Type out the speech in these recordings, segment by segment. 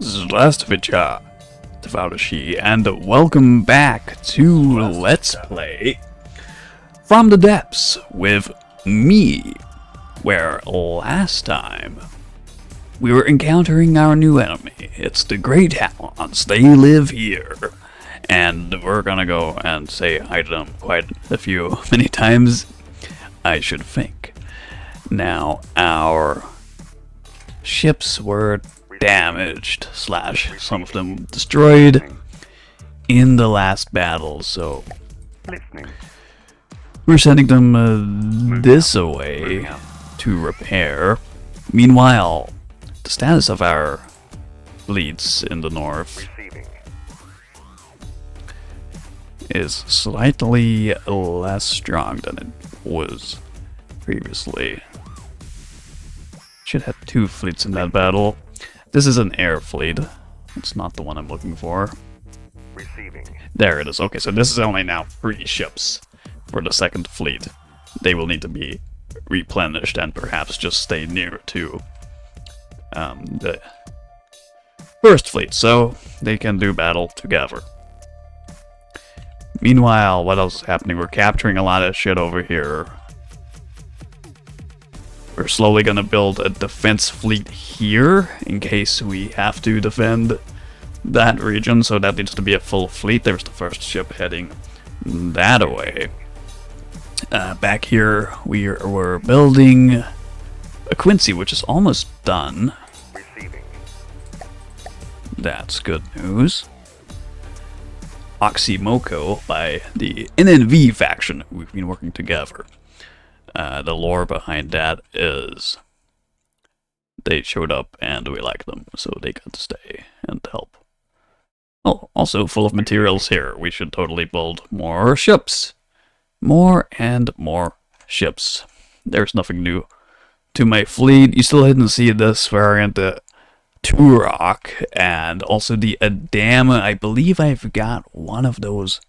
Здравствуйте, товарищи, and welcome back to Let's Play From the Depths with me, where last time we were encountering our new enemy. It's the Great Talons. They live here, and we're gonna go and say hi to them quite many times, I should think. Now, our ships were damaged, / some of them destroyed in the last battle, so we're sending them this away to repair. Meanwhile, the status of our fleets in the north is slightly less strong than it was previously. Should have 2 fleets in that battle. This is an air fleet. It's not the one I'm looking for. There it is. Okay, so this is only now 3 ships for the second fleet. They will need to be replenished and perhaps just stay near to the first fleet, so they can do battle together. Meanwhile, what else is happening? We're capturing a lot of shit over here. We're slowly gonna build a defense fleet here, in case we have to defend that region, so that needs to be a full fleet. There's the first ship heading that way. Back here, we're building a Quincy, which is almost done. That's good news. Oxymoko by the NNV faction. We've been working together. The lore behind that is they showed up and we like them, so they got to stay and help. Oh, also full of materials here. We should totally build more ships. More and more ships. There's nothing new to my fleet. You still didn't see this variant, the Turok, and also the Adama. I believe I've got one of those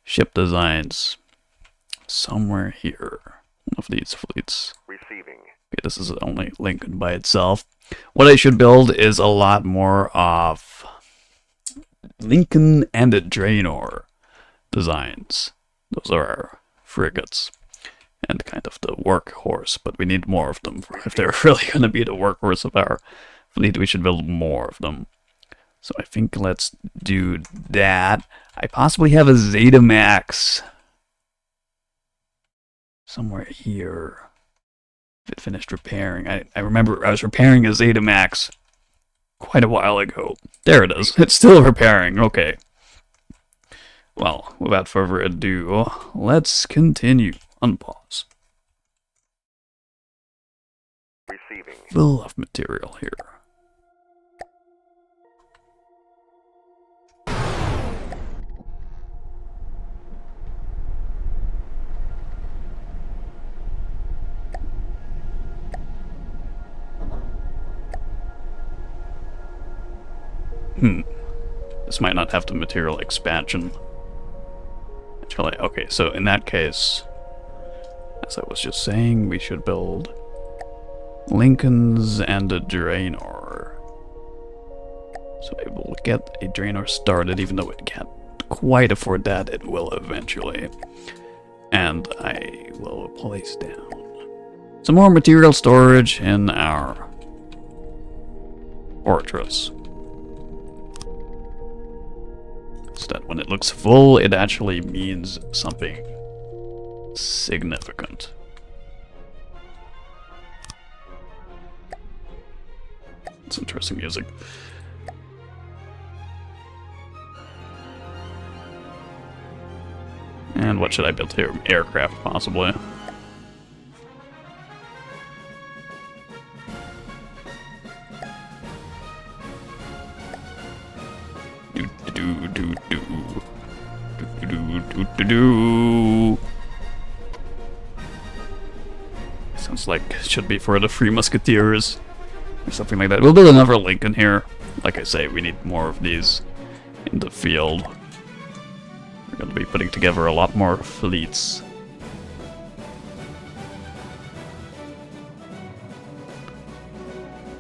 ship designs somewhere here. One of these fleets. Okay, this is only Lincoln by itself. What I should build is a lot more of Lincoln and a Draenor designs. Those are our frigates and kind of the workhorse, but we need more of them. If they're really going to be the workhorse of our fleet, we should build more of them. So I think let's do that. I possibly have a Zeta Max somewhere here. If it finished repairing. I remember I was repairing a Zeta Max quite a while ago. There it is. It's still repairing. Okay. Well, without further ado, let's continue. Unpause. Full of material here. This might not have the material expansion. Actually, okay, so in that case, as I was just saying, we should build Lincolns and a Draenor. So I will get a Draenor started, even though it can't quite afford that, it will eventually. And I will place down some more material storage in our fortress. So that when it looks full, it actually means something significant. It's interesting music. And what should I build here? Aircraft, possibly. Sounds like it should be for the Three Musketeers or something like that. We'll build another Lincoln here. Like I say, we need more of these in the field. We're going to be putting together a lot more fleets.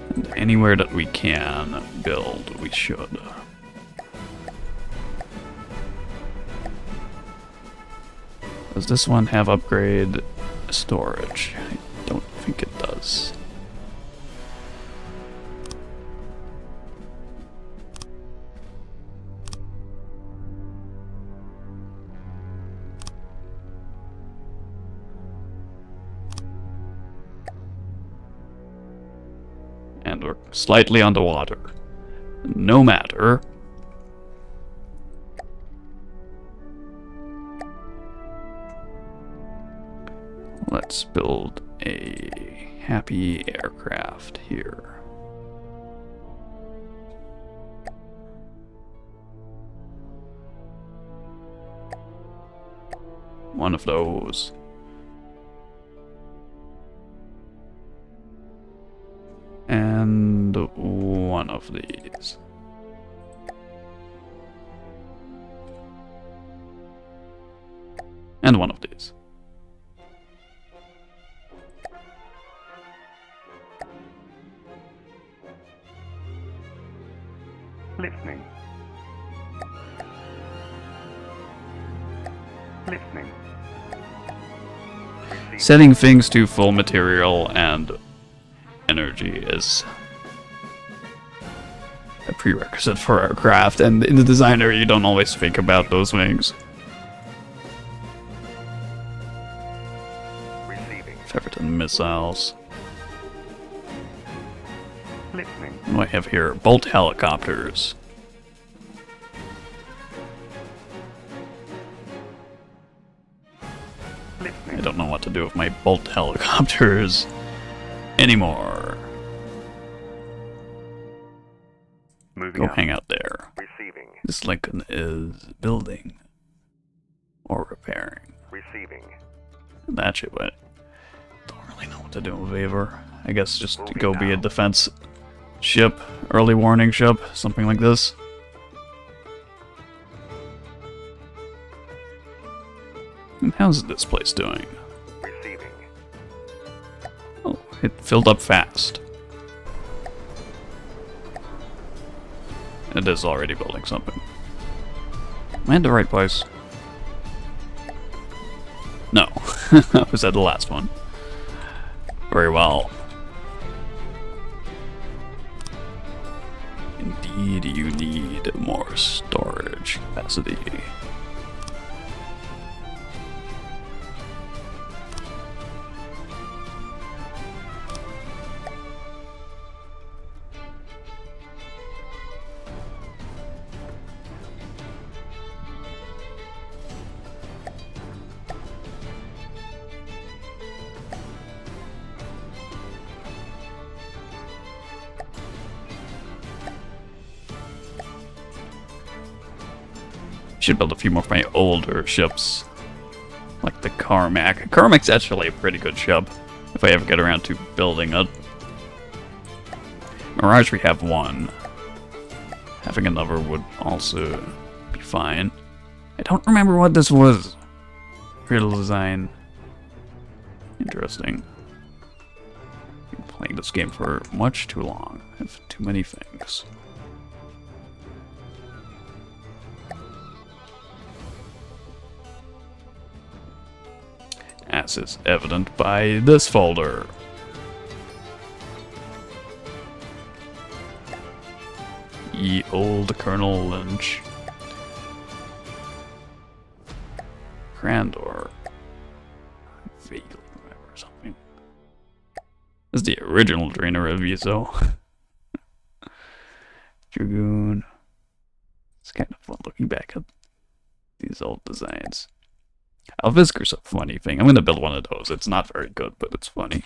And anywhere that we can build, we should. Does this one have upgrade storage? I don't think it does. And we're slightly underwater. No matter. Let's build a happy aircraft here. One of those. And one of these. And one of these. Listening. Listening. Setting things to full material and energy is a prerequisite for our craft, and in the designer you don't always think about those things. Receiving. Ferritin missiles. Listening. What do I have here? Bolt helicopters. I don't know what to do with my bolt helicopters anymore. Moving Go out. hang out there. Receiving. This Lincoln is building or repairing. Receiving. And that shit, but don't really know what to do with Aver. I guess just Moving go be a now. defense ship, early warning ship, something like this. And how's this place doing? Receiving. Oh, it filled up fast. It is already building something. Am I in the right place? No. I was at the last one. Very well. Indeed, you need more storage capacity. Should build a few more of my older ships, like the Carmack. Carmack's actually a pretty good ship, if I ever get around to building it. Mirage, we have one. Having another would also be fine. I don't remember what this was. Riddle design. Interesting. Been playing this game for much too long. I have too many things. As is evident by this folder. Ye old Colonel Lynch. Crandor. Vaguely remember something. This is the original Drainer of Viso. Dragoon. It's kind of fun looking back at these old designs. Alvisker's a funny thing. I'm going to build one of those. It's not very good, but it's funny.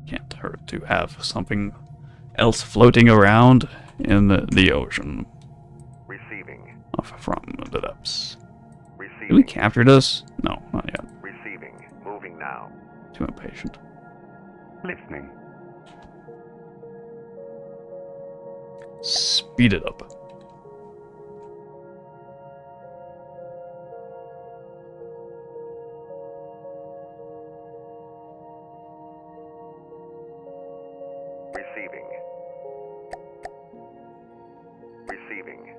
Can't hurt to have something else floating around in the ocean. Receiving. Off from the depths. Receiving. Did we capture this? No, not yet. Receiving. Moving now. Too impatient. Listening. Speed it up. Receiving. Receiving.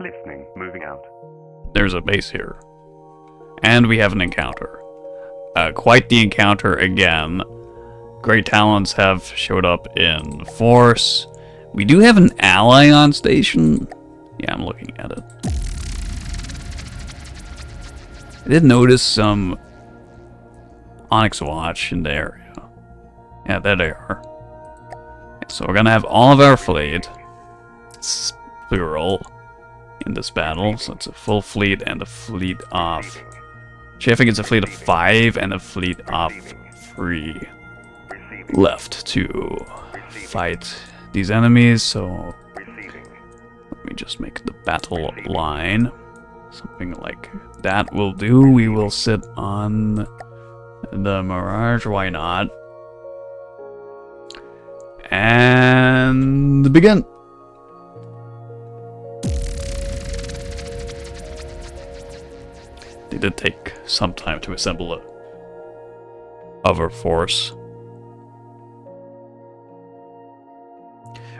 Listening. Moving out. There's a base here. And we have an encounter. Quite the encounter again. Great Talons have showed up in force. We do have an ally on station. Yeah, I'm looking at it. I did notice some Onyx Watch in the area. Yeah, there they are. So we're gonna have all of our fleet, it's plural, in this battle. So it's a full fleet and a fleet of... Actually, I think it's a fleet of 5 and a fleet of 3 left to fight these enemies. So let me just make the battle line. Something like that will do. We will sit on the Mirage, why not? And begin. They did take some time to assemble a other force.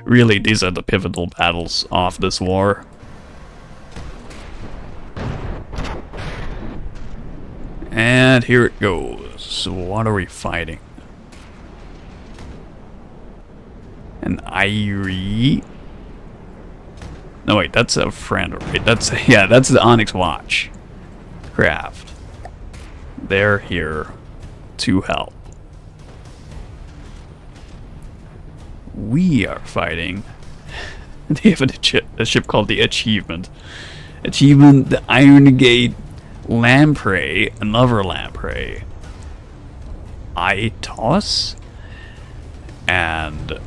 Really, these are the pivotal battles of this war. And here it goes. So what are we fighting? An Irie? No wait, that's a friend, right? That's the Onyx Watch craft. They're here to help. We are fighting. They have a ship called the Achievement. Achievement, the Iron Gate Lamprey, another Lamprey. Itos? And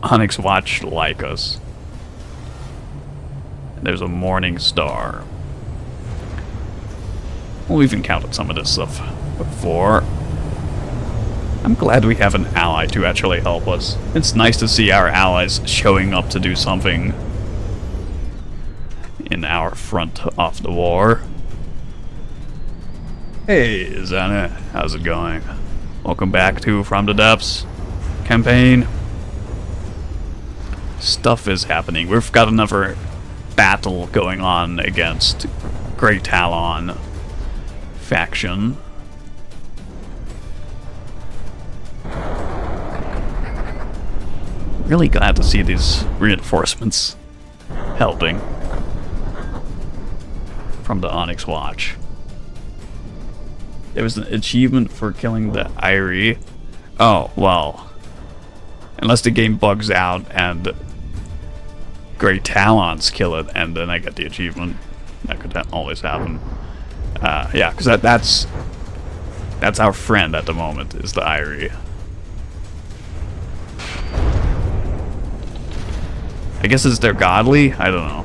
Onyx Watch like us. There's a Morning Star. We've encountered some of this stuff before. I'm glad we have an ally to actually help us. It's nice to see our allies showing up to do something in our front of the war. Hey, Zana, how's it going? Welcome back to From the Depths campaign. Stuff is happening. We've got another battle going on against Great Talon faction. Really glad to see these reinforcements helping from the Onyx Watch. There was an achievement for killing the Irie. Oh, well. Unless the game bugs out and Great Talons kill it and then I get the achievement. That could always happen. Yeah, because that's our friend at the moment, is the Irie. I guess it's their godly? I don't know.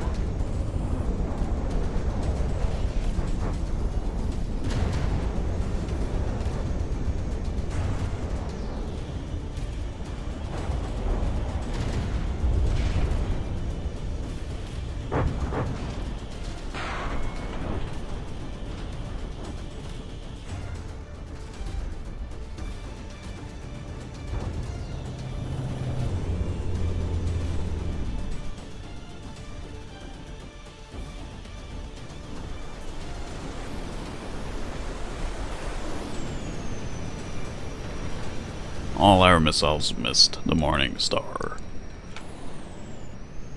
All our missiles missed the Morning Star.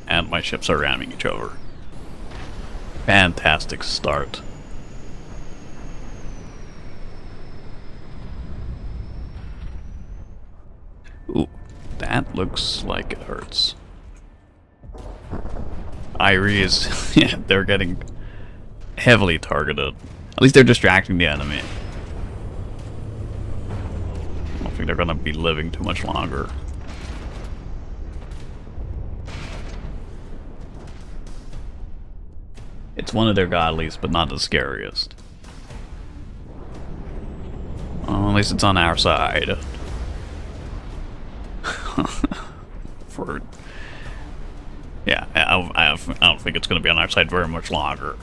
And my ships are ramming each other. Fantastic start. Ooh, that looks like it hurts. Irie is... yeah, they're getting heavily targeted. At least they're distracting the enemy. I don't think they're gonna be living too much longer. It's one of their godlies, but not the scariest. Well, at least it's on our side. For yeah, I don't think it's going to be on our side very much longer.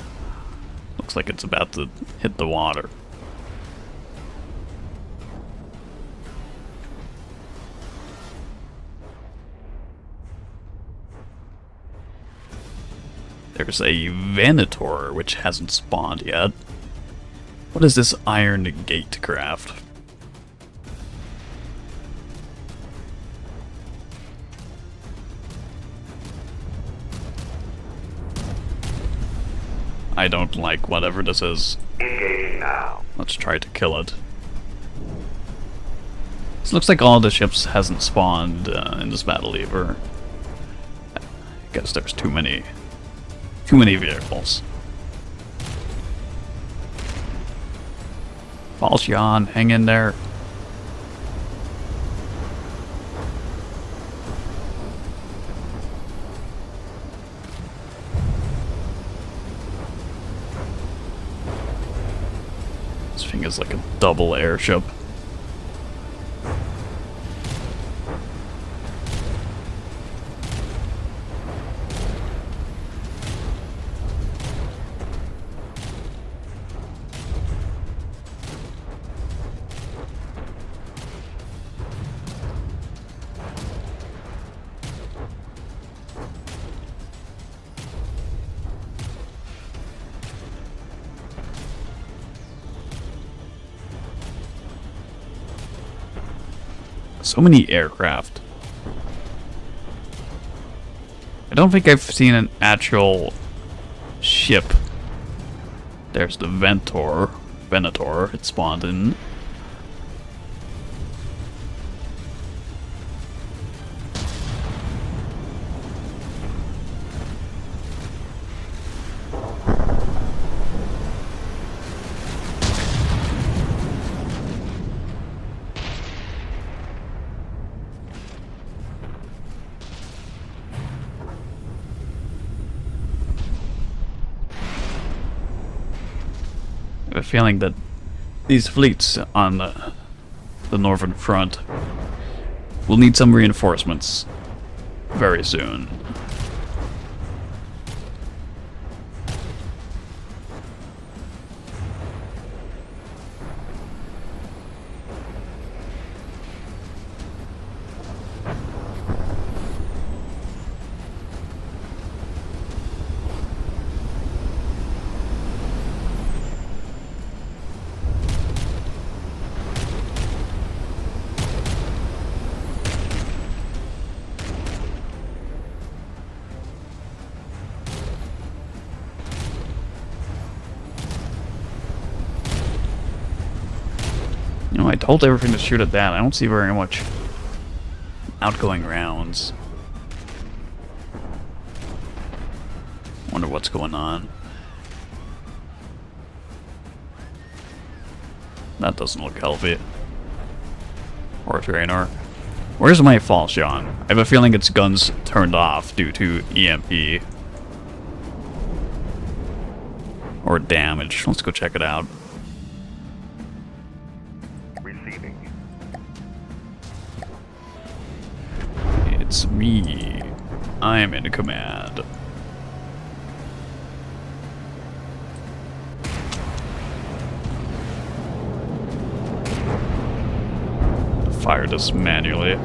Looks like it's about to hit the water. There's a Venator, which hasn't spawned yet. What is this iron gate craft? I don't like whatever this is. Engaging now. Let's try to kill it. This looks like all the ships hasn't spawned in this battle either. I guess there's too many vehicles. False yawn, hang in there. This thing is like a double airship. So many aircraft. I don't think I've seen an actual ship. There's the Venator. It spawned in. I have a feeling that these fleets on the northern front will need some reinforcements very soon. You know, I told everything to shoot at that. I don't see very much outgoing rounds. Wonder what's going on. That doesn't look healthy. Or trainer. Where's my false yawn? I have a feeling its guns turned off due to EMP. Or damage. Let's go check it out. Receiving. It's me. I'm in command. Fire this manually.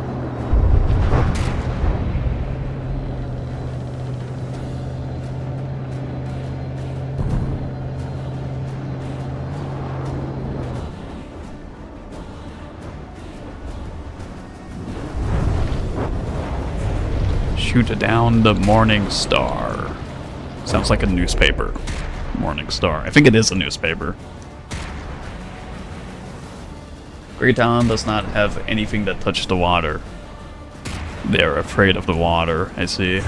Shoot down the Morning Star. Sounds like a newspaper. Morning Star. I think it is a newspaper. Great Talon does not have anything that touched the water. They're afraid of the water, I see.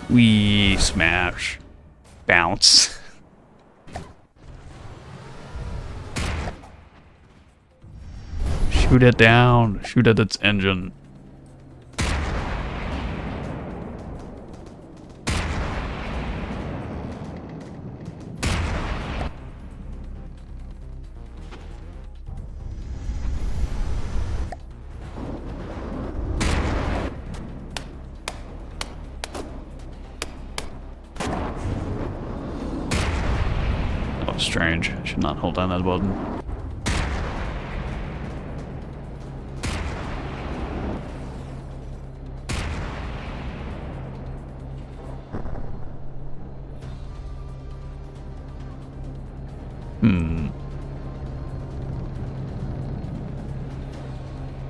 We smash. Bounce. Shoot it down. Shoot at its engine. Oh, strange. I should not hold down that button.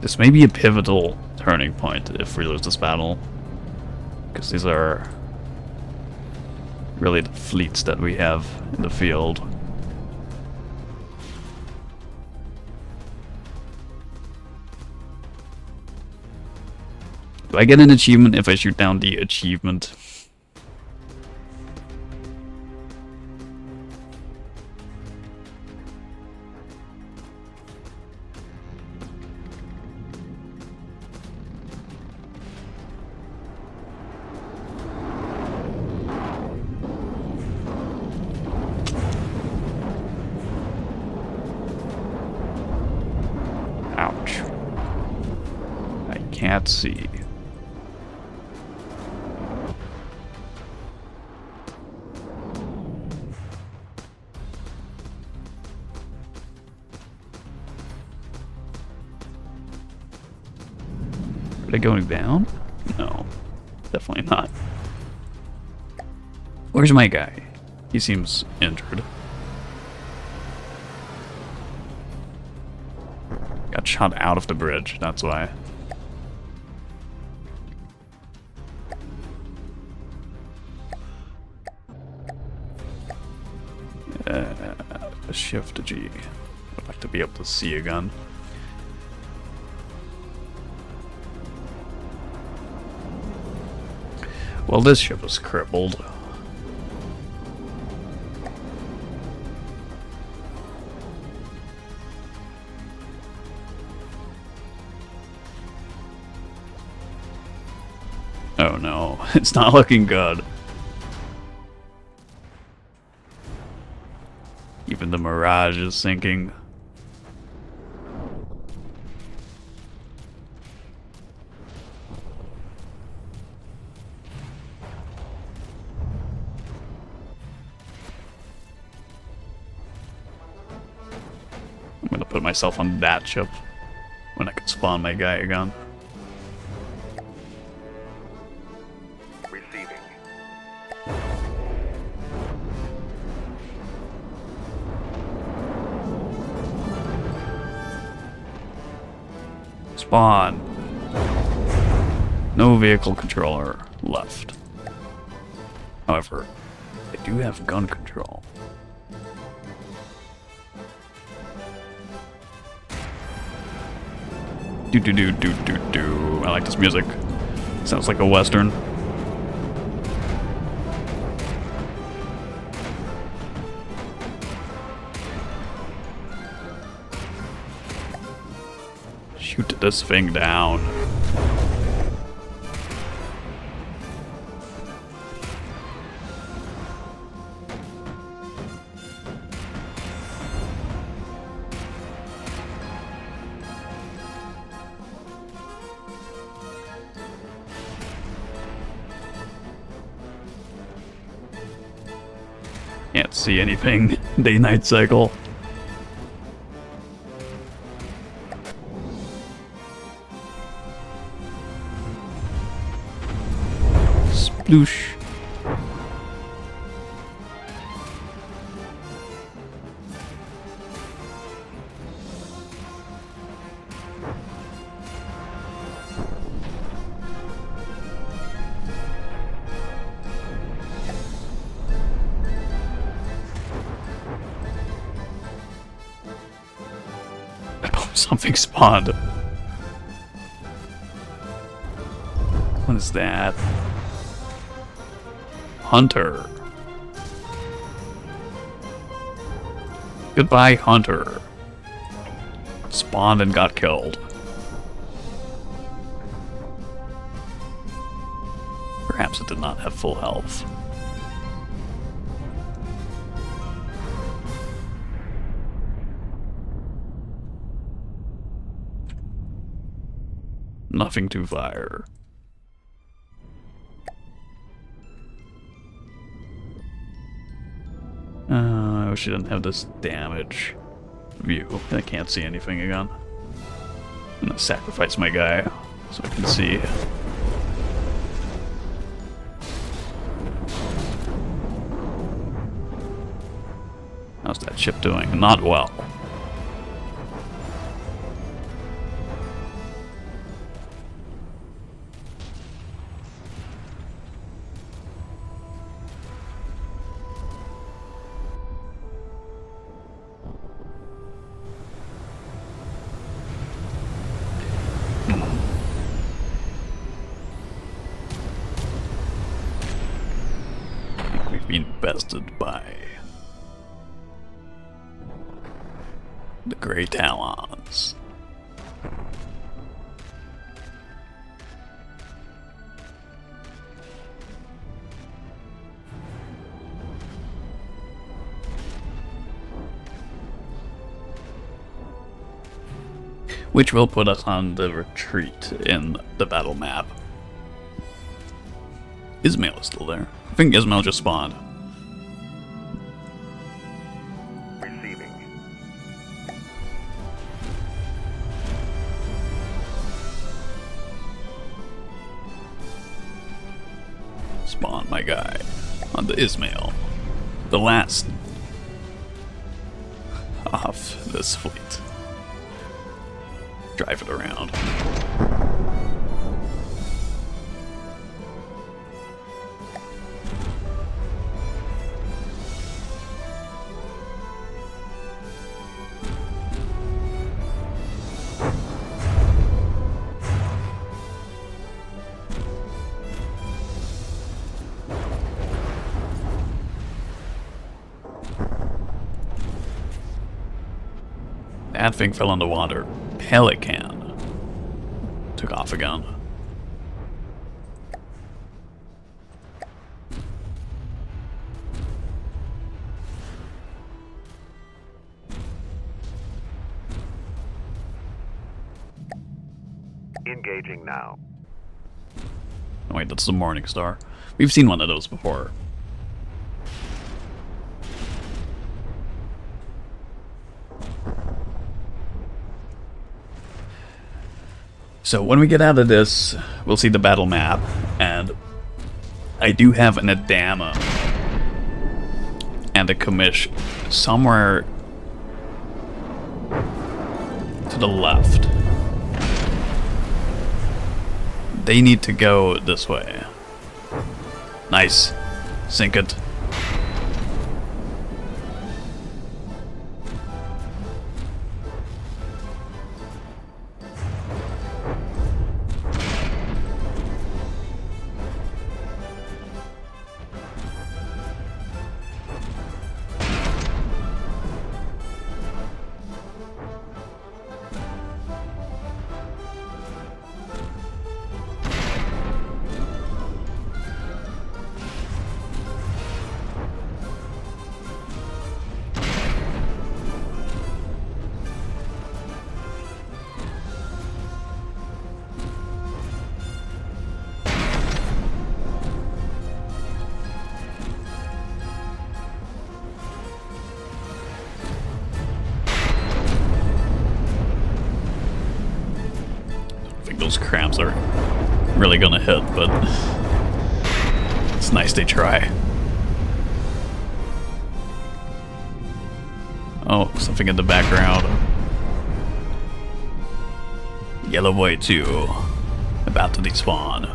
This may be a pivotal turning point if we lose this battle. Because these are really the fleets that we have in the field. Do I get an achievement if I shoot down the achievement? Ouch. I can't see. Are they going down? No. Definitely not. Where's my guy? He seems injured. Got shot out of the bridge, that's why. Shift G. I'd like to be able to see again. Well, this ship is crippled. Oh no, it's not looking good. Even the Mirage is sinking. I'm gonna put myself on that ship when I can spawn my guy again. Receiving. Spawn. No vehicle controller left. However, I do have gun control. Do do do do do do. I like this music. Sounds like a western. Shoot this thing down. Can't see anything. Day-night cycle. Sploosh. Something spawned. What is that? Hunter. Goodbye, Hunter. spawned and got killed. Perhaps it did not have full health. Nothing to fire. I wish I didn't have this damage view. I can't see anything again. I'm gonna sacrifice my guy so I can see. How's that ship doing? Not well. We've been bested by the Grey Talons. Which will put us on the retreat in the battle map. Ismail is still there. I think Ismail just spawned. Receiving. Spawn my guy on the Ismail. The last off this fleet. Drive it around. That thing fell in the water. Pelican took off again. Engaging now. Oh, wait, that's the Morning Star. We've seen one of those before. So when we get out of this, we'll see the battle map, and I do have an Adama and a commish somewhere to the left. They need to go this way. Nice. Sink it. Those cramps are really gonna hit, but it's nice they try. Oh, something in the background. Yellow Boy 2 about to despawn.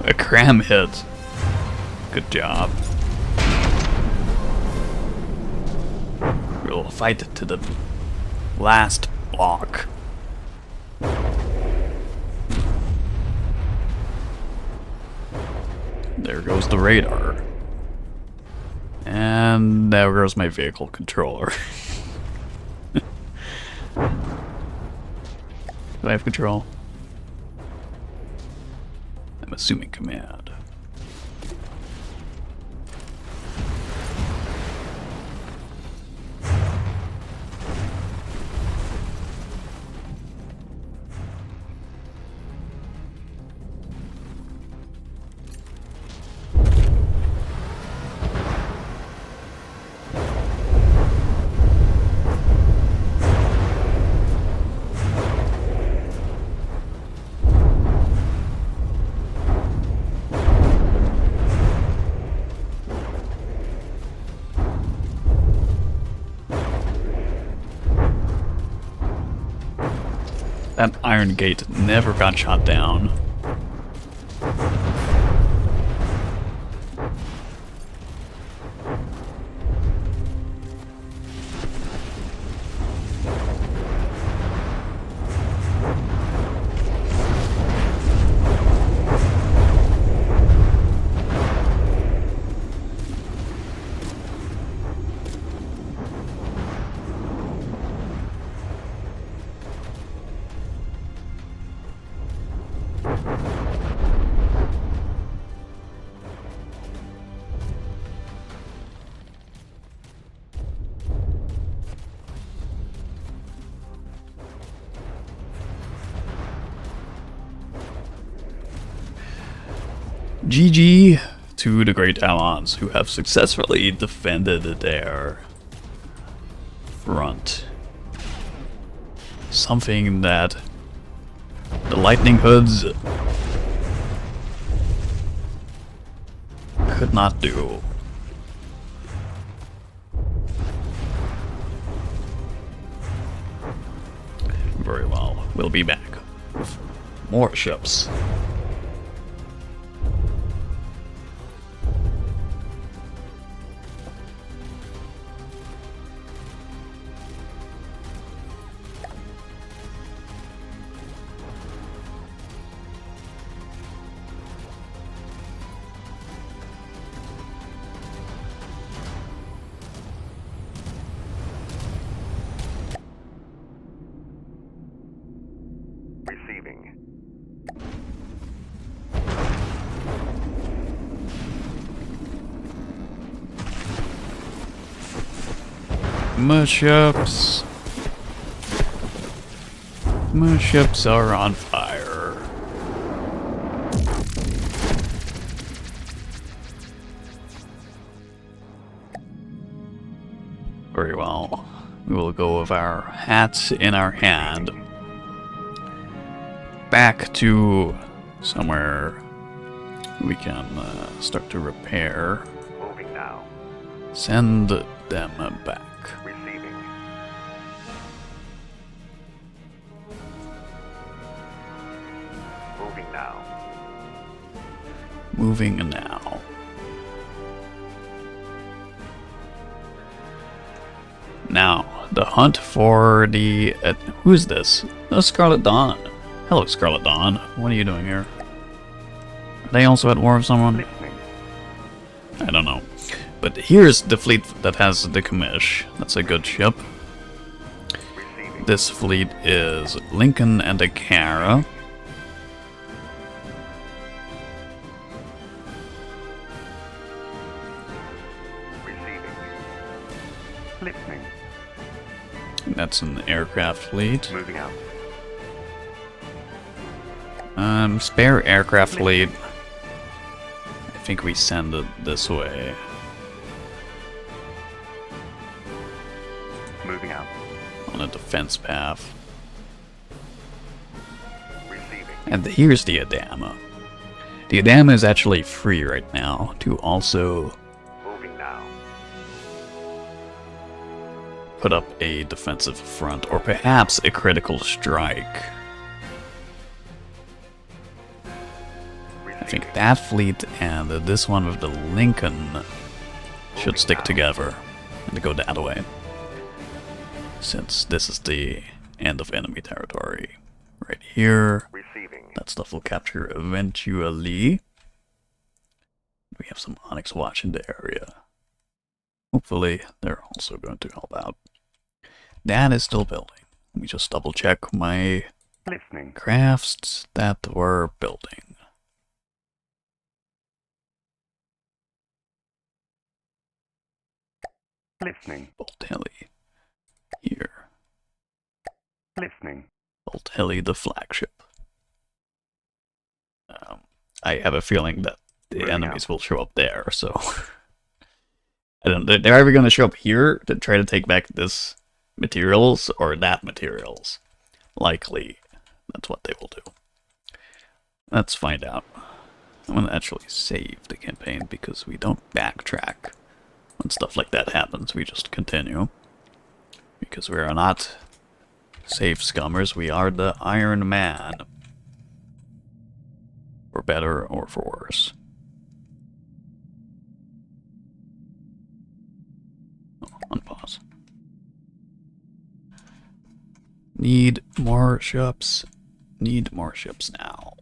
A cram hit. Good job. We'll fight to the last block. There goes the radar. And there goes my vehicle controller. Do I have control? I'm assuming command. That iron gate never got shot down. GG to the great Talons, who have successfully defended their front. Something that the Lightning Hoods could not do. Very well, we'll be back with more ships. Receiving. My ships. My ships are on fire. Very well. We will go with our hats in our hand. Back to somewhere we can start to repair. Moving now. Send them back. Receiving. Moving now. Moving now. Now, the hunt for the... who is this? Oh, Scarlet Dawn. Hello, Scarlet Dawn. What are you doing here? Are they also at war with someone? Listening. I don't know. But here's the fleet that has the commish. That's a good ship. Receiving. This fleet is Lincoln and Akara. Receiving. Listening. That's an aircraft fleet. Moving out. Spare aircraft fleet. I think we send it this way. Moving out. On a defense path. Receiving. And here's the Adama. The Adama is actually free right now to also Moving now. put up a defensive front, or perhaps a critical strike. I think that fleet and this one with the Lincoln should stick together and go that way, since this is the end of enemy territory. Right here, Receiving. that stuff will capture eventually. We have some Onyx Watch in the area. Hopefully, they're also going to help out. That is still building. Let me just double check my Listening. crafts that were building. Listening. Bolt Heli. Here. Listening. Bolt Heli, the flagship. I have a feeling that the enemies will show up there, so... I don't know, they're either going to show up here to try to take back this materials or that materials. Likely, that's what they will do. Let's find out. I'm going to actually save the campaign because we don't backtrack when stuff like that happens. We just continue. Because we are not save scummers, we are the Iron Man. For better or for worse. Unpause. Need more ships. Need more ships now.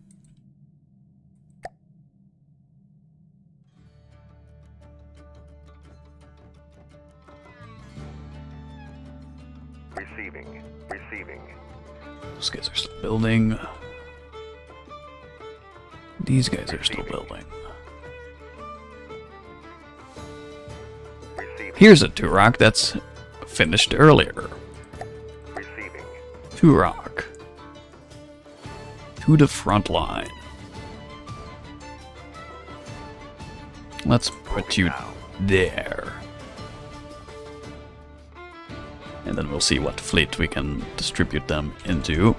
Receiving. Receiving. Those guys are still building. These guys are still building. Receiving. Here's a Turok that's finished earlier. Receiving. Turok. To the front line. Let's put you there. And then we'll see what fleet we can distribute them into.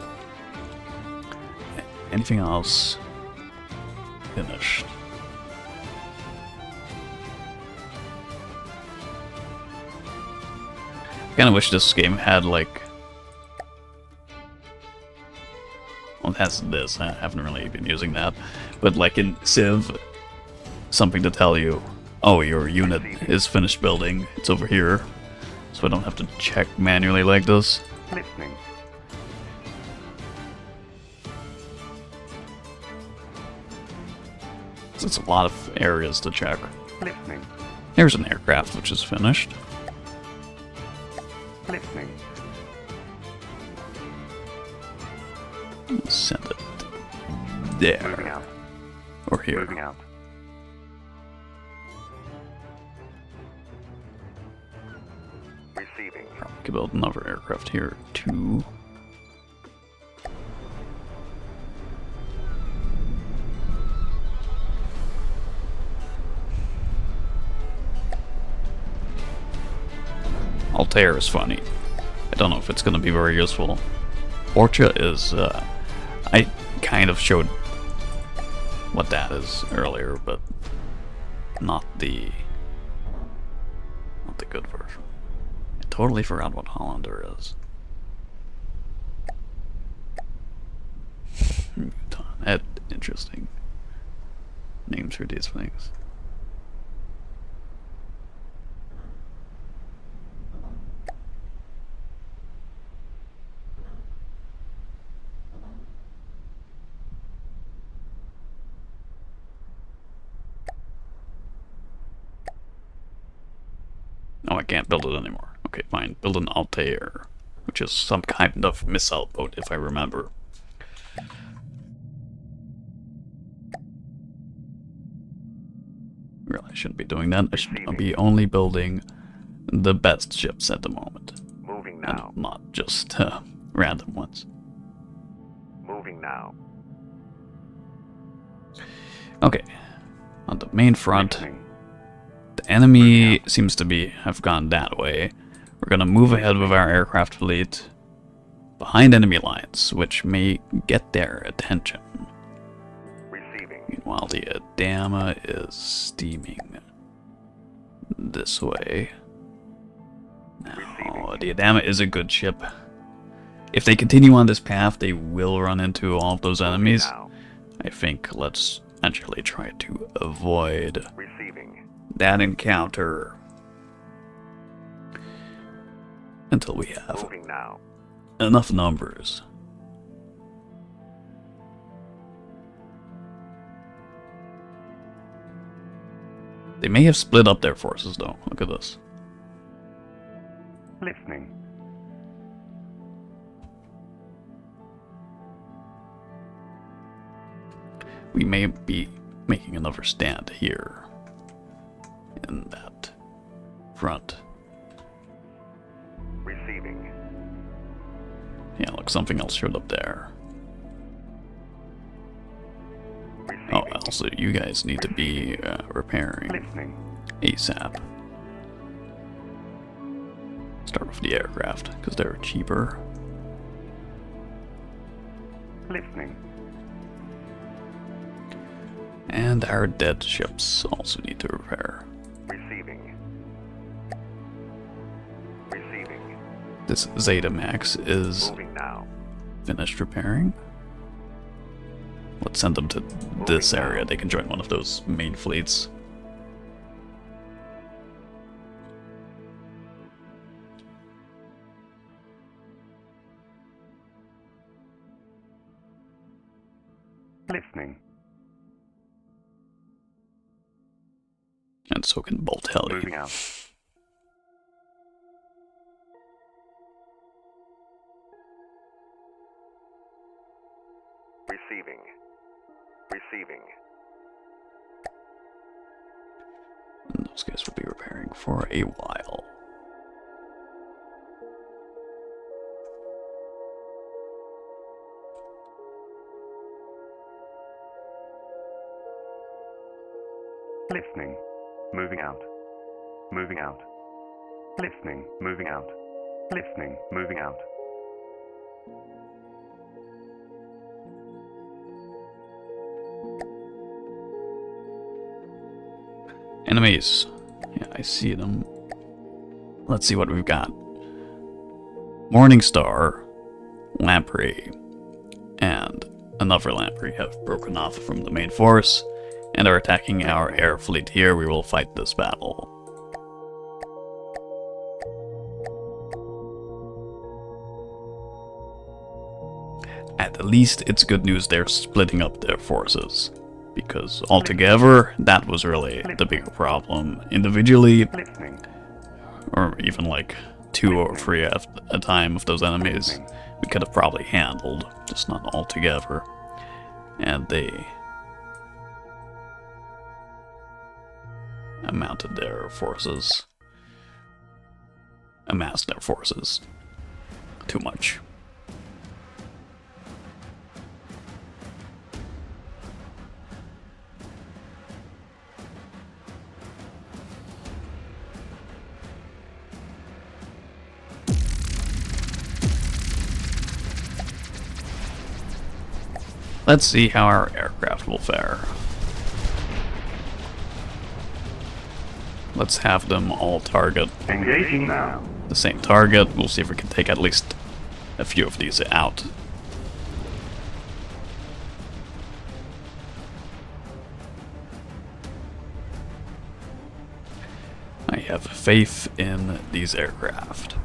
Anything else? Finished. I kinda wish this game had like... Well, it has this. I haven't really been using that. But like in Civ, something to tell you, oh, your unit is finished building. It's over here. So I don't have to check manually like this. Listening. So it's a lot of areas to check. Listening. Here's an aircraft which is finished. Listening. Send it Moving there. out. Or here. Moving out. Receiving. Probably could build another aircraft here too. Altair is funny. I don't know if it's going to be very useful. Orcha is, I kind of showed what that is earlier, but not the good version. I totally forgot what Hollander is. Interesting names for these things. Oh, I can't build it anymore. Okay, fine. Build an Altair, which is some kind of missile boat, if I remember. Really, I shouldn't be doing that. I should be only building the best ships at the moment. Moving now. And not just random ones. Moving now. Okay. On the main front, Listening. the enemy seems to have gone that way. We're gonna move ahead with our aircraft fleet behind enemy lines, which may get their attention. Receiving. Meanwhile, the Adama is steaming this way. Now, the Adama is a good ship. If they continue on this path, they will run into all of those enemies. Now. I think let's actually try to avoid Receiving. that encounter until we have Moving now. enough numbers. They may have split up their forces though. Look at this. Listening. We may be making another stand here in that front. Receiving. Yeah, look, something else showed up there. Receiving. Oh, also, you guys need to be repairing Listening. ASAP. Start with the aircraft, because they're cheaper. Listening. And our dead ships also need to repair. Receiving. Receiving. This Zeta Max is Moving now. finished repairing. Let's send them to this area. They can join one of those main fleets. Listening. And so can Bolt Heli. Moving out. Receiving. Receiving. And those guys will be repairing for a while. Listening. Moving out. Moving out. Listening. Moving out. Listening. Moving out. Enemies. Yeah, I see them. Let's see what we've got. Morningstar, Lamprey, and another Lamprey have broken off from the main force and are attacking our air fleet here. We will fight this battle. At least it's good news they're splitting up their forces, because altogether that was really the bigger problem. Individually, Listening. or even like 2 or 3 at a time of those enemies, we could have probably handled, just not all together. And they amassed their forces too much. Let's see how our aircraft will fare. Let's have them all target Engaging now. the same target. We'll see if we can take at least a few of these out. I have faith in these aircraft.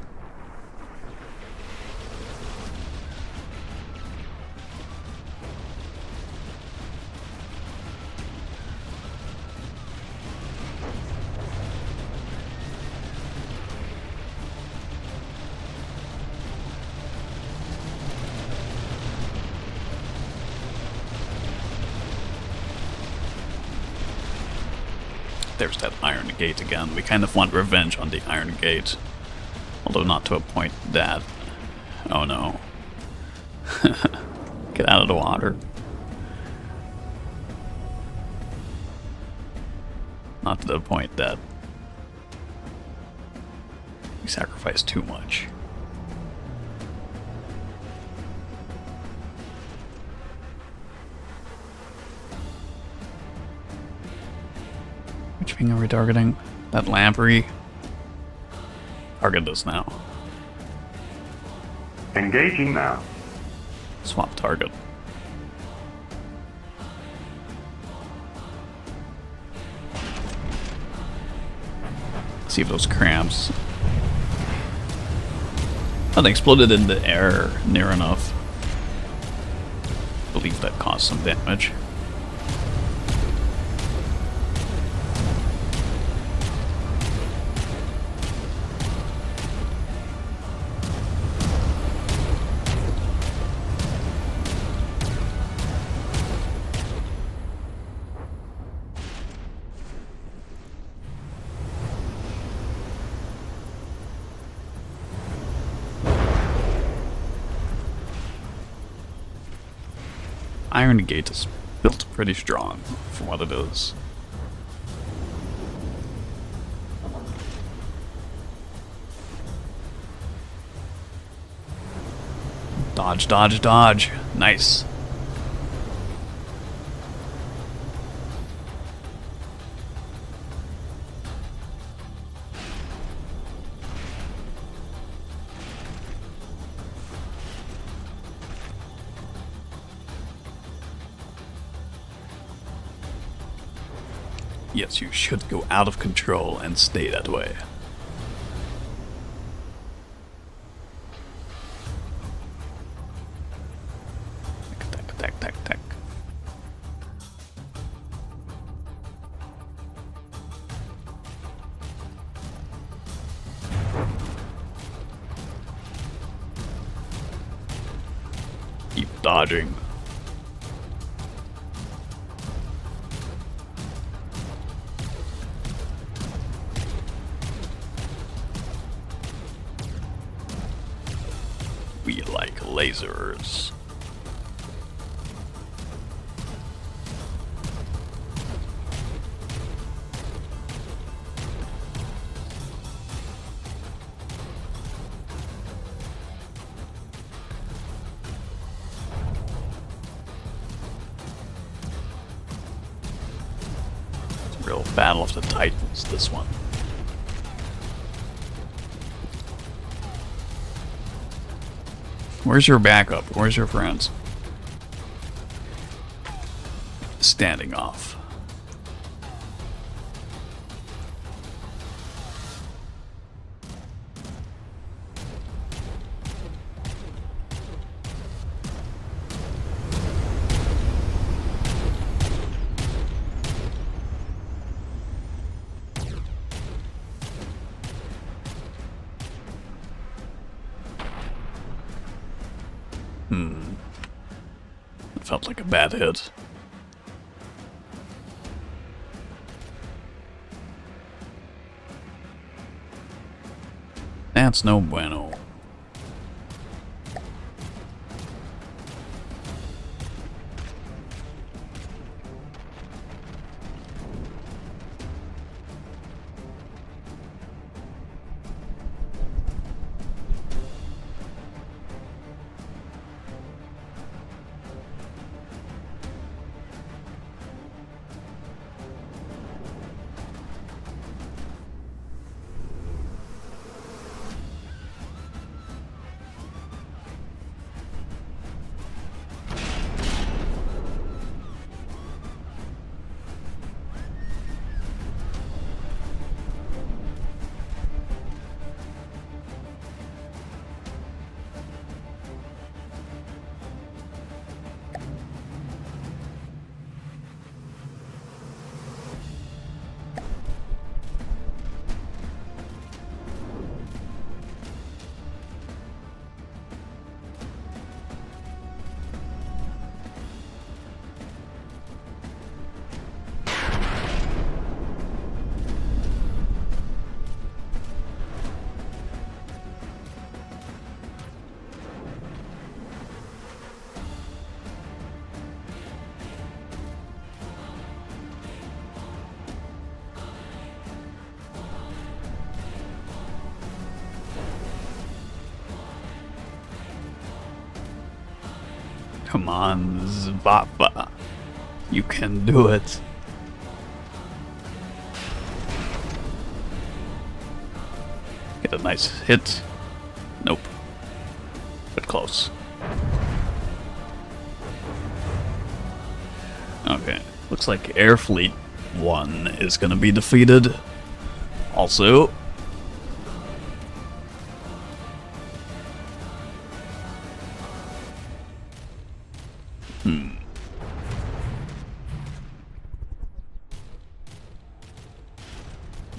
There's that Iron Gate again. We kind of want revenge on the Iron Gate. Although not to a point that... Oh no. Get out of the water. Not to the point that we sacrifice too much. Which wing are we targeting? That Lamprey? Target this now. Engaging now. Swap target. see if those cramps. Oh, they exploded in the air near enough. I believe that caused some damage. Iron Gate is built pretty strong for what it is. Dodge, dodge, dodge. Nice. Yes, you should go out of control and stay that way. Tack, tack, tack, tack. Keep dodging. We like lasers. It's a real battle of the Titans, this one. Where's your backup? Where's your friends? Standing off. It felt like a bad hit. That's no bueno. Come on, Zvapa. You can do it. Get a nice hit. Nope. But close. Okay. Looks like Air Fleet 1 is gonna be defeated. Also,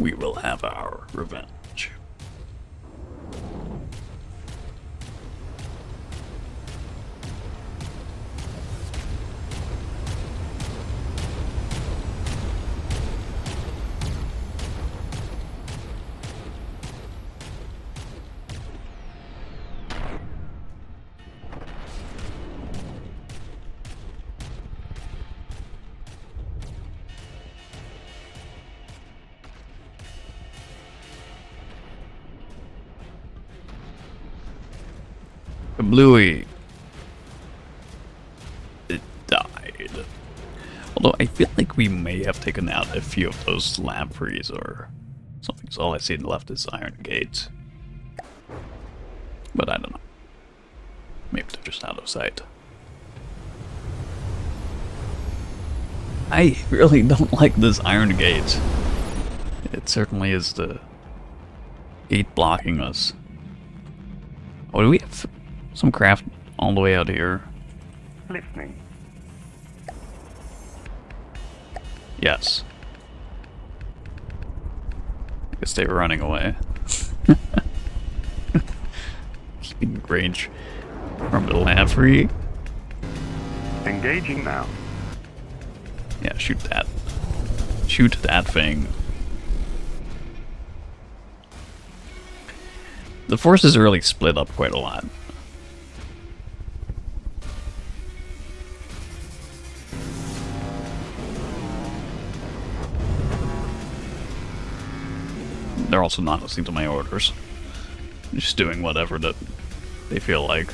we will have our revenge. Bluey. It died. Although I feel like we may have taken out a few of those lampreys or something. So all I see left is iron gates. But I don't know. Maybe they're just out of sight. I really don't like this iron gate. It certainly is the gate blocking us. Oh, do we have some craft all the way out here? Listening. Yes. I guess they were running away. Keeping range from the lamprey. Engaging now. Yeah, shoot that. Shoot that thing. The forces are really split up quite a lot. They're also not listening to my orders. Just doing whatever that they feel like.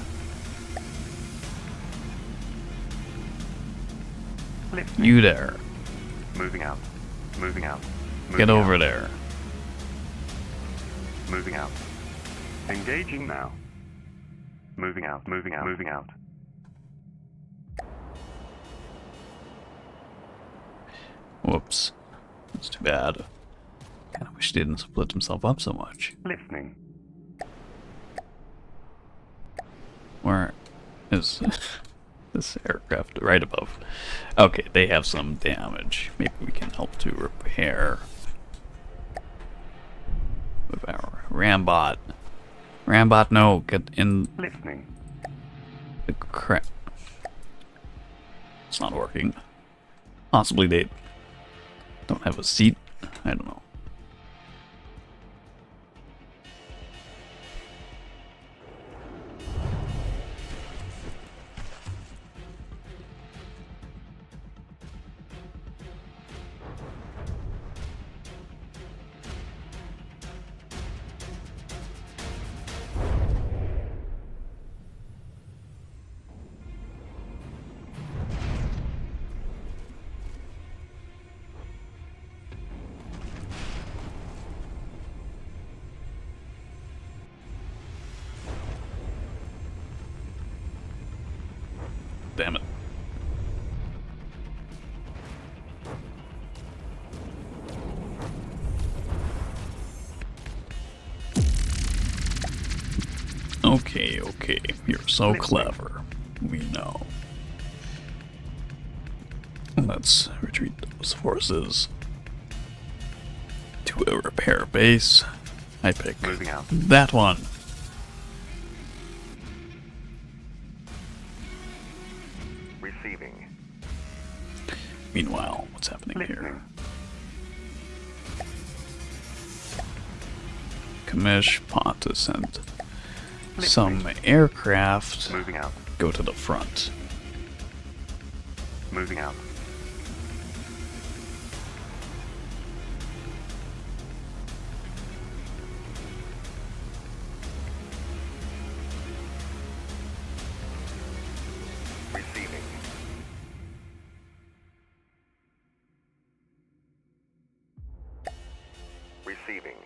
Listening. You there. Moving out. Moving out. Get over there. Moving out. Engaging now. Moving out. Moving out. Moving out. Whoops. That's too bad. Kinda wish he didn't split himself up so much. Listening. Where is this aircraft? Right above. Okay, they have some damage. Maybe we can help to repair with our Rambot. Rambot, no, get in Listening. the crap. It's not working. Possibly they don't have a seat. I don't know. Damn it. Okay, okay. You're so clever. We know. Let's retreat those forces to a repair base. I pick Moving out. that one. Receiving. Meanwhile, what's happening here? Listening. Commish Pot to send some aircraft. Moving out. Go to the front. Moving out. Receiving. Receiving.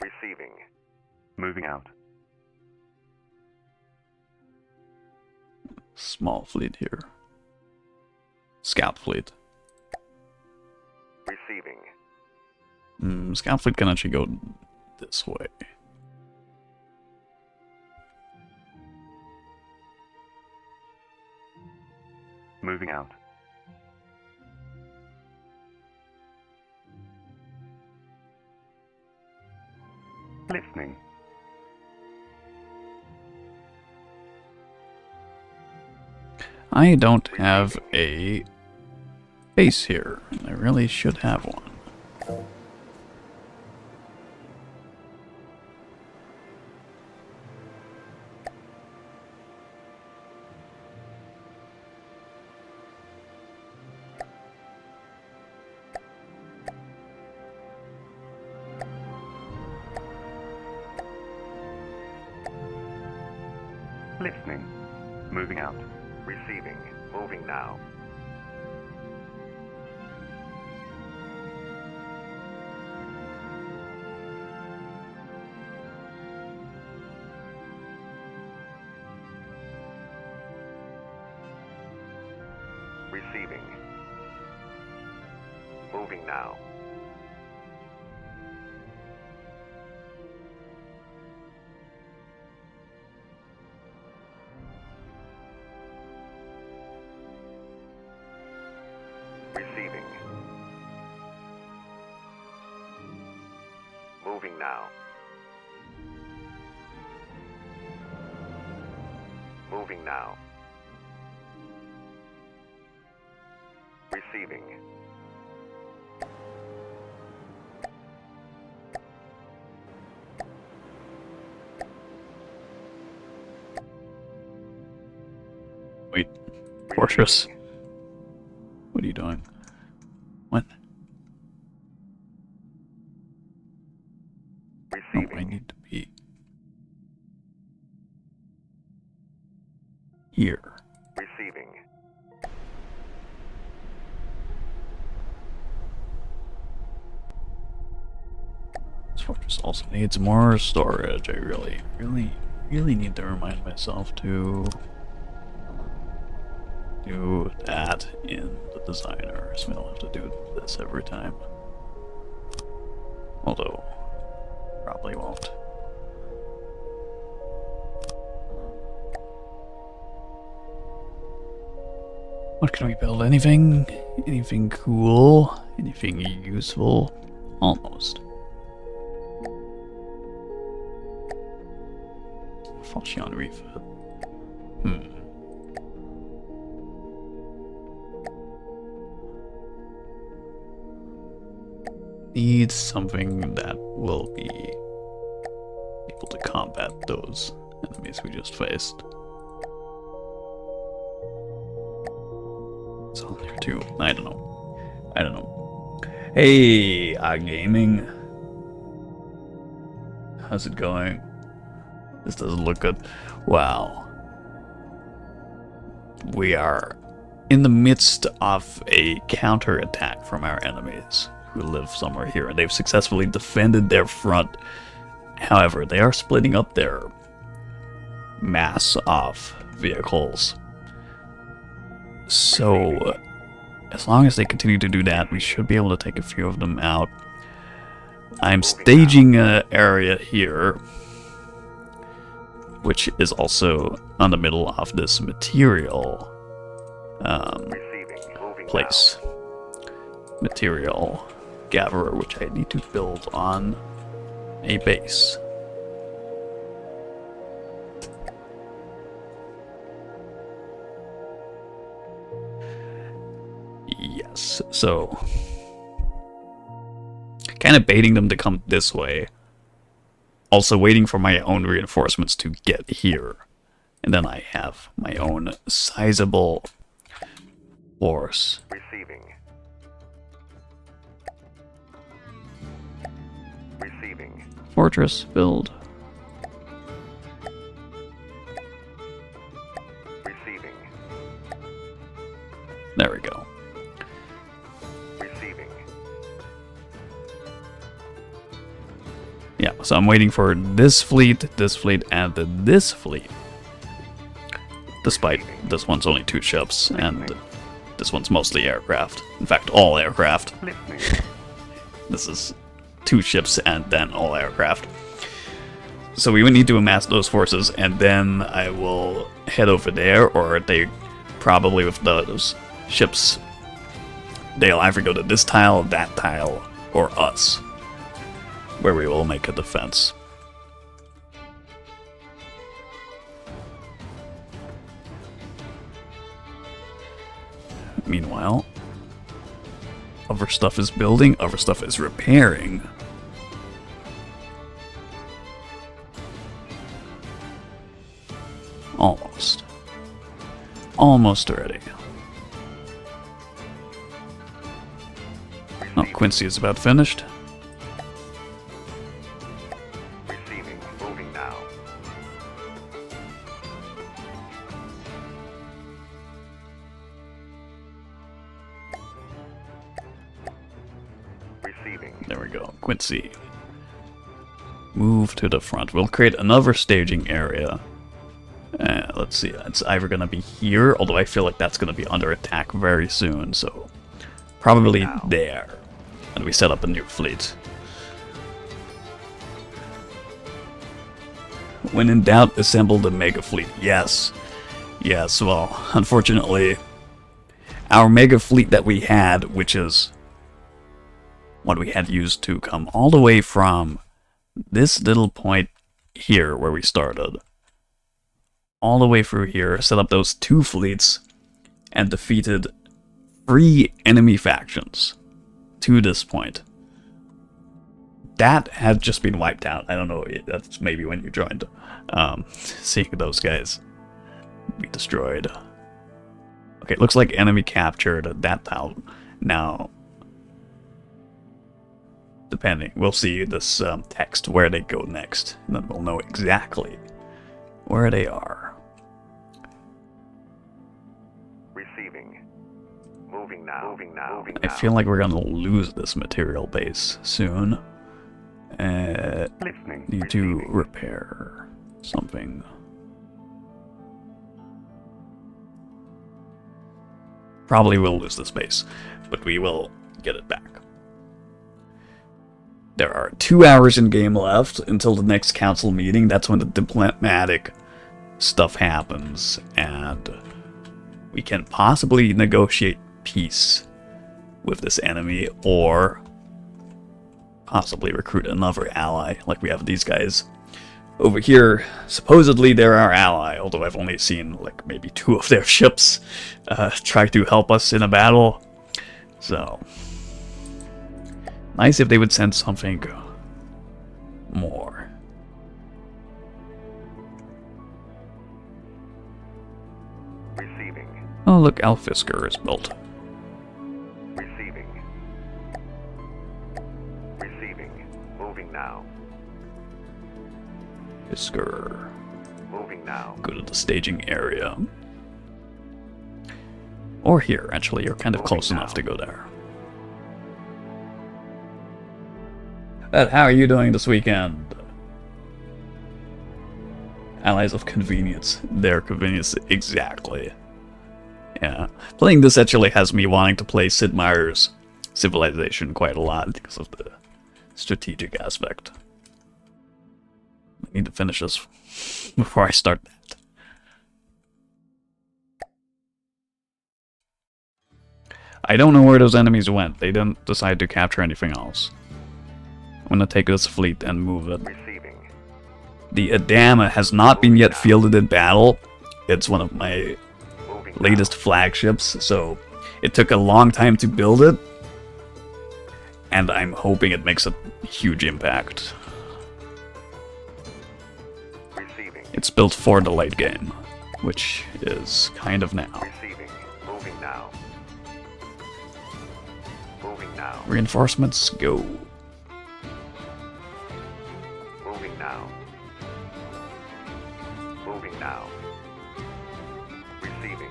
Receiving. Moving out. Small fleet here. Scout fleet. Receiving. Scout fleet can actually go this way. moving out. Listening. I don't have a base here. I really should have one. Listening. Moving out. Receiving. Moving now. Receiving. Moving now. Receiving. Moving now. Moving now. Receiving. Wait, Fortress. What are you doing? What? Oh, I need to be here. Receiving. This fortress also needs more storage. I really need to remind myself to do that in the designer, so we don't have to do this every time. Although, probably won't. What can we build? Anything? Anything cool? Anything useful? Almost. Falchion refit. Need something that will be able to combat those enemies we just faced. It's on there too. I don't know. I don't know. Hey, gaming. How's it going? This doesn't look good. Wow. We are in the midst of a counterattack from our enemies who live somewhere here, and they've successfully defended their front. However, they are splitting up their mass of vehicles. So, as long as they continue to do that, we should be able to take a few of them out. I'm staging an area here, which is also on the middle of this material place. Material gatherer, which I need to build on a base. Yes, so kind of baiting them to come this way. Also waiting for my own reinforcements to get here. And then I have my own sizable force. Receiving. Receiving. Fortress build. Receiving. There we go. Receiving. Yeah, so I'm waiting for this fleet, and this fleet. Despite this one's only 2 ships, and this one's mostly aircraft. In fact, all aircraft. Listening. This is 2 ships and then all aircraft. So we would need to amass those forces, and then I will head over there, or they probably with those ships, they'll either go to this tile, that tile, or us, where we will make a defense. Meanwhile, other stuff is building, other stuff is repairing. Almost. Almost ready. Oh, Quincy is about finished. Receiving. Moving now. Receiving. There we go. Quincy. Move to the front. We'll create another staging area. Let's see. It's either going to be here, although I feel like that's going to be under attack very soon, so probably there. And we set up a new fleet. When in doubt, assemble the mega fleet. Yes. Yes, well, unfortunately, our mega fleet that we had, which is what we had used to come all the way from this little point here where we started, all the way through here, set up those 2 fleets, and defeated 3 enemy factions to this point. That had just been wiped out. I don't know, that's maybe when you joined. Seeing those guys be destroyed. Okay, looks like enemy captured that town. Now, depending, we'll see this text where they go next, and then we'll know exactly where they are. Receiving. Moving now. Moving now. Moving I now. feel like we're gonna lose this material base soon. Listening. Need to Receiving. repair something. Probably will lose this base, but we will get it back. There are 2 hours in game left until the next council meeting. That's when the diplomatic stuff happens, and we can possibly negotiate peace with this enemy, or possibly recruit another ally, like we have these guys over here. Supposedly they're our ally, although I've only seen like maybe 2 of their ships try to help us in a battle. So, nice if they would send something more. Receiving. Oh look, Alfisker is built. Receiving. Receiving. Moving now. Fisker. Moving now. Go to the staging area. Or here, actually, you're kind of close enough to go there. Ed, how are you doing this weekend? Allies of convenience. Their convenience, exactly. Yeah. Playing this actually has me wanting to play Sid Meier's Civilization quite a lot because of the strategic aspect. I need to finish this before I start that. I don't know where those enemies went. They didn't decide to capture anything else. I'm gonna take this fleet and move it. Receiving. The Adama has not been yet fielded in battle. It's one of my Moving latest flagships, so it took a long time to build it. And I'm hoping it makes a huge impact. now. Receiving. It's built for the late game, which is kind of now. Receiving. Moving now. Moving now. Reinforcements, go. Moving now. Moving now. Receiving.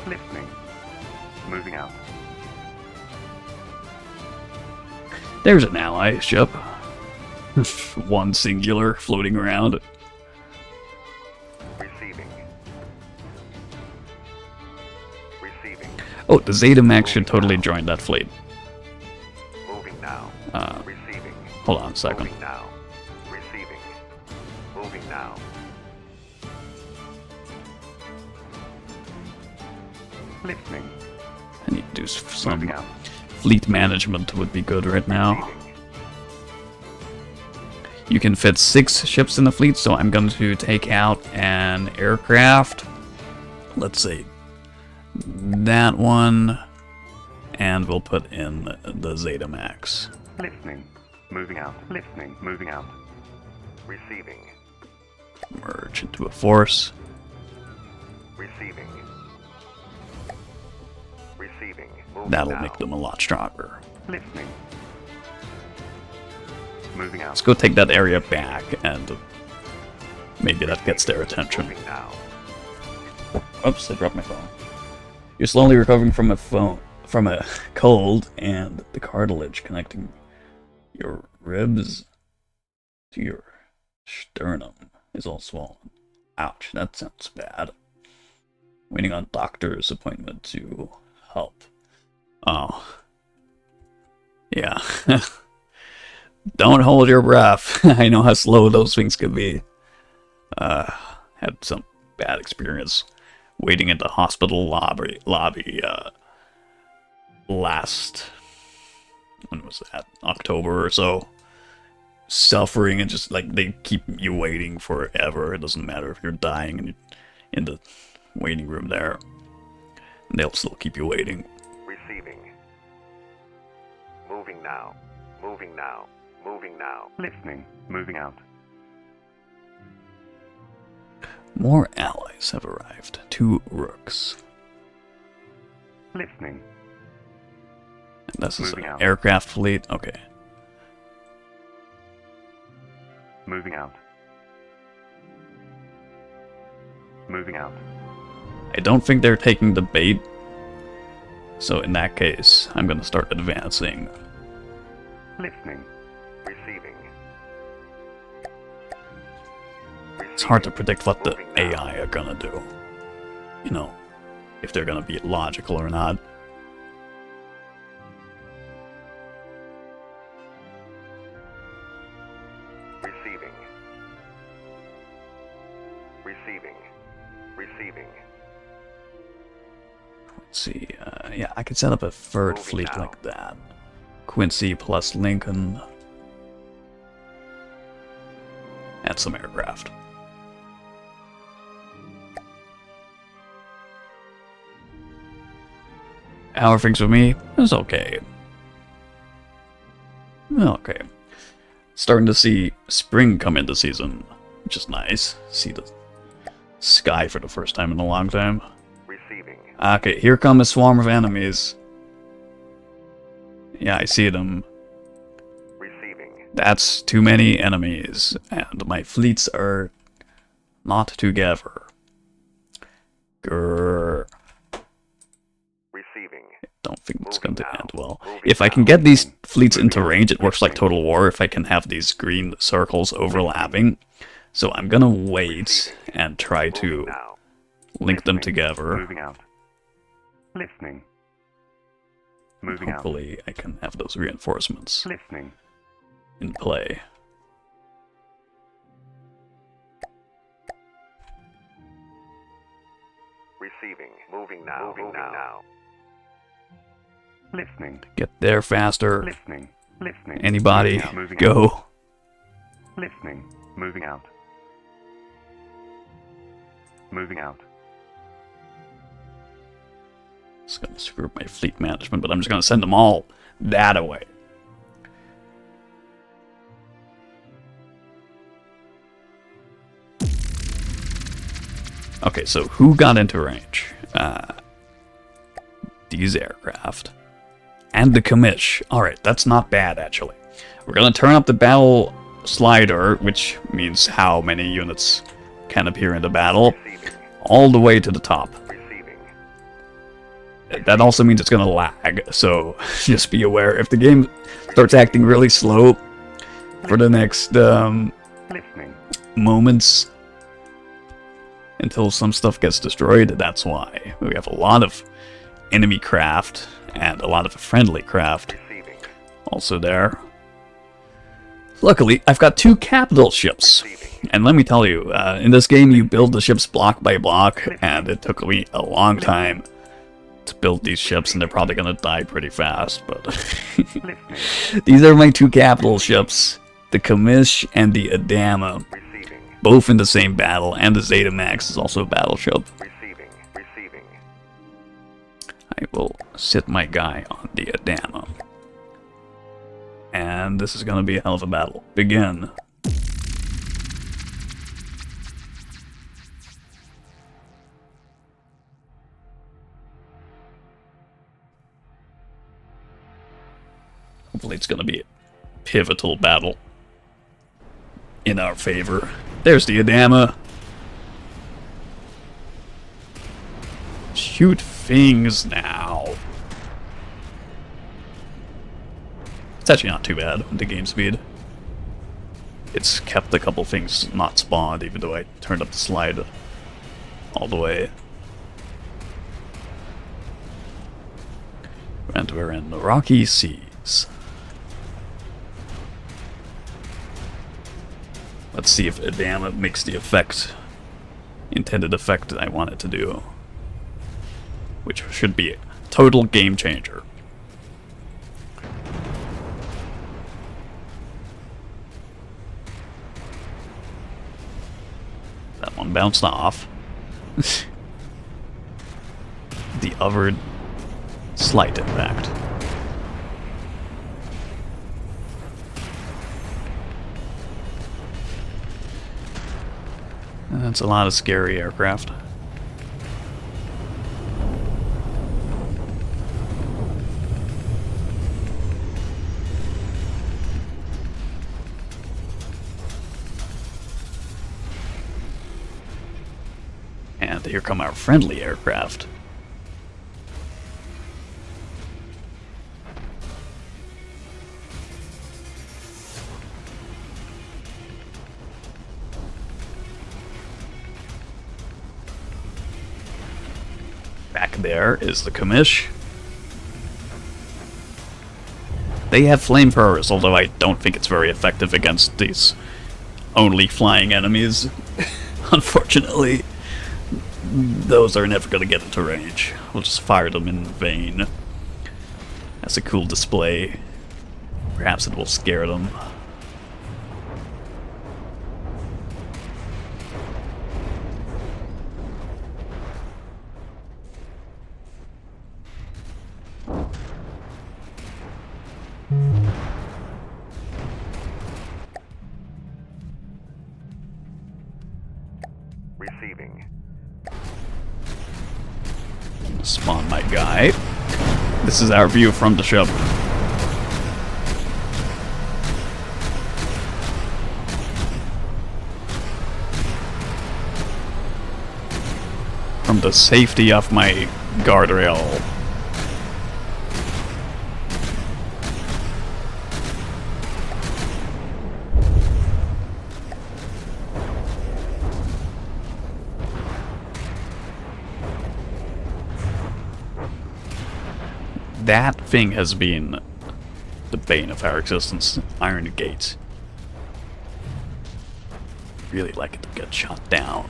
Listening. Moving out. There's an ally ship. One singular floating around. Receiving. Receiving. Oh, the Zetamex should totally join that fleet. Moving now. Receiving. Hold on a second. Moving now. Receiving. Moving now. Listening. I need to do some Moving out. fleet management would be good right now. You can fit 6 ships in the fleet, so I'm going to take out an aircraft. Let's see. That one. And we'll put in the Zeta Max. Listening. Moving out. Listening. Moving out. Receiving. Merge into a force. Receiving. Receiving. Moving That'll now. make them a lot stronger. Listening. Moving out. Let's go take that area back, and maybe that gets their attention. Moving now. Oops, I dropped my phone. You're slowly recovering from a cold, and the cartilage connecting your ribs to your sternum is all swollen. Ouch, that sounds bad. Waiting on doctor's appointment to help. Oh. Yeah. Don't hold your breath. I know how slow those things can be. Had some bad experience waiting in the hospital lobby last, when was that, October or so, suffering, and just like they keep you waiting forever. It doesn't matter if you're dying and you're in the waiting room there, and they'll still keep you waiting. Receiving. Moving now. Moving now. Moving now. Listening. Moving out. More allies have arrived. 2 rooks. Listening. And this is an Moving out. aircraft fleet. Okay. Moving out. Moving out. I don't think they're taking the bait, so in that case, I'm gonna start advancing. Listening. Receiving. It's hard to predict what the AI are gonna do. You know, if they're gonna be logical or not. Receiving. Receiving. Receiving. Let's see, yeah, I could set up a third Moving fleet now. like that. Quincy plus Lincoln. And some aircraft. How are things with me? It's okay. Okay. Starting to see spring come into season, which is nice. See the sky for the first time in a long time. Receiving. Okay, here come a swarm of enemies. Yeah, I see them. Receiving. That's too many enemies, and my fleets are not together. Grrr. Receiving. Don't think it's going to end well. Moving If I now. can get these fleets into Moving range, out. it works like Total War if I can have these green circles overlapping. So I'm gonna wait and try to Moving now. link them Listening. together. Moving out. Listening. Moving out. Hopefully I can have those reinforcements Listening. in play. Receiving. Moving now. Moving now. Listening. Get there faster. Listening. Listening. Anybody, Moving out. Moving go. out. Listening. Moving out. Moving out. It's gonna screw up my fleet management, but I'm just gonna send them all that away. Okay, so who got into range? These aircraft. And the commish. Alright, that's not bad, actually. We're gonna turn up the battle slider, which means how many units can appear in the battle, Receiving. all the way to the top. Receiving. That also means it's gonna lag, so just be aware. If the game starts acting really slow for the next Listening. moments until some stuff gets destroyed, that's why. We have a lot of enemy craft and a lot of friendly craft Receiving. also there. Luckily, I've got 2 capital ships. Receiving. And let me tell you, in this game you build the ships block by block, and it took me a long time to build these ships, and they're probably gonna die pretty fast, but... Listening. These are my two capital ships, the Kamish and the Adama. Receiving. Both in the same battle, and the Zeta Max is also a battleship. Receiving. Receiving. I will sit my guy on the Adama. And this is gonna be a hell of a battle. Begin. Hopefully it's gonna be a pivotal battle in our favor. There's the Adama. Shoot things now. It's actually not too bad with the game speed. It's kept a couple things not spawned, even though I turned up the slide all the way. And we're in the rocky seas. Let's see if Adama makes the intended effect that I want it to do. Which should be a total game changer. That one bounced off. The other slight impact. That's a lot of scary aircraft. And here come our friendly aircraft. Back there is the Kamish. They have flamethrowers, although I don't think it's very effective against these only flying enemies. Unfortunately, those are never going to get into range. We'll just fire them in vain. That's a cool display. Perhaps it will scare them. Receiving. Spawn my guy. This is our view from the ship. From the safety of my guardrail. That thing has been the bane of our existence. Iron Gate. Really like it to get shot down.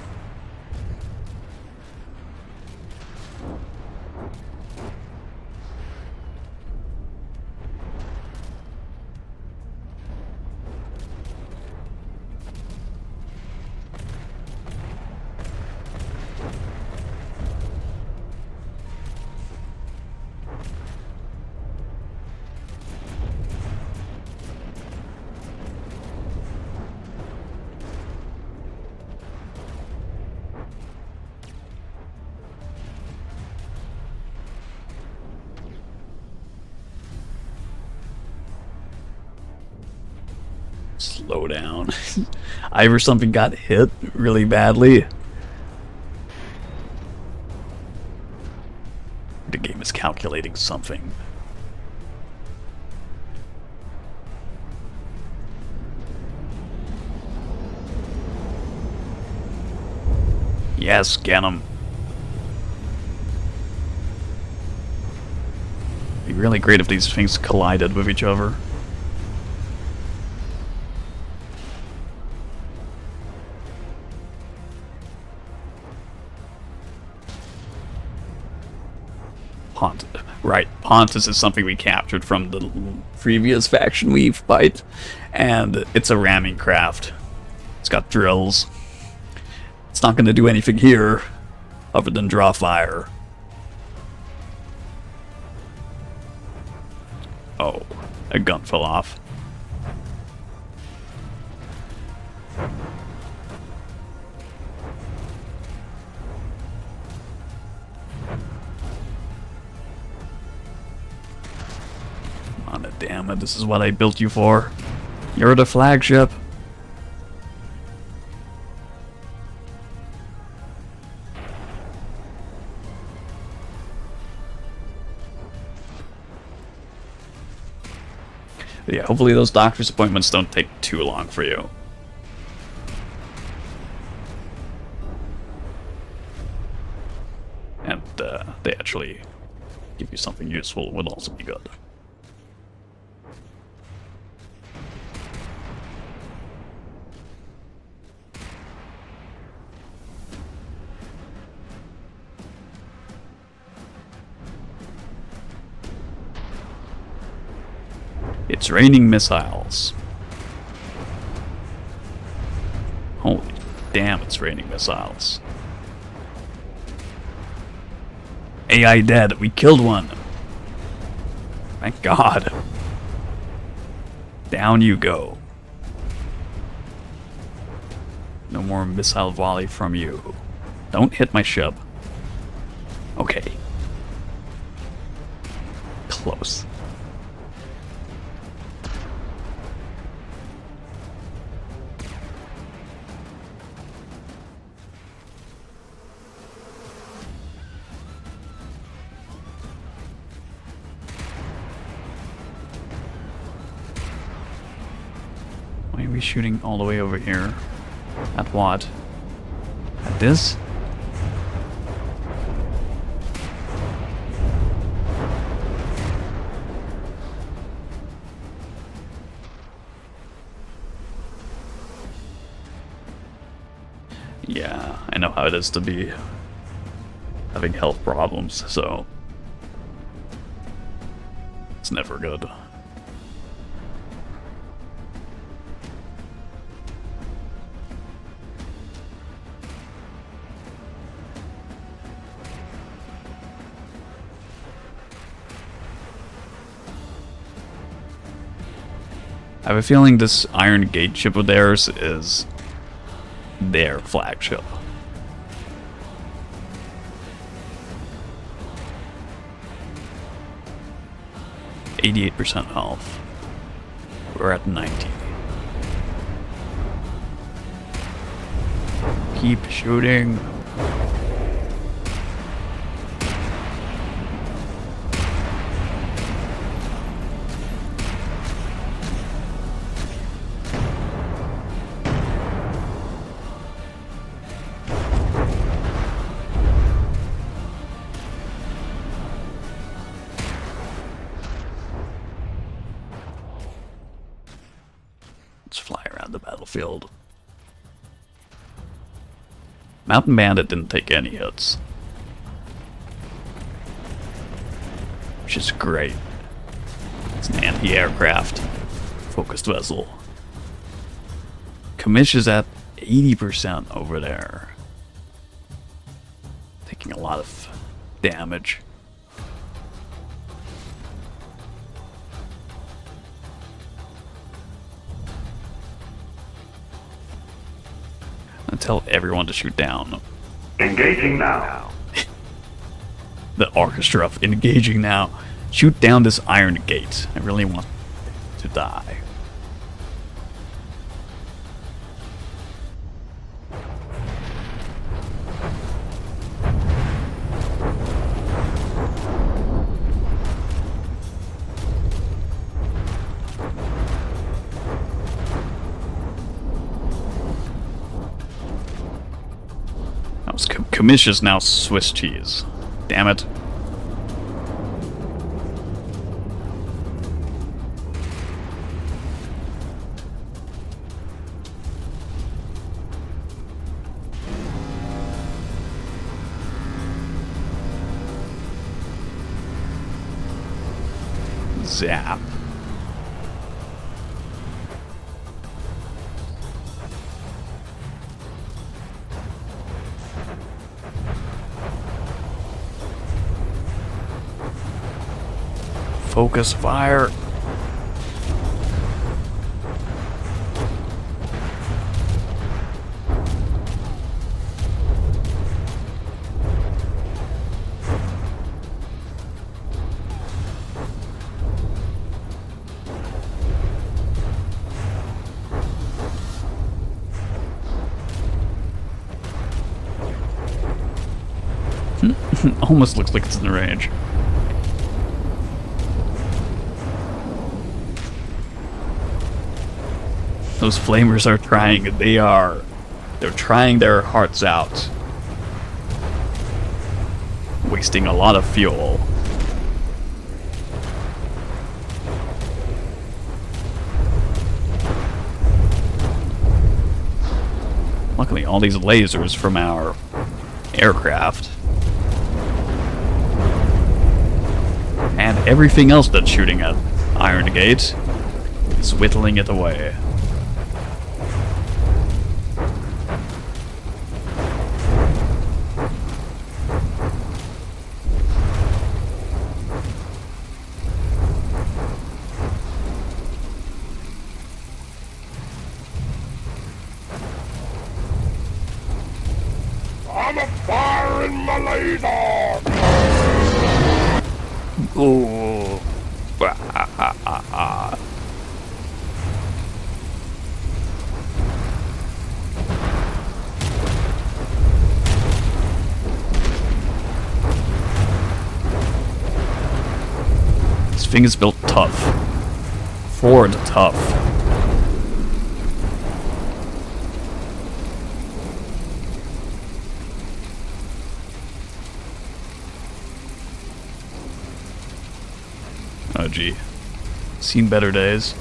Slow down. Either something got hit really badly. The game is calculating something. Yes, get him. It'd be really great if these things collided with each other. Right, Pontus is something we captured from the previous faction we fight, and it's a ramming craft. It's got drills. It's not going to do anything here other than draw fire. Oh, a gun fell off. Damn it, this is what I built you for. You're the flagship. Yeah, hopefully those doctor's appointments don't take too long for you. And they actually give you something useful would also be good. It's raining missiles. Holy damn, it's raining missiles. AI dead. We killed one. Thank God. Down you go. No more missile volley from you. Don't hit my ship. Okay. Close. Why are we shooting all the way over here? At what? At this? Yeah, I know how it is to be having health problems, so it's never good. I have a feeling this Iron Gate ship of theirs is their flagship. %88 health. We're at 90. Keep shooting. Let's fly around the battlefield. Mountain Bandit didn't take any hits, which is great. It's an anti-aircraft focused vessel. Commish is at 80% over there, taking a lot of damage. Tell everyone to shoot down. Engaging now. The orchestra of engaging now. Shoot down this Iron Gate. I really want to die. Commish is now Swiss cheese. Damn it. zap. Focus fire. Almost looks like it's in the range. Those flamers are trying. They're trying their hearts out. Wasting a lot of fuel. Luckily, all these lasers from our aircraft and everything else that's shooting at Iron Gate is whittling it away. I'm a firing my laser! Ooh. This thing is built tough. Ford tough. Oh gee. Seen better days.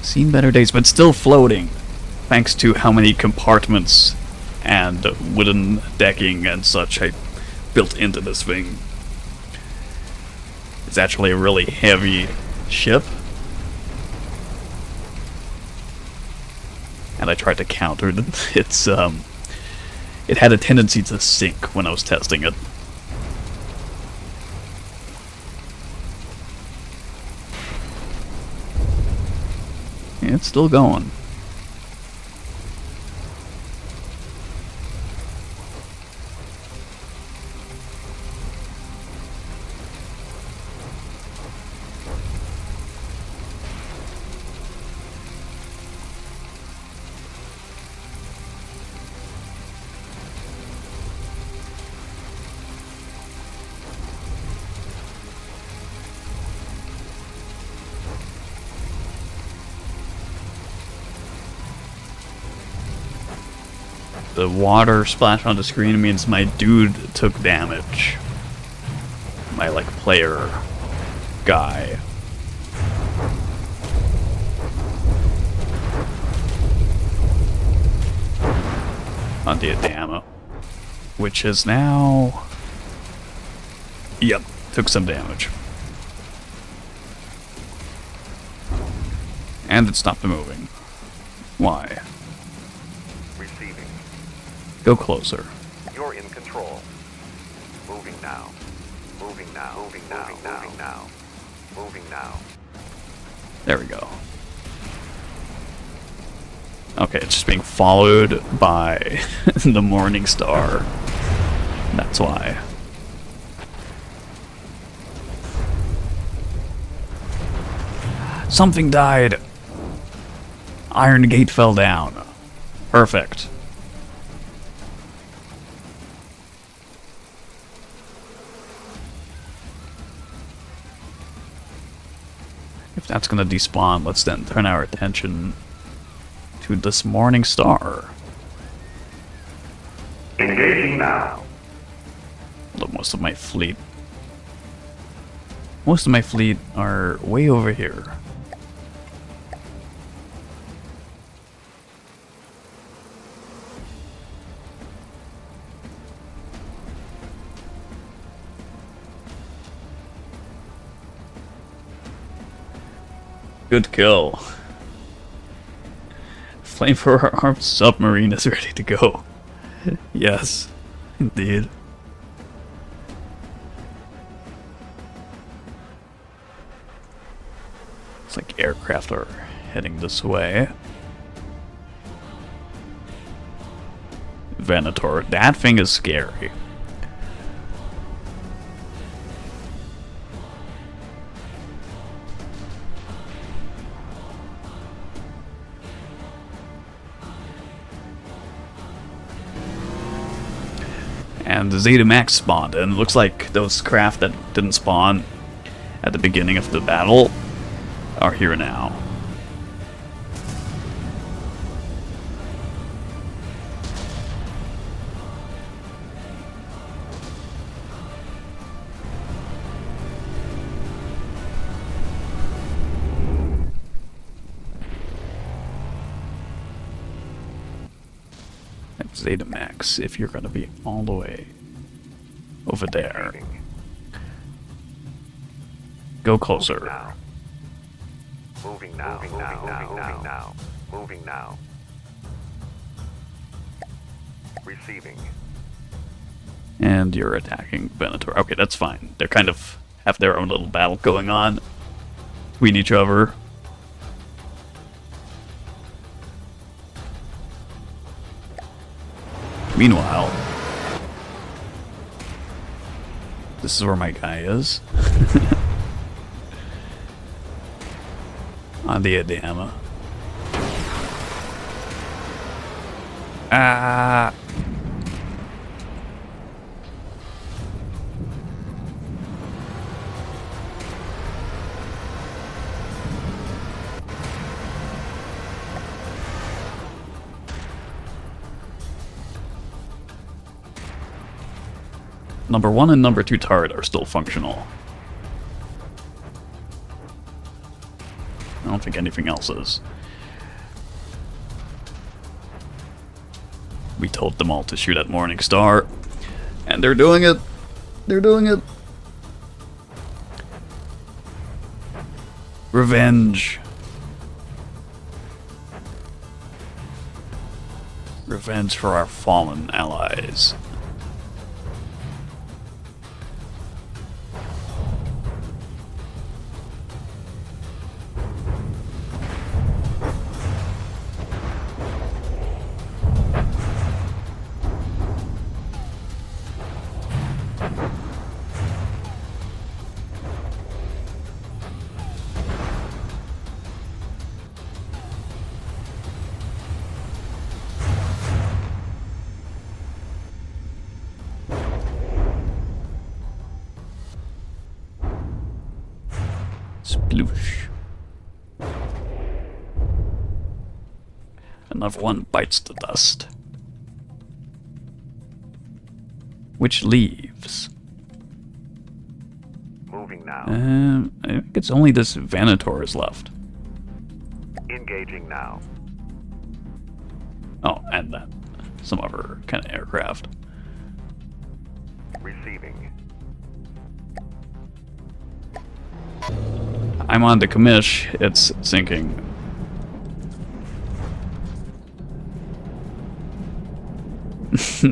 Seen better days, but still floating. Thanks to how many compartments and wooden decking and such I built into this thing. It's actually a really heavy ship. And I tried to counter it. It had a tendency to sink when I was testing it. It's still going. The water splash on the screen means my dude took damage. My, like, player guy. On the ammo. Which is now... Yep, took some damage. And it stopped moving. Why? Receiving. Go closer. You're in control. Moving now. Moving now. Moving now. Moving now. Moving now. There we go. Okay, it's just being followed by the Morning Star. That's why. Something died. Iron Gate fell down. Perfect. If that's gonna despawn, let's then turn our attention to this Morning Star. Engaging now. Although most of my fleet are way over here. Good kill. Flamethrower armed submarine is ready to go. Yes, indeed. Looks like aircraft are heading this way. Venator, that thing is scary. And the Zeta Max spawned, and it looks like those craft that didn't spawn at the beginning of the battle are here now. Zeta Max, if you're gonna be all the way over there. Go closer. Now. Moving now. Moving now. Moving now. Moving now. Receiving. And you're attacking Venator. Okay, that's fine. They're kind of have their own little battle going on between each other. Meanwhile, this is where my guy is. On the Adama. Ah! Number 1 and number 2 turret are still functional. I don't think anything else is. We told them all to shoot at Morning Star, and they're doing it. They're doing it. Revenge. Revenge for our fallen allies. Sploosh. Another one bites the dust. Which leaves? Moving now. I think it's only this Venator is left. Engaging now. Oh, and that. Some other kind of aircraft. Receiving. I'm on the commish. It's sinking.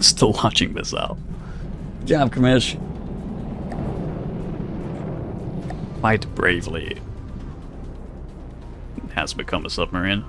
Still launching this out. Good job, commish. Fight bravely. It has become a submarine.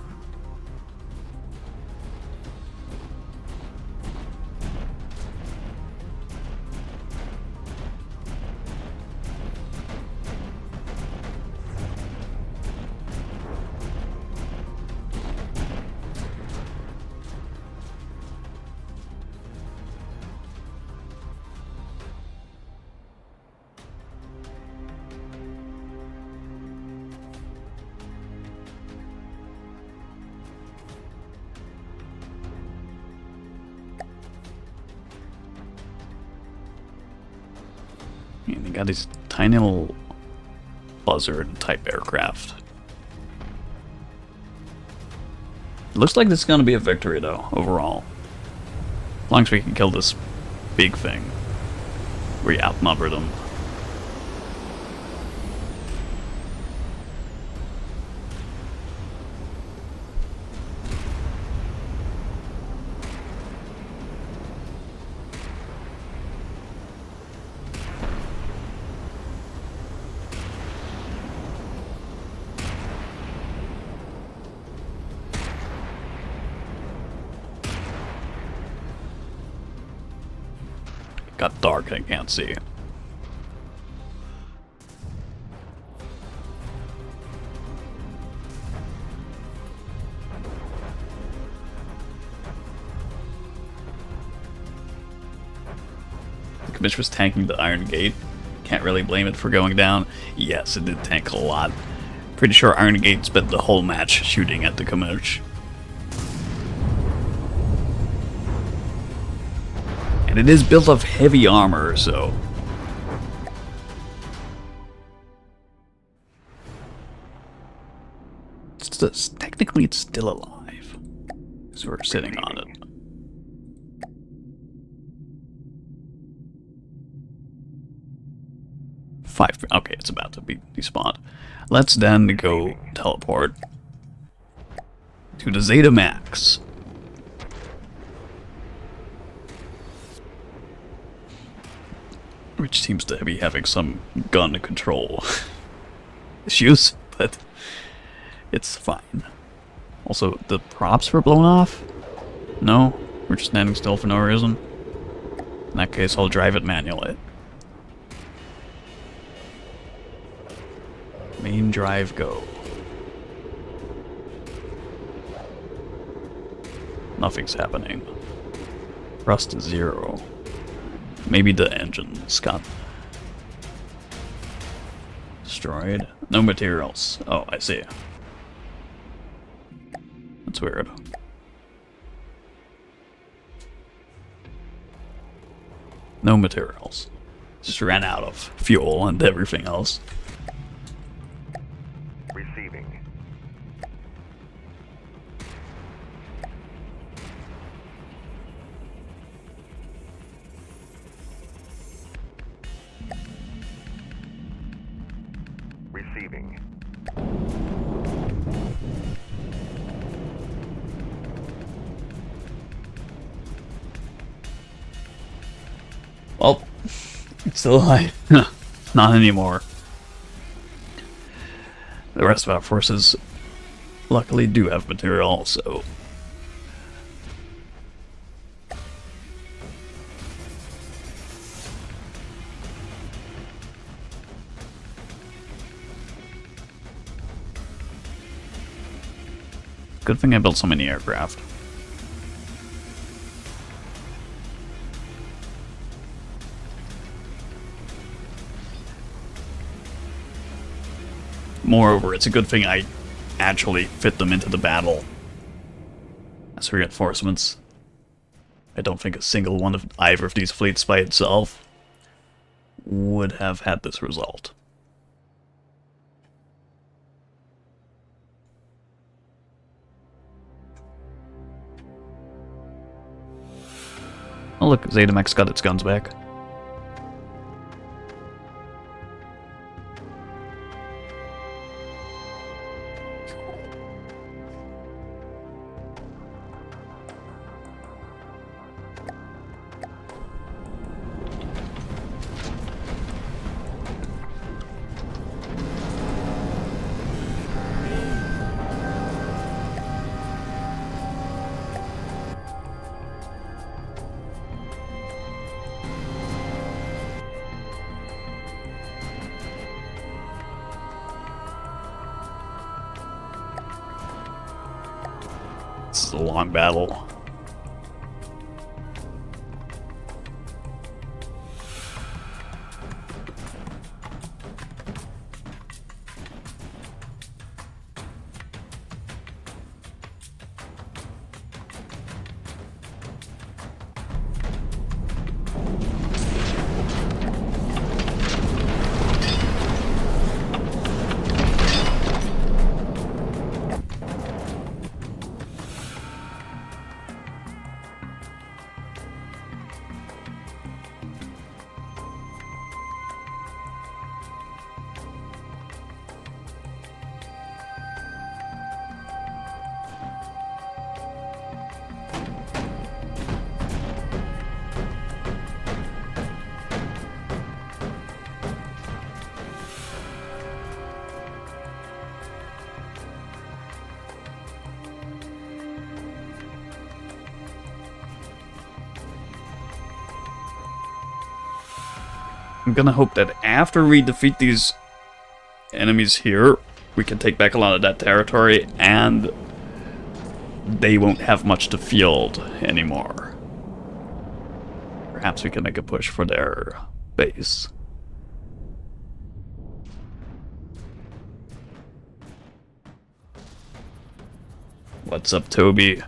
And they got these tiny little buzzard type aircraft. Looks like this is gonna be a victory though, overall. As long as we can kill this big thing. We outnumber them. got dark and I can't see. The Commish was tanking the Iron Gate. Can't really blame it for going down. Yes, it did tank a lot. Pretty sure Iron Gate spent the whole match shooting at the Commish. And it is built of heavy armor, so... technically it's still alive. So we're sitting on it. Okay, it's about to be despawned. Let's then go teleport to the Zeta Max. Which seems to be having some gun control issues, but it's fine. Also, the props were blown off? No? We're just standing still for no reason? In that case, I'll drive it manually. Main drive go. Nothing's happening. Rust is 0. Maybe the engine's got destroyed. No materials. Oh, I see. That's weird. No materials. Just ran out of fuel and everything else. Receiving. Receiving. Well, it's still alive. Not anymore. The rest of our forces luckily do have material, so... Good thing I built so many aircraft. Moreover, it's a good thing I actually fit them into the battle as reinforcements. I don't think a single one of either of these fleets by itself would have had this result. Oh look, Zetamex got its guns back. This is a long battle. I'm gonna hope that after we defeat these enemies here, we can take back a lot of that territory, and they won't have much to field anymore. Perhaps we can make a push for their base. What's up, Toby?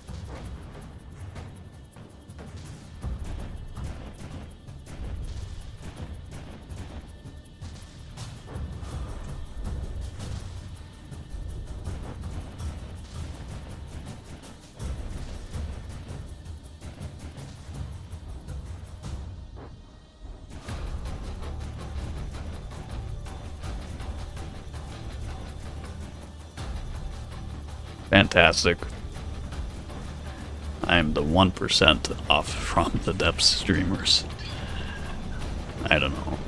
Fantastic. I'm the 1% off from the depth streamers. I don't know.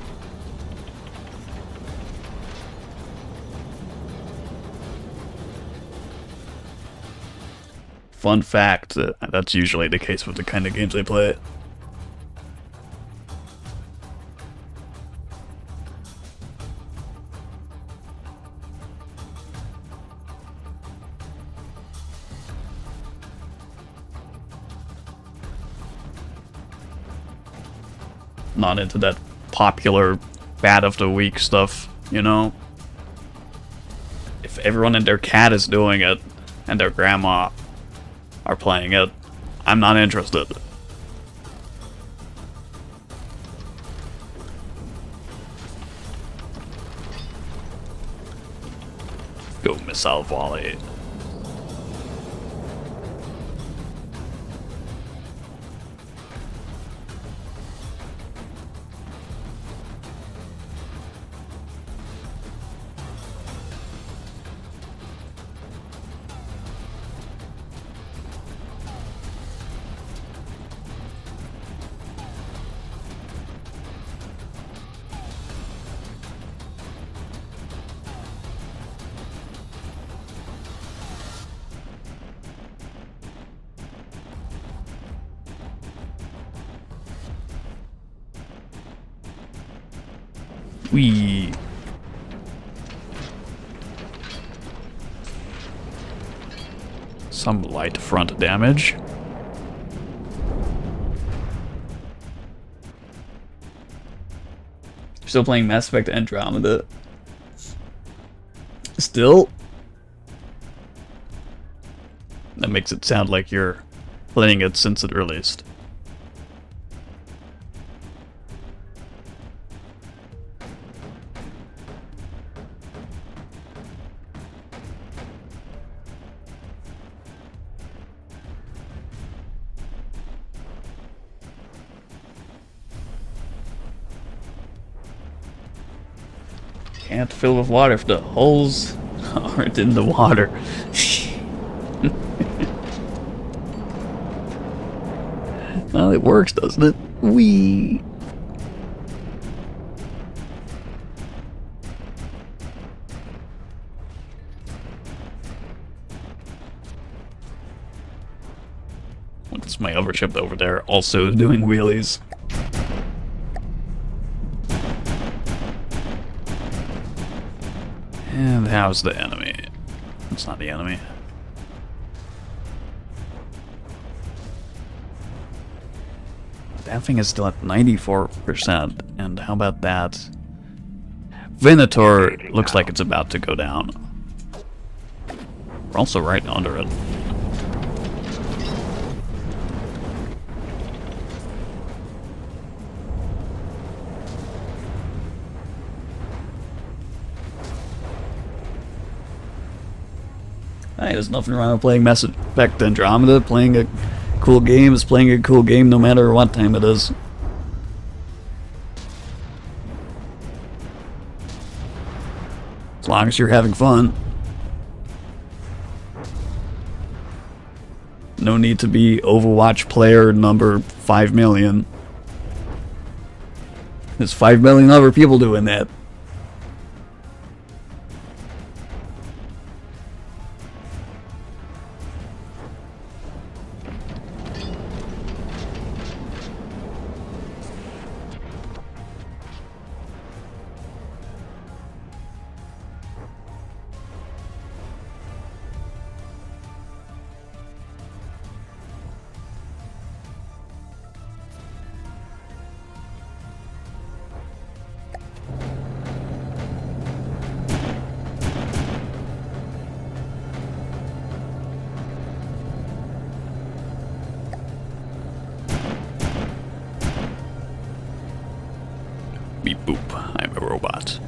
Fun fact, that's usually the case with the kind of games I play. Not into that popular bad of the week stuff, you know? If everyone and their cat is doing it, and their grandma are playing it, I'm not interested. Go missile volley. Whee! Some light front damage. Still playing Mass Effect Andromeda. Still? That makes it sound like you're playing it since it released. Can't fill with water if the holes aren't in the water. Well, it works, doesn't it? Whee! What's my other ship over there also doing wheelies? And how's the enemy? It's not the enemy. That thing is still at 94%. And how about that? Venator looks like it's about to go down. We're also right under it. Hey, there's nothing wrong with playing Mass Effect Andromeda. Playing a cool game is playing a cool game no matter what time it is. As long as you're having fun. No need to be Overwatch player number 5 million. There's 5 million other people doing that. I'm a robot.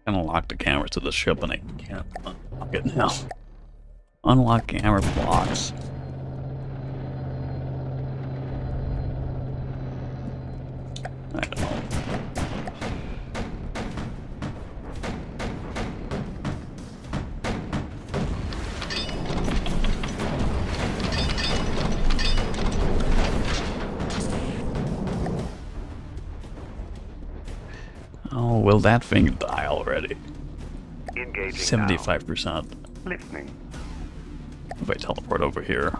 I'm gonna lock the camera to the ship and I can't unlock it now. Unlock camera blocks. I don't know. Oh, will that thing die already? Engaging 75%. Listening. If I teleport over here.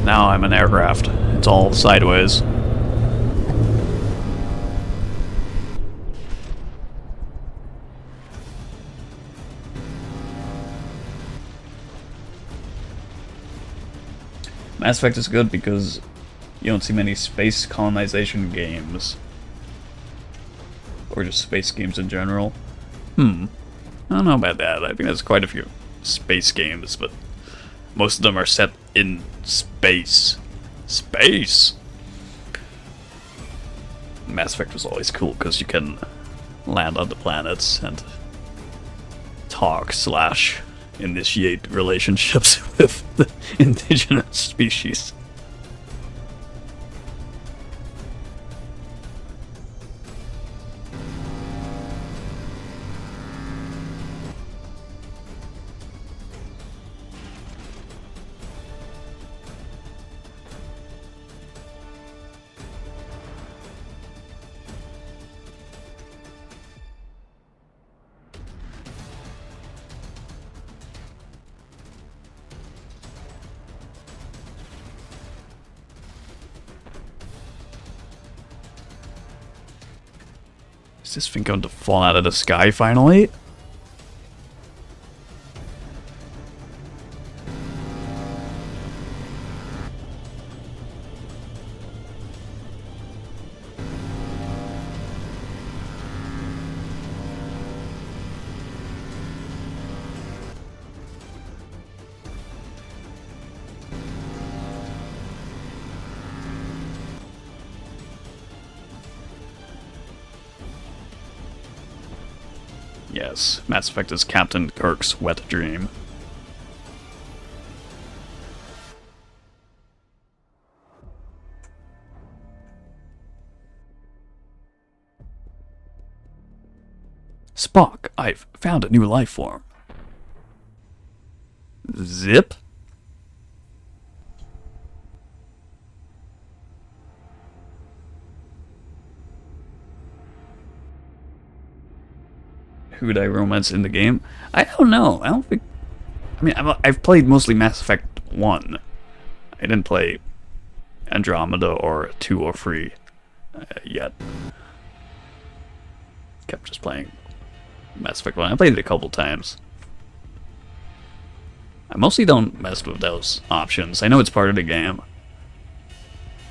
Now I'm an aircraft. It's all sideways. Mass Effect is good because you don't see many space colonization games. Or just space games in general. I don't know about that. I think there's quite a few space games, but most of them are set in space. Space! Mass Effect was always cool because you can land on the planets and talk / initiate relationships with the indigenous species. Is this thing going to fall out of the sky finally? Yes, Mass Effect is Captain Kirk's wet dream. Spock, I've found a new life form. Zip? Who would I romance in the game? I don't know. I don't think... I mean, I've played mostly Mass Effect 1. I didn't play Andromeda or 2 or 3 yet. Kept just playing Mass Effect 1. I played it a couple times. I mostly don't mess with those options. I know it's part of the game.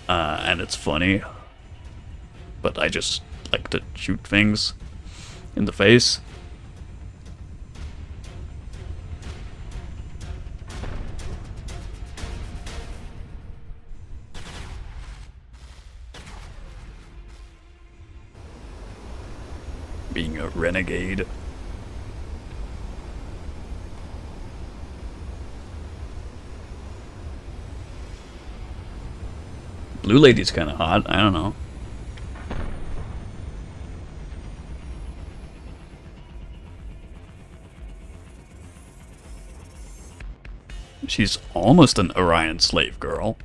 And it's funny. But I just like to shoot things in the face. Being a renegade. Blue Lady's kind of hot. I don't know. She's almost an Orion slave girl.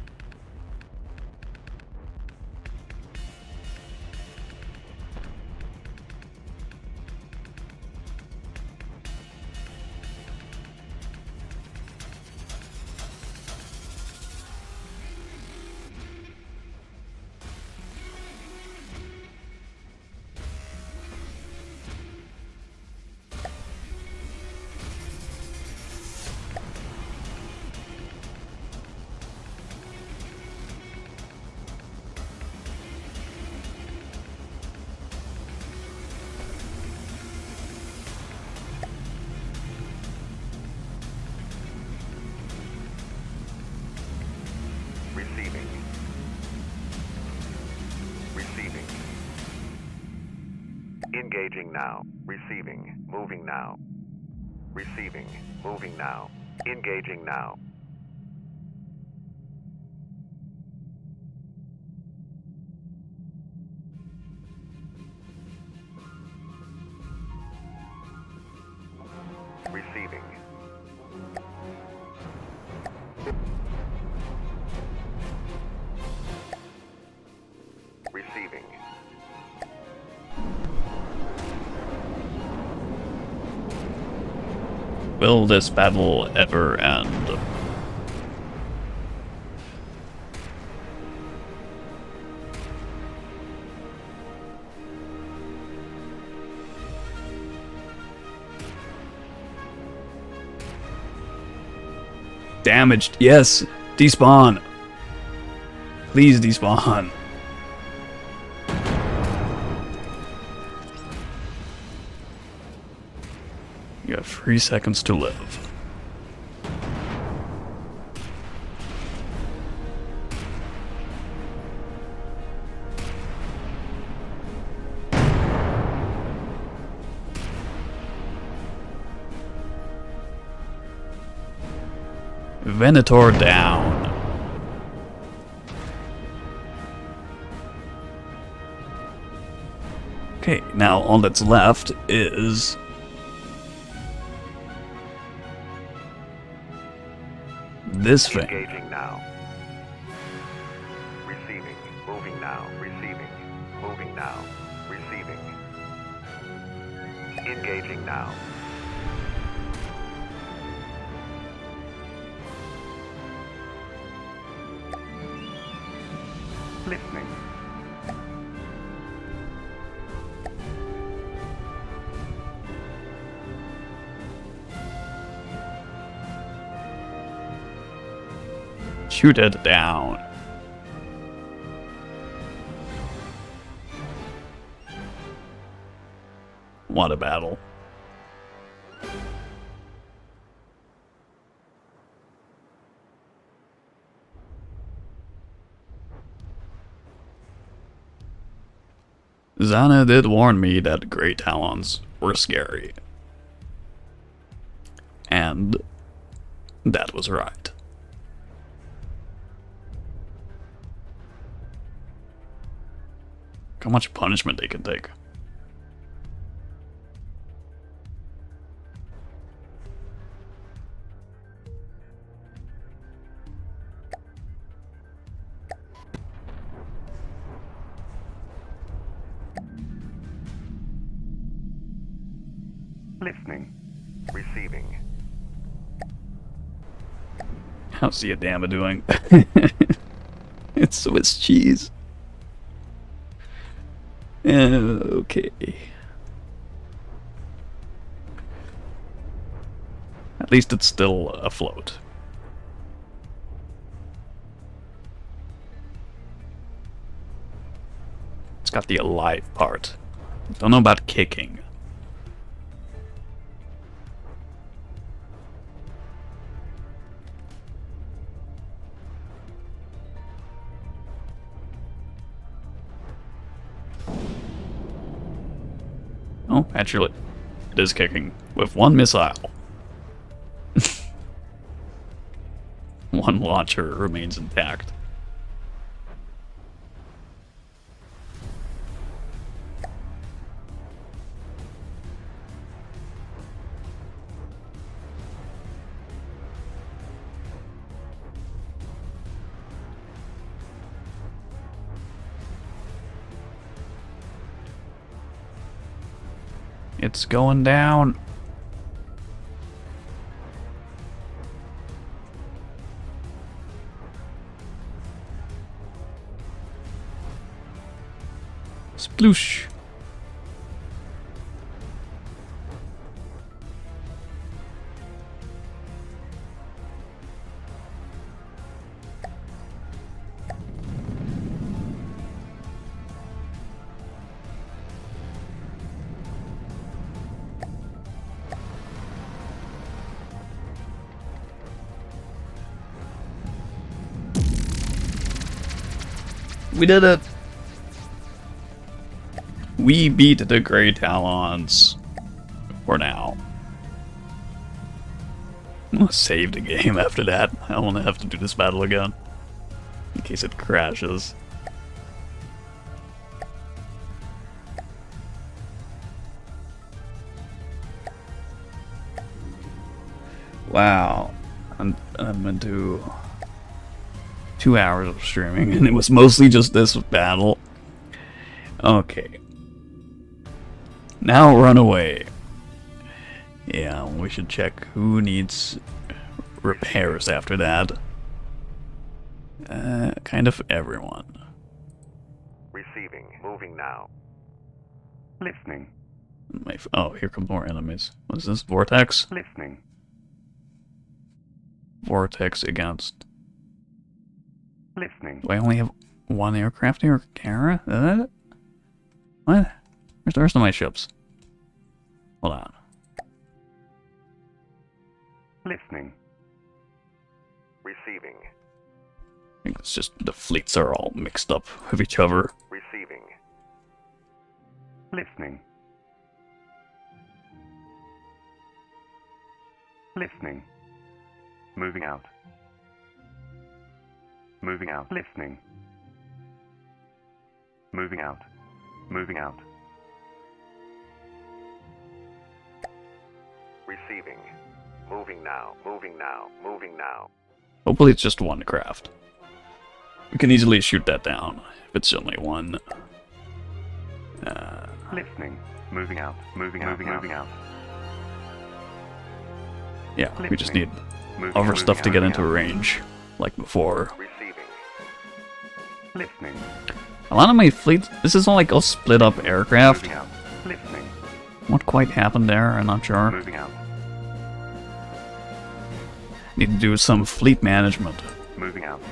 Engaging now. Receiving. Moving now. Receiving. Moving now. Engaging now. Receiving. Receiving. Will this battle ever end? Damaged. Yes. Despawn. Please despawn. You have 3 seconds to live. Venator down. Okay, now all that's left is this thing. Engaging now. Receiving. Moving now. Receiving. Moving now. Receiving. Engaging now. Listening. Shoot it down. What a battle. Zana did warn me that Grey Talons were scary. And that was right. How much punishment they can take. Listening. Receiving. How's the Adama doing? It's Swiss cheese. Okay. At least it's still afloat. It's got the alive part. Don't know about kicking. Oh, actually, it is kicking with one missile. One launcher remains intact. It's going down. Sploosh. We did it! we beat the Grey Talons for now. I'm gonna save the game after that. I don't want to have to do this battle again in case it crashes. Wow, I'm into 2 hours of streaming, and it was mostly just this battle. Okay. Now run away. Yeah, we should check who needs repairs after that. Kind of everyone. Receiving. Moving now. Listening. Oh, here come more enemies. What is this? Vortex? Listening. Vortex against... Listening. Do I only have one aircraft here? Kara? What? Where's the rest of my ships? Hold on. Listening. Receiving. I think it's just the fleets are all mixed up with each other. Receiving. Listening. Listening. Moving out. Moving out. Listening. Moving out. Moving out. Receiving. Moving now. Moving now. Moving now. Hopefully it's just one craft. We can easily shoot that down if it's only one. Listening. Moving out. Moving out. Moving out. Yeah, we just need Moving other out, stuff to moving get out, into moving out. range, like before. Receiving. Listening. A lot of my fleet, this is all like all split up aircraft. Moving out. Listening. What quite happened there, I'm not sure. Moving out. Need to do some fleet management. Moving out.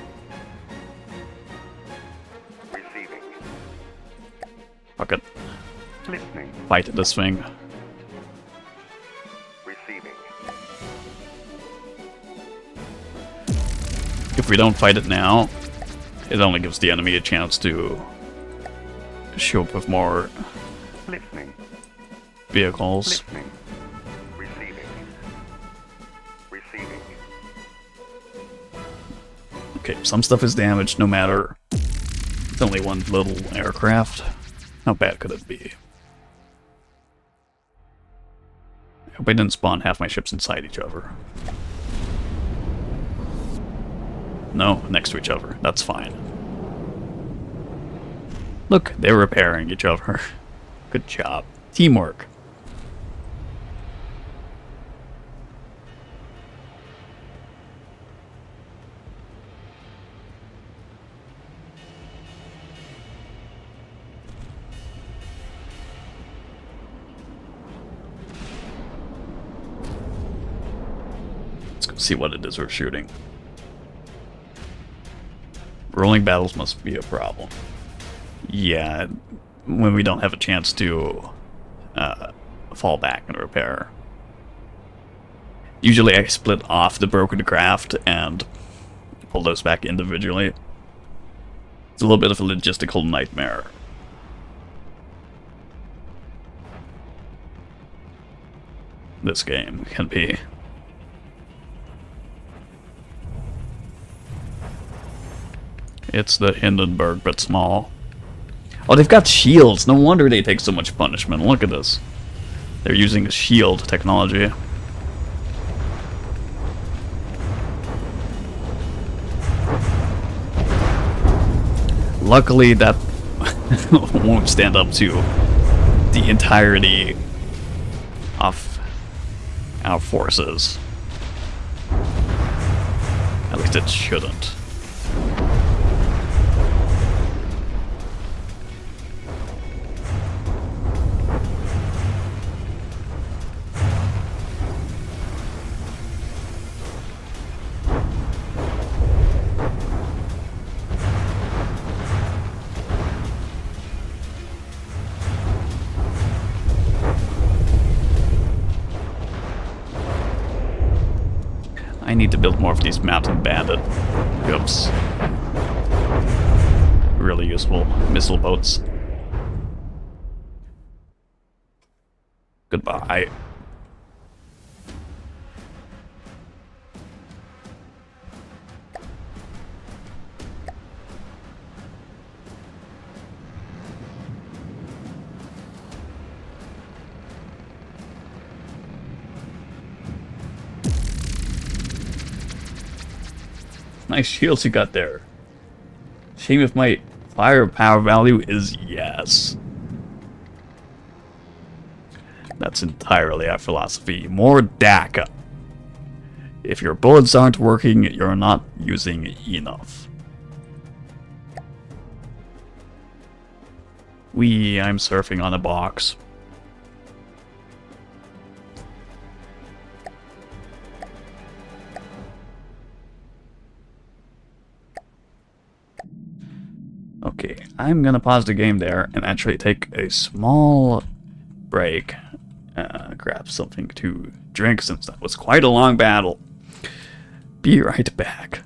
Receiving. Fuck it, Listening. fight this thing. Receiving. If we don't fight it now, it only gives the enemy a chance to show up with more Listening. vehicles. Listening. Receiving. Receiving. Okay, some stuff is damaged no matter. It's only one little aircraft. How bad could it be? I hope I didn't spawn half my ships inside each other. No, next to each other. That's fine. Look, they're repairing each other. Good job. Teamwork. Let's go see what it is we're shooting. Rolling battles must be a problem. Yeah, when we don't have a chance to fall back and repair. Usually I split off the broken craft and pull those back individually. It's a little bit of a logistical nightmare. This game can be. It's the Hindenburg, but small. Oh, they've got shields. No wonder they take so much punishment. Look at this. They're using shield technology. Luckily, that won't stand up to the entirety of our forces. At least it shouldn't. I need to build more of these mountain bandit ships. Really useful missile boats. Goodbye. Nice shields you got there. Shame if my firepower value is yes. That's entirely our philosophy. More DACA. If your bullets aren't working, you're not using enough. I'm surfing on a box. Okay, I'm gonna pause the game there and actually take a small break. Grab something to drink since that was quite a long battle. Be right back.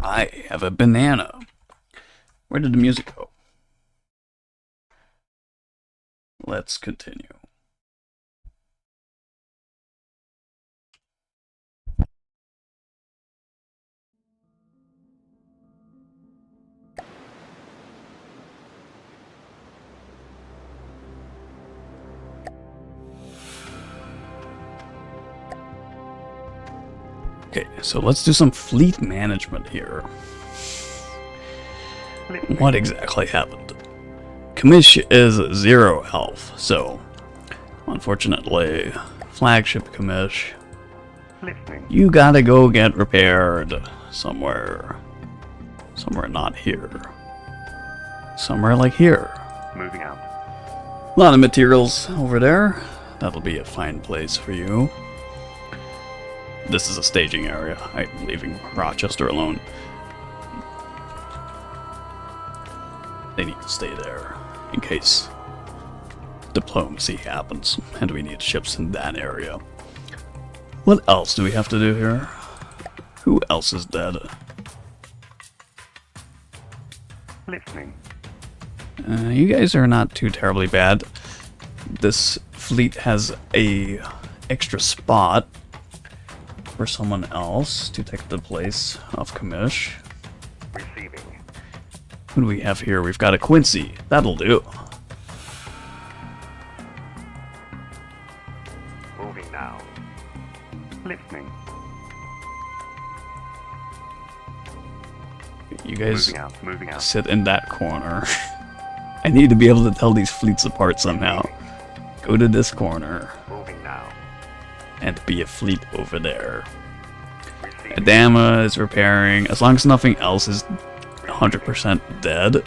I have a banana. Where did the music go? Let's continue. Okay, so let's do some fleet management here. What exactly happened? Commish is 0 health, so unfortunately, flagship Commish, you gotta go get repaired somewhere. Somewhere not here. Somewhere like here. Moving out. A lot of materials over there. That'll be a fine place for you. This is a staging area. I'm leaving Rochester alone. They need to stay there in case diplomacy happens and we need ships in that area. What else do we have to do here? Who else is dead? Listening. You guys are not too terribly bad. This fleet has a extra spot for someone else to take the place of Commish. Receiving. Who do we have here? We've got a Quincy. That'll do. Moving now. Listening. You guys Moving out. Moving out. sit in that corner. I need to be able to tell these fleets apart somehow. Go to this corner Moving now. and be a fleet over there. Receiving. Adama is repairing. As long as nothing else is 100% dead,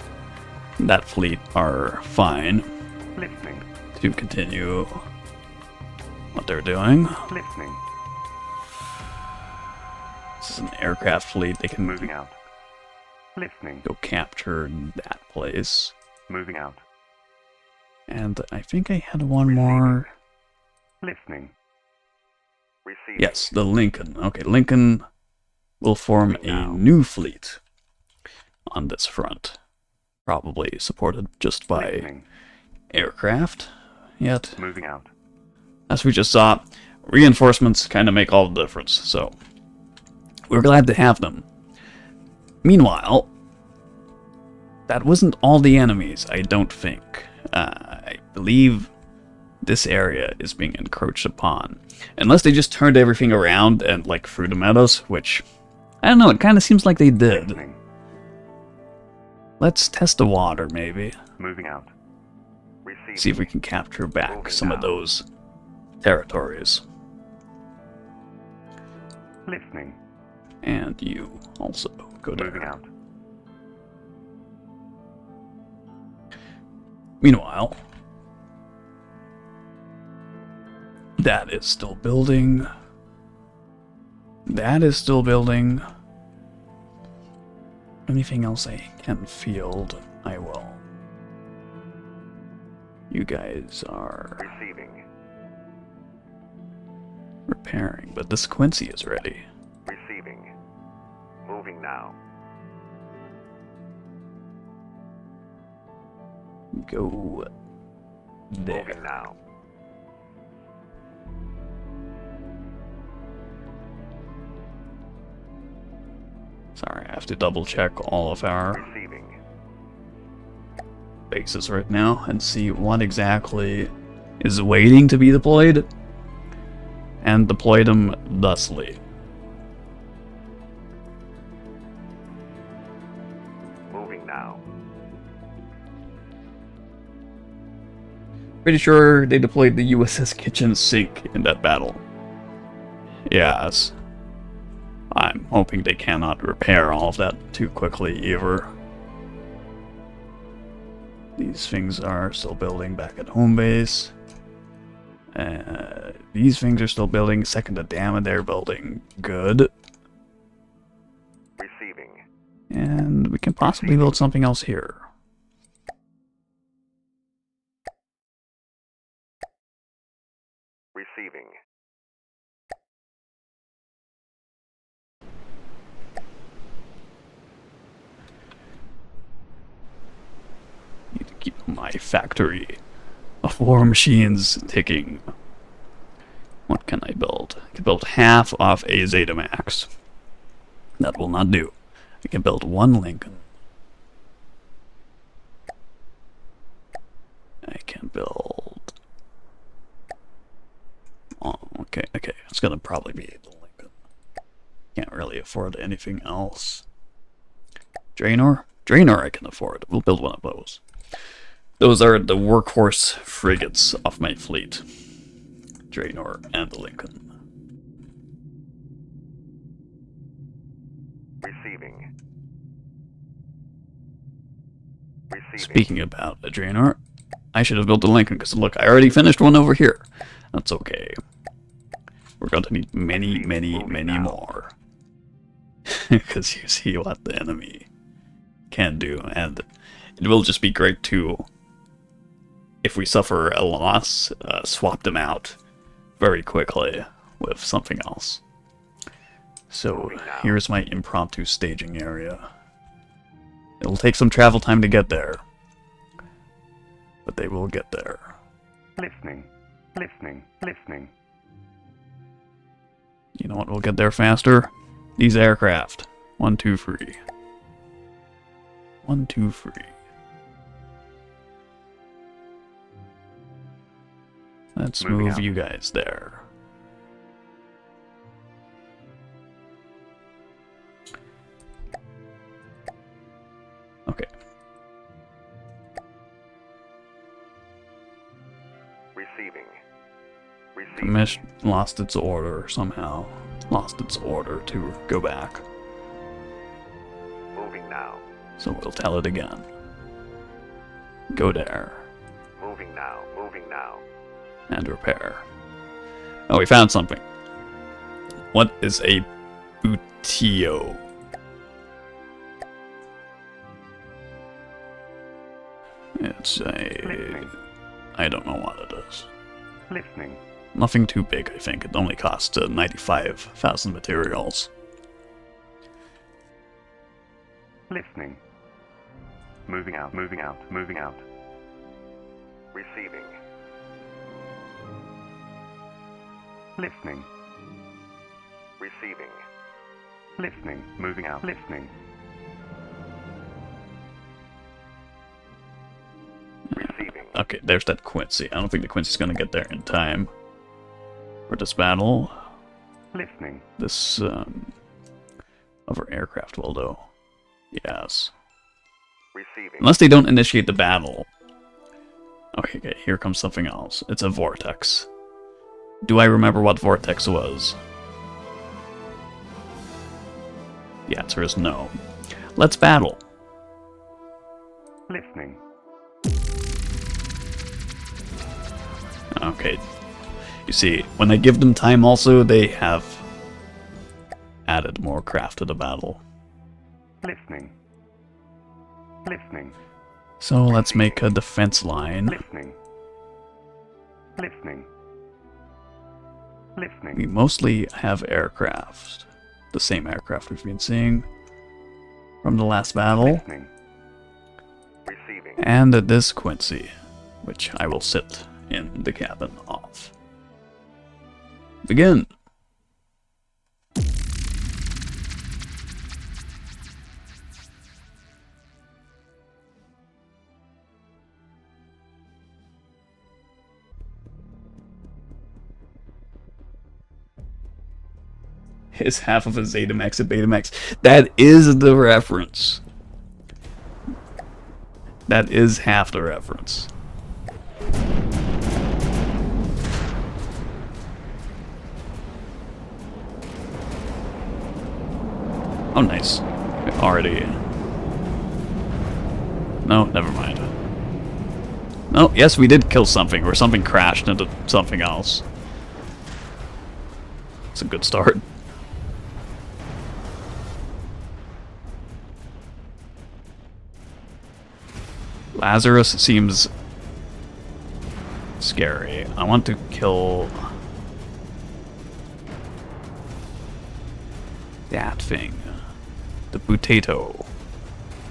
that fleet are fine Listening. to continue what they're doing. Listening. This is an aircraft fleet. They can Moving out. Listening. go capture that place. Moving out. And I think I had one more. Listening. Receiving. Yes, the Lincoln. Okay, Lincoln will form a new fleet on this front. Probably supported just by Listening. aircraft. Yet, Moving out. as we just saw, reinforcements kind of make all the difference, so we're glad to have them. Meanwhile, that wasn't all the enemies, I don't think. I believe this area is being encroached upon. Unless they just turned everything around and, like, threw them at us, which, I don't know, it kind of seems like they did. Listening. Let's test the water, maybe. Moving out. Receiving. See if we can capture back some of those territories. Listening. And you also go Moving there. out. Meanwhile, that is still building. That is still building. Anything else I can field, I will. You guys are Receiving. repairing, but this Quincy is ready. Receiving. Moving now. Go there. Moving now. Sorry, I have to double check all of our Receiving. bases right now and see what exactly is waiting to be deployed, and deploy them thusly. Moving now. Pretty sure they deployed the USS Kitchen Sink in that battle. Yes. I'm hoping they cannot repair all of that too quickly either. These things are still building back at home base. These things are still building. Second to Dama, they're building good. Receiving. And we can possibly build something else here. Receiving. my factory of war machines ticking. What can I build? I can build half of a Zeta-Max. That will not do. I can build one Lincoln. I can build... Oh, okay. It's gonna probably be the Lincoln. Can't really afford anything else. Draenor? Draenor I can afford. We'll build one of those. Those are the workhorse frigates of my fleet. Draenor and the Lincoln. Receiving. Speaking about a Draenor, I should have built a Lincoln, because look, I already finished one over here. That's okay. We're going to need many more. Because you see what the enemy can do, and it will just be great to, if we suffer a loss, swap them out very quickly with something else. So here's my impromptu staging area. It'll take some travel time to get there, but they will get there. Listening. You know what will get there faster? These aircraft. 1, 2, 3. 1, 2, 3. Let's move you guys there. Okay. Receiving. Commission lost its order somehow. Lost its order to go back. Moving now. So we'll tell it again. Go there. Moving now. And repair. Oh, we found something. What is a Butio? It's a... I don't know what it is. Listening. Nothing too big, I think. It only costs 95,000 materials. Listening. Moving out. Receiving. Listening. Receiving. Listening. Moving out. Listening. Receiving. Okay, there's that Quincy. I don't think the Quincy's gonna get there in time for this battle. Listening. This, other aircraft will, though. Yes. Receiving. Unless they don't initiate the battle. Okay, here comes something else. It's a vortex. Do I remember what vortex was? The answer is no. Let's battle. Listening. Okay. You see, when I give them time also, they have added more craft to the battle. Listening. So let's make a defense line. Listening. We mostly have aircraft. The same aircraft we've been seeing from the last battle. Receiving. And this Quincy, which I will sit in the cabin of. Begin! Is half of a Zeta-Max a Betamax? That is the reference. That is half the reference. Oh, nice. Already. No, never mind. No, yes, we did kill something, or something crashed into something else. It's a good start. Lazarus seems scary. I want to kill that thing. The potato.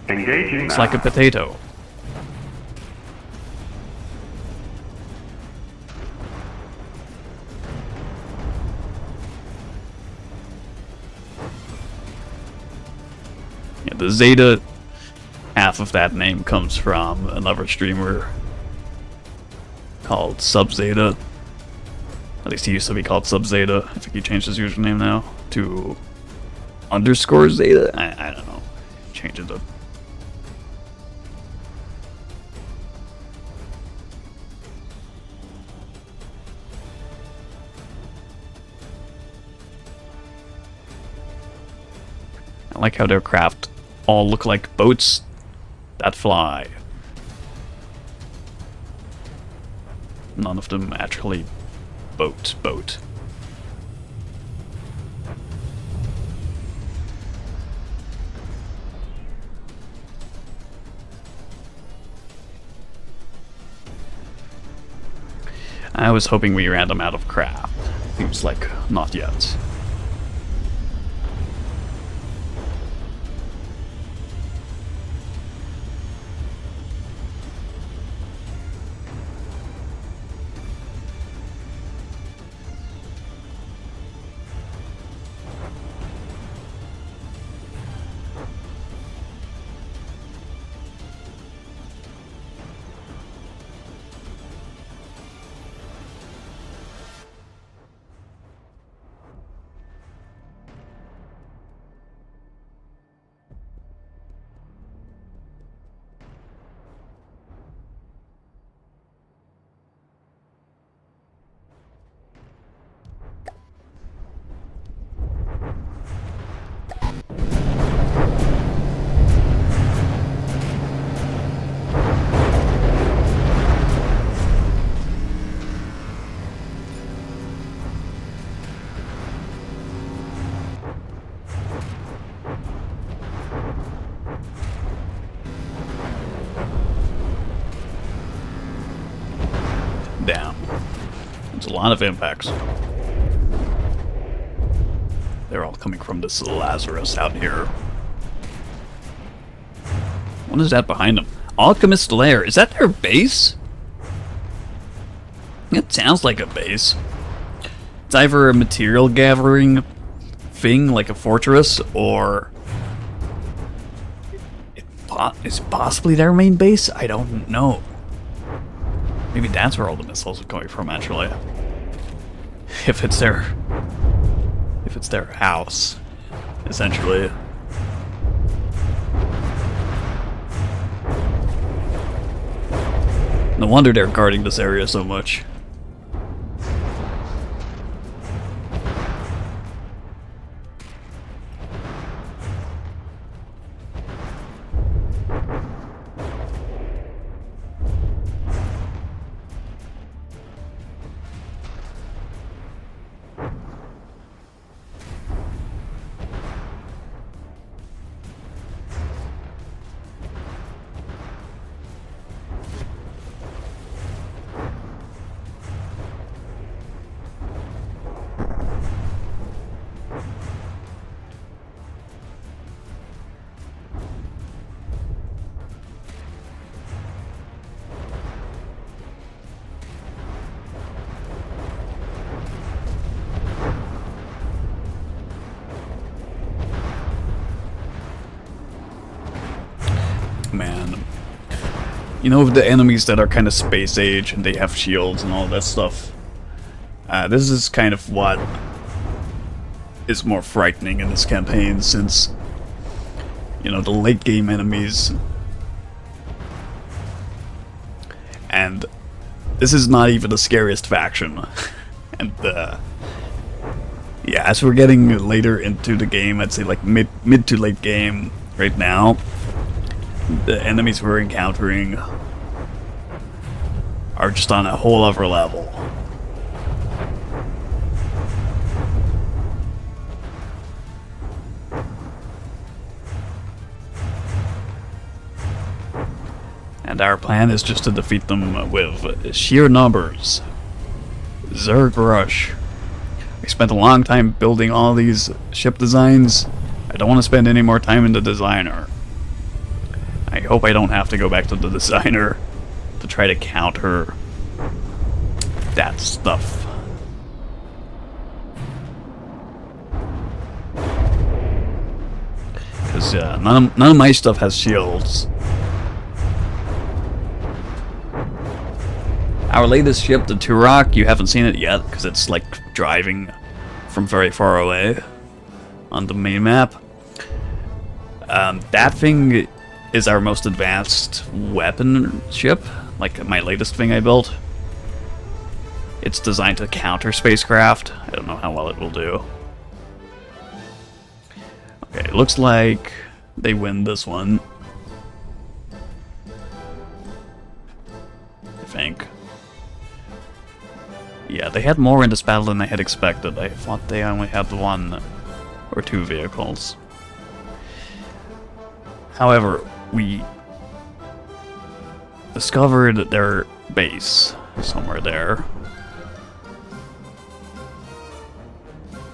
Engaging. It's like a potato. the Zeta, half of that name comes from another streamer called Sub-Zeta. At least he used to be called Sub-Zeta. I think he changed his username now to _Zeta. I don't know. Change it up. I like how their craft all look like boats that fly. None of them actually boat. I was hoping we ran them out of craft. Seems like not yet. Down. There's a lot of impacts. They're all coming from this Lazarus out here. What is that behind them? Alchemist Lair. Is that their base? It sounds like a base. It's either a material gathering thing, like a fortress, or it's possibly their main base? I don't know. Maybe that's where all the missiles are coming from, actually. If it's their house, essentially. No wonder they're guarding this area so much. Man, you know, the enemies that are kind of space age and they have shields and all that stuff, this is kind of what is more frightening in this campaign, since, you know, the late game enemies, and this is not even the scariest faction. And yeah, as we're getting later into the game, I'd say like mid to late game right now, the enemies we're encountering are just on a whole other level. And our plan is just to defeat them with sheer numbers. Zerg Rush. We spent a long time building all these ship designs. I don't want to spend any more time in the designer. I hope I don't have to go back to the designer to try to counter that stuff. Because because none of my stuff has shields. Our latest ship, the Turok, you haven't seen it yet because it's like driving from very far away on the main map. That thing is our most advanced weapon ship, like my latest thing I built. It's designed to counter spacecraft. I don't know how well it will do. Okay, it looks like they win this one. I think. Yeah, they had more in this battle than I had expected. I thought they only had 1 or 2 vehicles. However, we discovered their base somewhere there.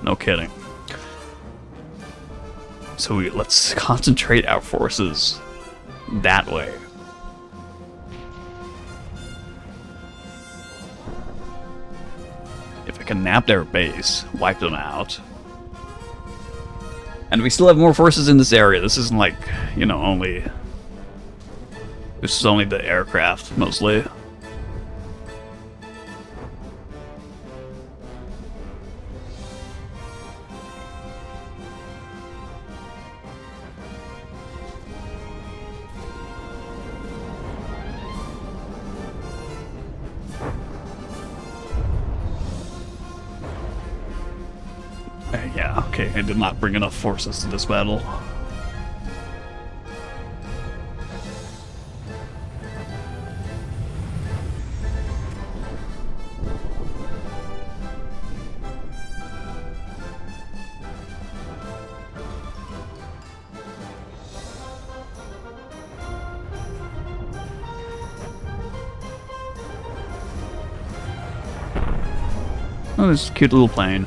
No kidding. So let's concentrate our forces that way. If I can nab their base, wipe them out. And we still have more forces in this area. This isn't like, you know, only... This is only the aircraft, mostly. Yeah, okay, I did not bring enough forces to this battle. Oh, this cute little plane.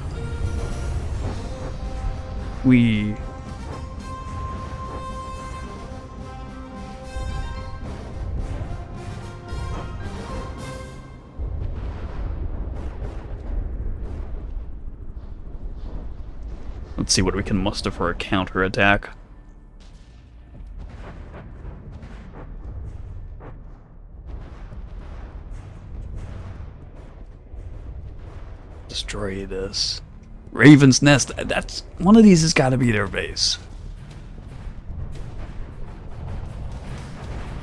Let's see what we can muster for a counterattack. Destroy this. Raven's Nest. That's one of these has got to be their base.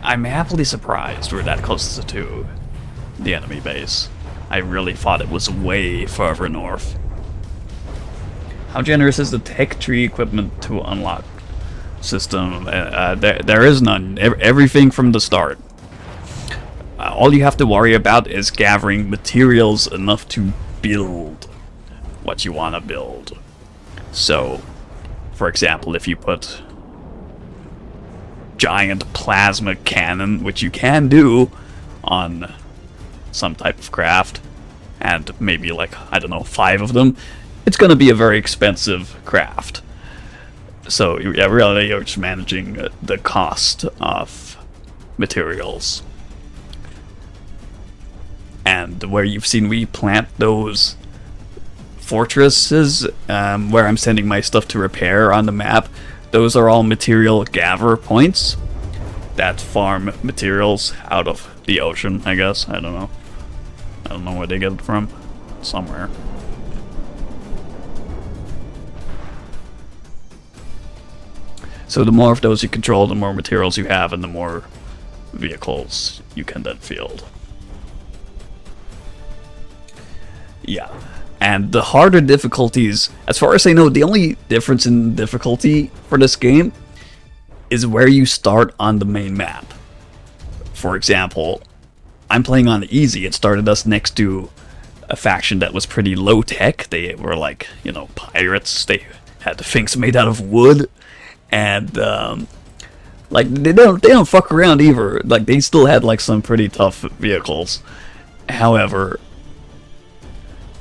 I'm happily surprised we're that close to the enemy base. I really thought it was way further north. How generous is the tech tree equipment to unlock system? There is none. Everything from the start. All you have to worry about is gathering materials enough to build what you want to build. So, for example, if you put giant plasma cannon, which you can do on some type of craft, and maybe like, I don't know, 5 of them, it's going to be a very expensive craft. So, yeah, really, you're just managing the cost of materials. And where you've seen we plant those fortresses, where I'm sending my stuff to repair on the map, those are all material gather points that farm materials out of the ocean, I guess. I don't know. I don't know where they get it from. Somewhere. So the more of those you control, the more materials you have, and the more vehicles you can then field. Yeah. And the harder difficulties, as far as I know, the only difference in difficulty for this game is where you start on the main map. For example, I'm playing on easy. It started us next to a faction that was pretty low tech. They were like, you know, pirates. They had things made out of wood, and like they don't fuck around either. Like they still had like some pretty tough vehicles. However,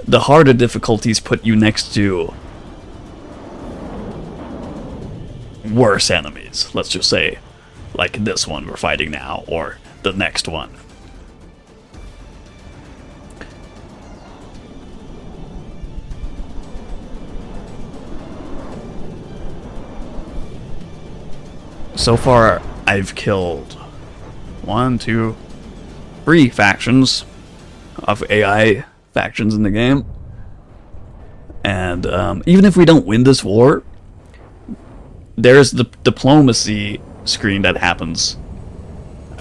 the harder difficulties put you next to worse enemies. Let's just say, like this one we're fighting now, or the next one. So far, I've killed 1, 2, 3 factions of AI factions in the game. And even if we don't win this war, there's the diplomacy screen that happens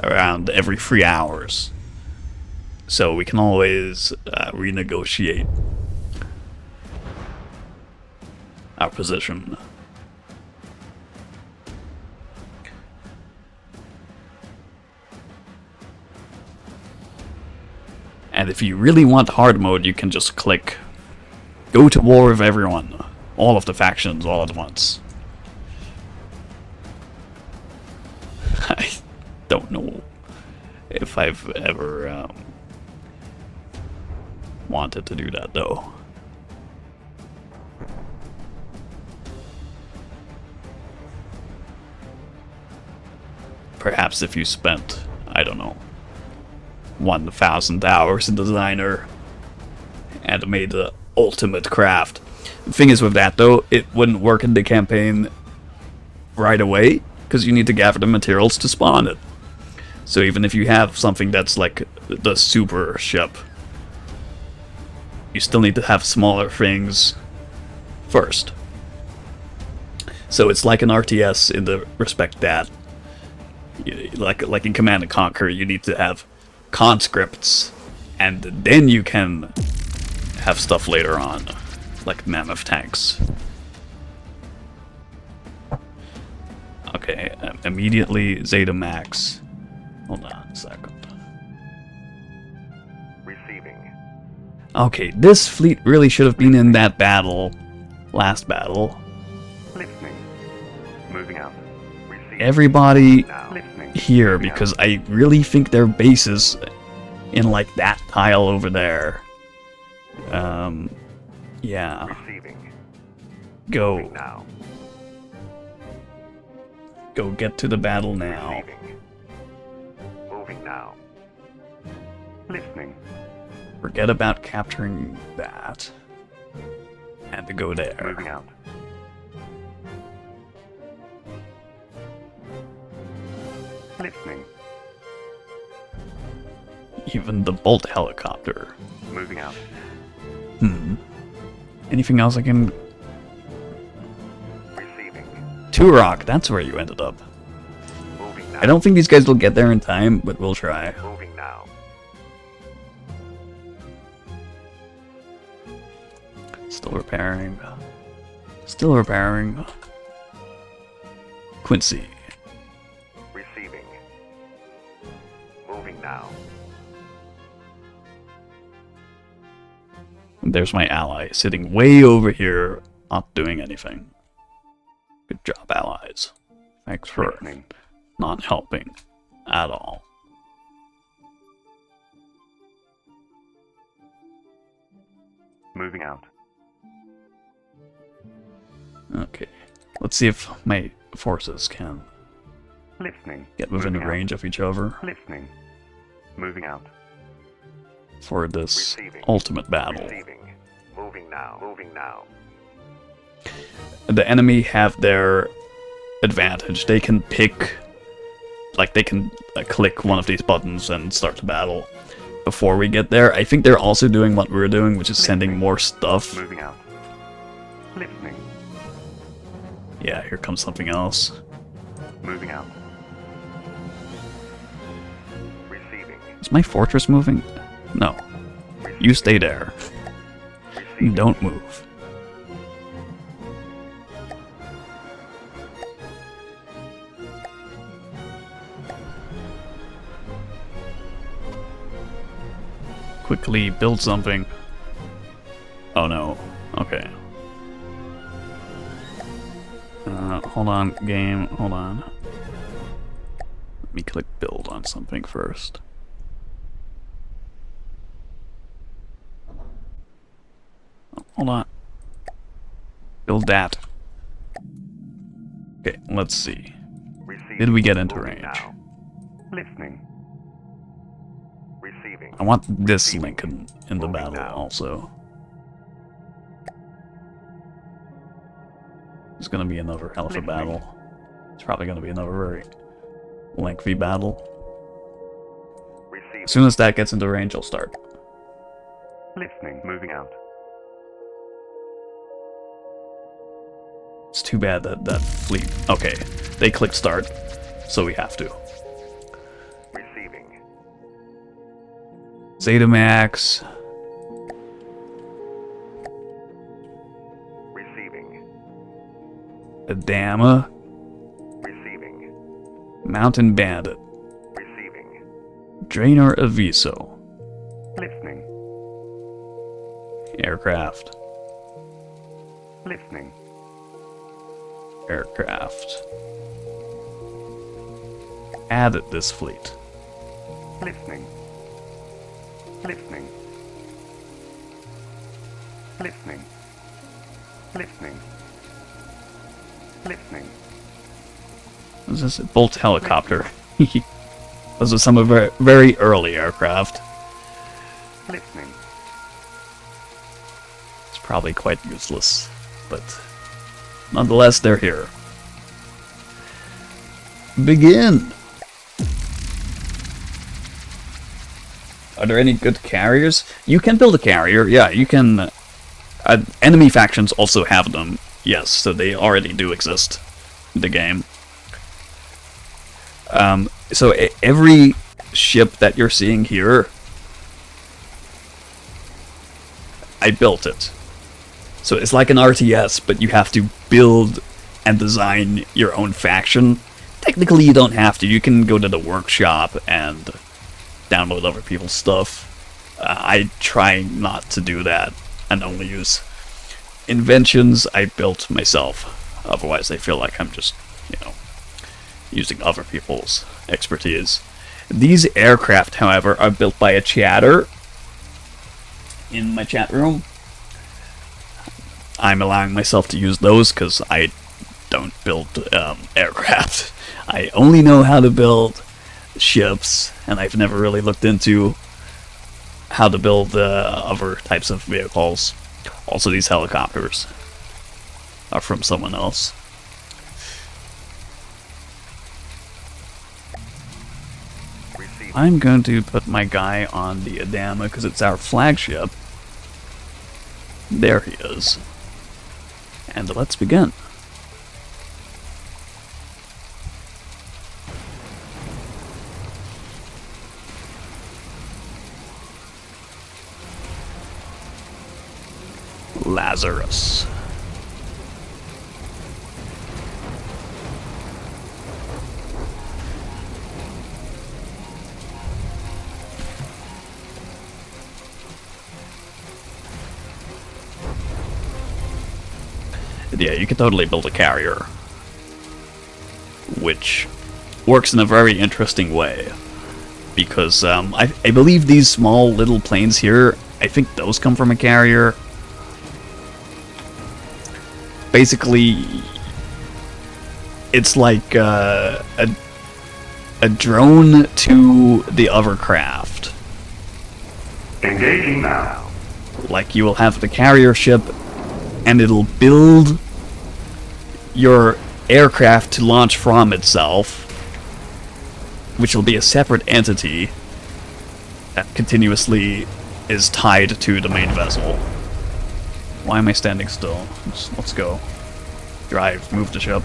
around every 3 hours. So we can always renegotiate our position. And if you really want hard mode, you can just click go to war with everyone. All of the factions all at once. I don't know if I've ever wanted to do that though. Perhaps if you spent, I don't know, 1,000 hours in Designer and made the ultimate craft. The thing is with that though, it wouldn't work in the campaign right away because you need to gather the materials to spawn it. So even if you have something that's like the super ship, you still need to have smaller things first. So it's like an RTS in the respect that, like in Command & Conquer, you need to have conscripts, and then you can have stuff later on, like mammoth tanks. Okay, immediately Zeta Max. Hold on a second. Receiving. Okay, this fleet really should have been in that battle, last battle. Listening. Moving out. Receiving. Everybody Now. Listening. here, Moving because I really think their bases in like that tile over there. Yeah. Receiving. Go. Now. Go get to the battle now. Receiving. Moving now. Listening. Forget about capturing that. Had to go there. Moving out. Listening. Even the Bolt helicopter. Moving out. Anything else I can... Receiving. Turok, that's where you ended up. Moving now. I don't think these guys will get there in time, but we'll try. Moving now. Still repairing. Still repairing. Quincy. Receiving. Moving now. There's my ally, sitting way over here, not doing anything. Good job, allies. Thanks for Listening. not helping at all. Moving out. Okay, let's see if my forces can Listening. get within Moving out. range of each other Listening. Moving out. for this Receiving. ultimate battle. Receiving. Moving now. Moving now. The enemy have their advantage. They can pick, like they can click one of these buttons and start the battle before we get there. I think they're also doing what we're doing, which is sending more stuff. Moving out. Listening. Yeah, here comes something else. Moving out. Receiving. Is my fortress moving? No. You stay there. Receiving. Don't move. Quickly build something. Oh no. Okay. Hold on, game. Hold on. Let me click build on something first. Oh, hold on. Build that. Okay, let's see. Receiving. Did we get into Moving range? now. Listening. Receiving. I want this link in the Moving battle now. also. It's gonna be another alpha Listening. battle. It's probably going to be another very lengthy battle. Receiving. As soon as that gets into range, I'll start. Listening. Moving out. It's too bad that that fleet... Okay, they clicked start, so we have to. Receiving. Zeta-Max. Receiving. Adama. Receiving. Mountain Bandit. Receiving. Draenor Aviso. Listening. Aircraft. Listening. Aircraft. Added this fleet. Listening. Listening. Listening. Listening. Listening. This is a Bolt helicopter. Those are some of our very early aircraft. Listening. It's probably quite useless, but nonetheless, they're here. Begin! Are there any good carriers? You can build a carrier, yeah, you can... enemy factions also have them, yes, so they already do exist in the game. So every ship that you're seeing here, I built it. So it's like an RTS, but you have to build and design your own faction. Technically you don't have to, you can go to the workshop and download other people's stuff. I try not to do that and only use inventions I built myself. Otherwise I feel like I'm just, you know, using other people's expertise. These aircraft, however, are built by a chatter in my chat room. I'm allowing myself to use those because I don't build aircraft. I only know how to build ships, and I've never really looked into how to build other types of vehicles. Also, these helicopters are from someone else. I'm going to put my guy on the Adama because it's our flagship. There he is. And let's begin. Lazarus. Yeah, you can totally build a carrier, which works in a very interesting way, because I believe these small little planes here, I think those come from a carrier. Basically, it's like a drone to the other craft. Engaging now. Like, you will have the carrier ship, and it'll build your aircraft to launch from itself, which will be a separate entity that continuously is tied to the main vessel. Why am I standing still? Let's go. Drive, move the ship.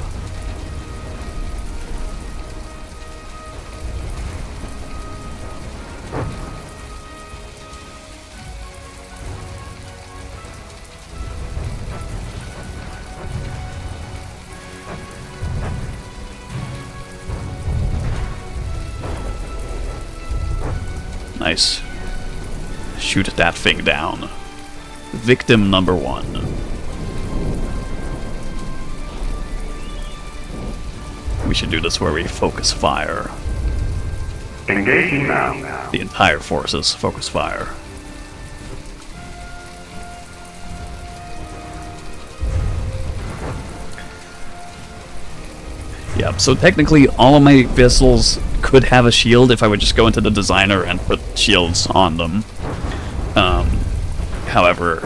Nice. Shoot that thing down. Victim number 1. We should do this where we focus fire. Engaging now. The entire forces focus fire. Yep, so technically all of my vessels could have a shield if I would just go into the designer and put shields on them. However,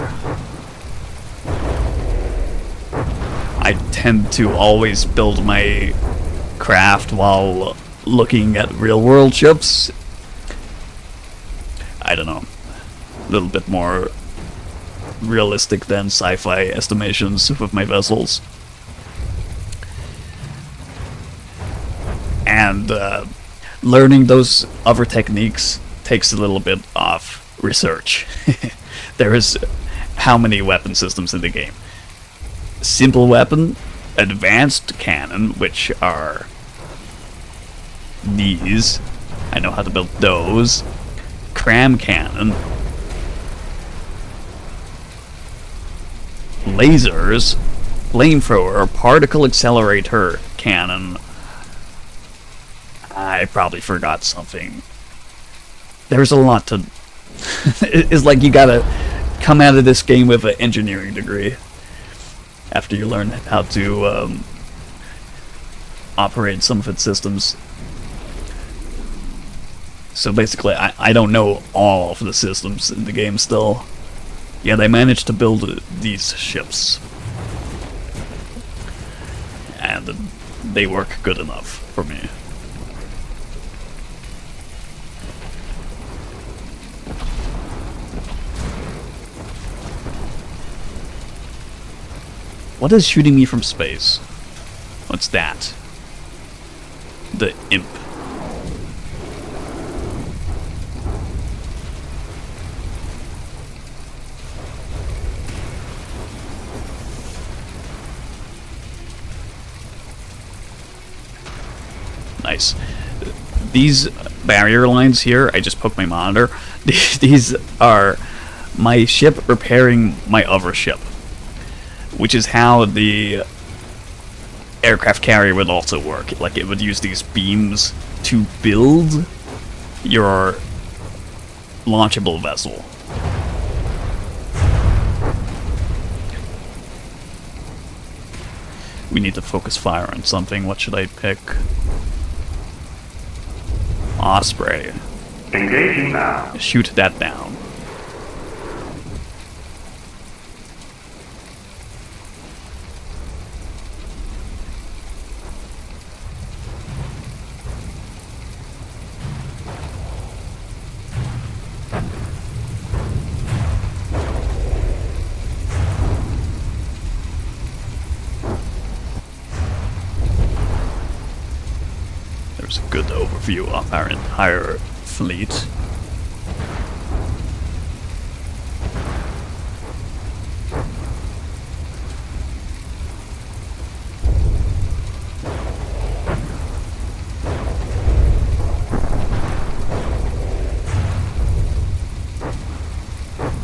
I tend to always build my craft while looking at real-world ships. I don't know, a little bit more realistic than sci-fi estimations with my vessels. And learning those other techniques takes a little bit of research. There is how many weapon systems in the game? Simple weapon, advanced cannon, which are these. I know how to build those. Cram cannon. Lasers. Flamethrower. Particle accelerator cannon. I probably forgot something. There's a lot to... It's like you gotta come out of this game with an engineering degree after you learn how to operate some of its systems. So basically, I don't know all of the systems in the game still. Yeah, they managed to build these ships. And they work good enough for me. What is shooting me from space? What's that? The imp. Nice. These barrier lines here, I just poked my monitor. These are my ship repairing my other ship, which is how the aircraft carrier would also work. Like, it would use these beams to build your launchable vessel. We need to focus fire on something. What should I pick? Osprey. Engaging now. Shoot that down. There's a good overview of our entire fleet.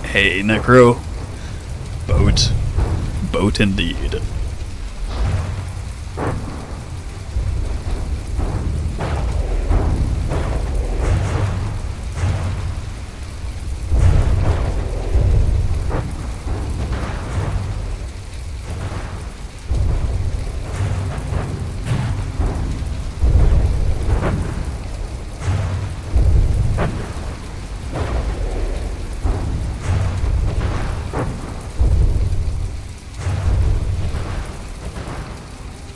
Hey, Necro. Boat. Boat indeed.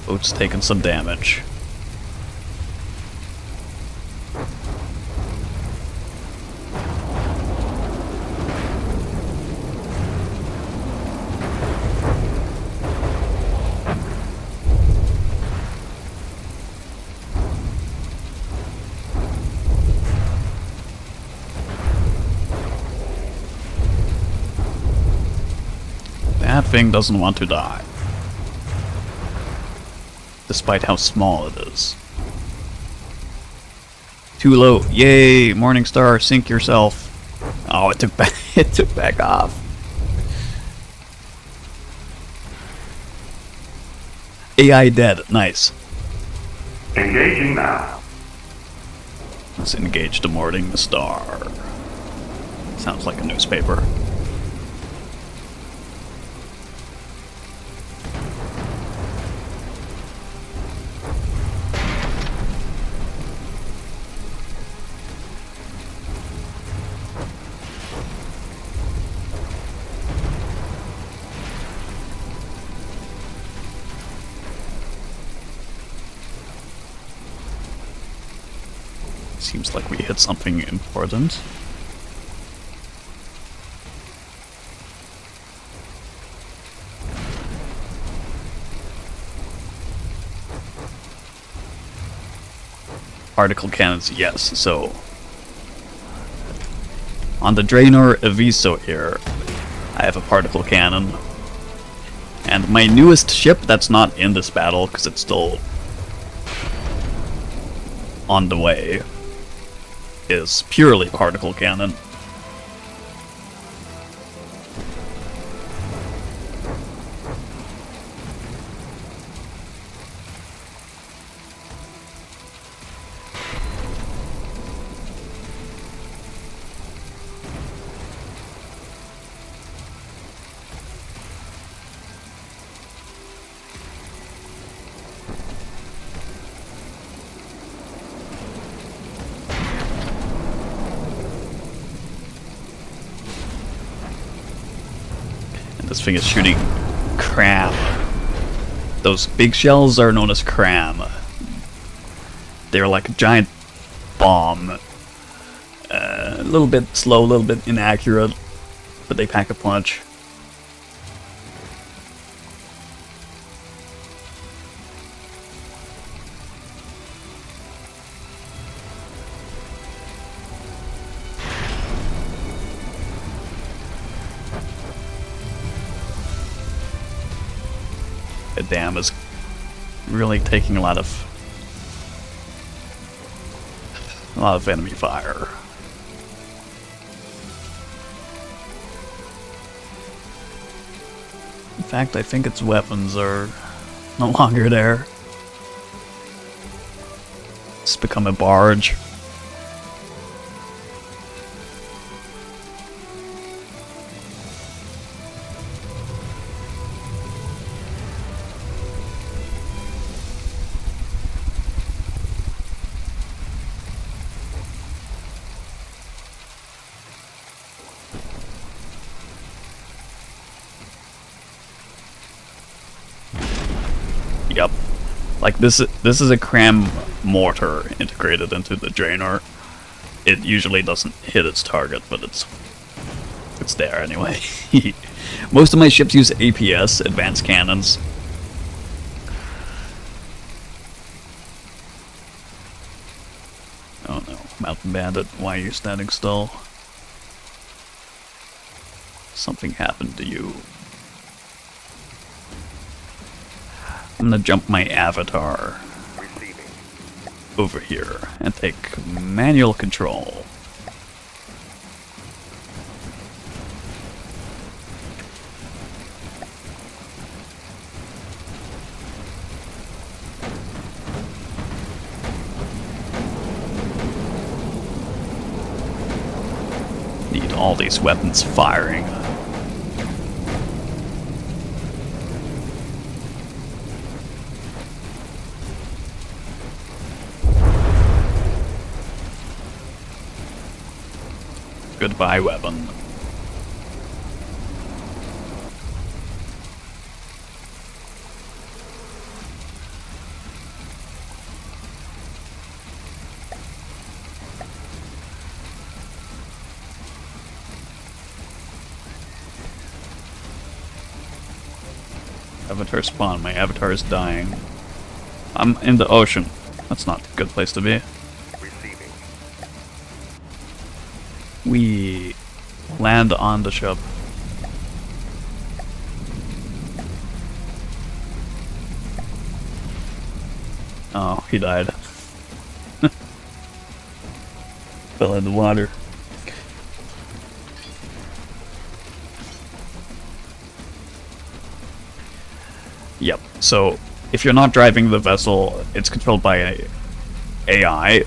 Boat's taking some damage. That thing doesn't want to die, despite how small it is. Too low. Yay! Morningstar, sink yourself. Oh, it took back. It took back off. AI dead. Nice. Engaging now. Let's engage demorting the star. Sounds like a newspaper. Seems like we hit something important. Particle cannons, yes. So on the Draenor Aviso here, I have a particle cannon. And my newest ship that's not in this battle, because it's still on the way, is purely particle cannon. This thing is shooting cram. Those big shells are known as cram. They're like a giant bomb. A little bit slow, a little bit inaccurate, but they pack a punch. The dam is really taking a lot of enemy fire. In fact, I think its weapons are no longer there. It's become a barge. Yep. Like this is a cram mortar integrated into the Draenor. It usually doesn't hit its target, but it's there anyway. Most of my ships use APS, advanced cannons. Oh no, Mountain Bandit, why are you standing still? Something happened to you. I'm gonna jump my avatar over here and take manual control. Need all these weapons firing. Goodbye, weapon. Avatar spawn. My avatar is dying. I'm in the ocean. That's not a good place to be. We land on the ship. Oh, he died. Fell in the water. Yep, so if you're not driving the vessel, it's controlled by an AI,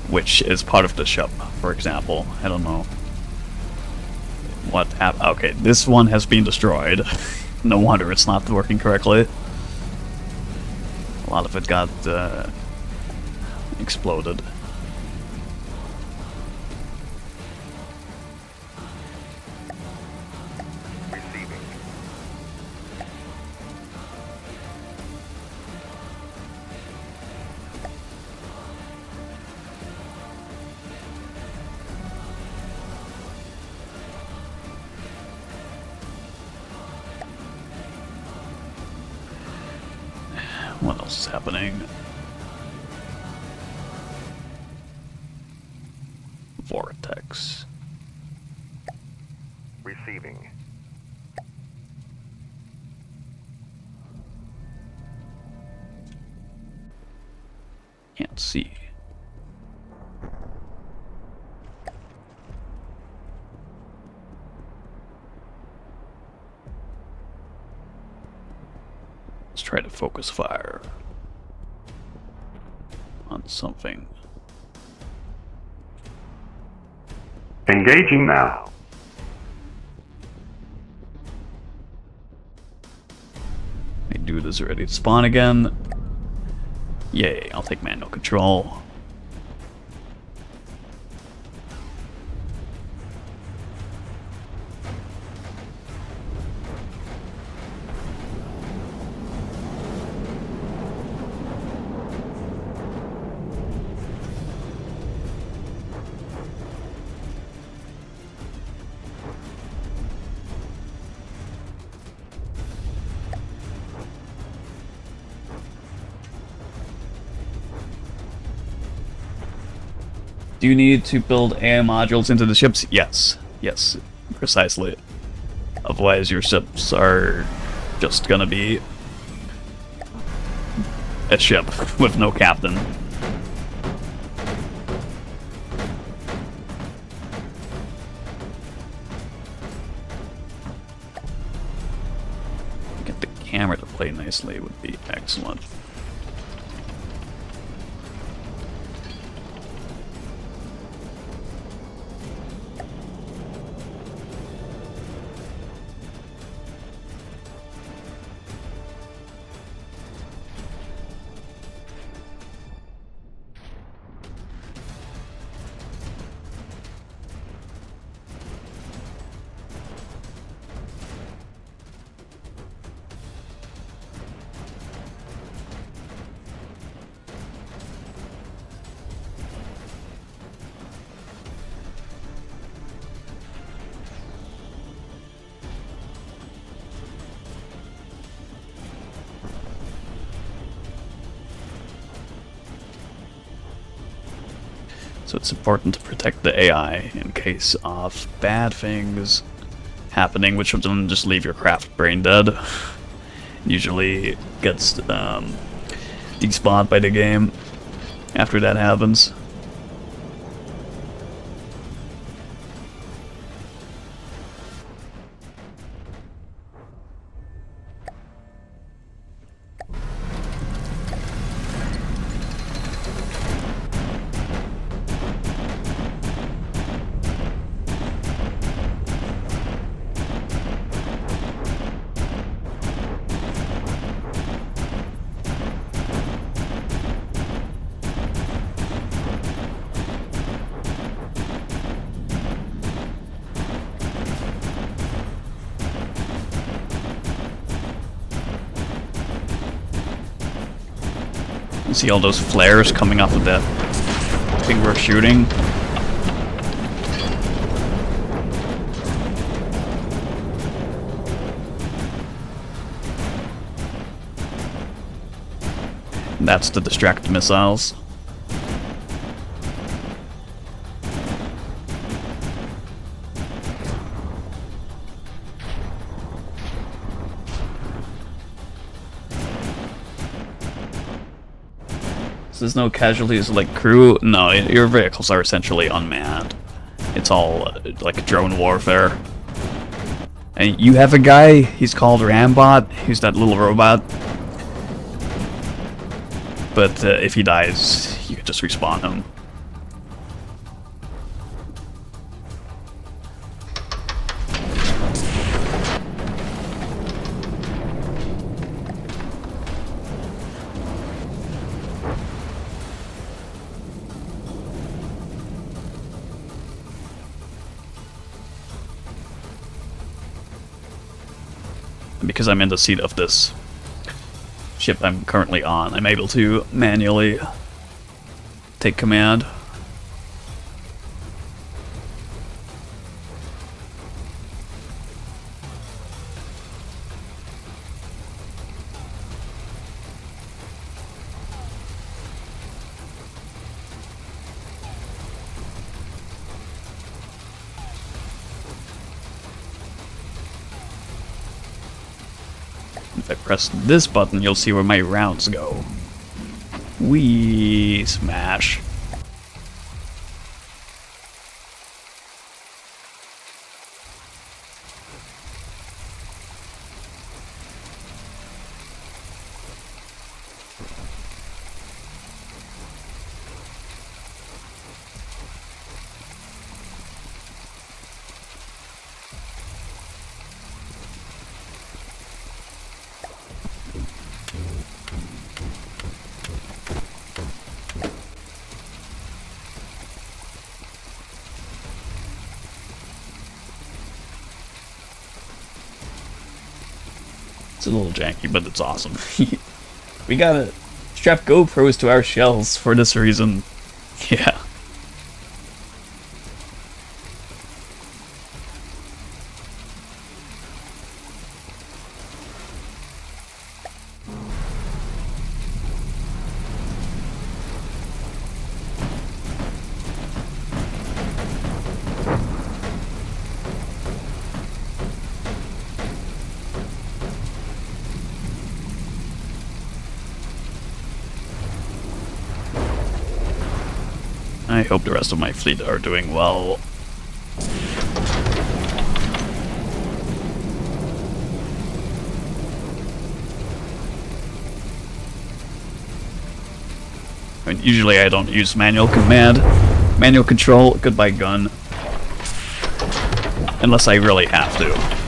which is part of the ship, for example. I don't know what happened. Okay, this one has been destroyed. No wonder it's not working correctly. A lot of it got exploded. What else is happening? Vortex. Receiving. Can't see. Let's try to focus fire on something. Engaging now. My dude is ready to spawn again. Yay, I'll take manual control. Do you need to build AI modules into the ships? Yes. Yes, precisely. Otherwise your ships are just gonna be a ship with no captain. Get the camera to play nicely would be excellent. So it's important to protect the AI in case of bad things happening, which would then just leave your craft brain dead. Usually gets despawned by the game after that happens. You see all those flares coming off of that thing we're shooting? That's to distract missiles. There's no casualties like crew. No, your vehicles are essentially unmanned. It's all like drone warfare. And you have a guy, he's called Rambot, he's that little robot. But if he dies, you can just respawn him. Because I'm in the seat of this ship I'm currently on, I'm able to manually take command. If I press this button, you'll see where my rounds go. Wee smash. It's a little janky, but it's awesome. We gotta strap GoPros to our shells for this reason. Yeah. I hope the rest of my fleet are doing well. I mean, usually I don't use manual command. Manual control, goodbye gun. Unless I really have to.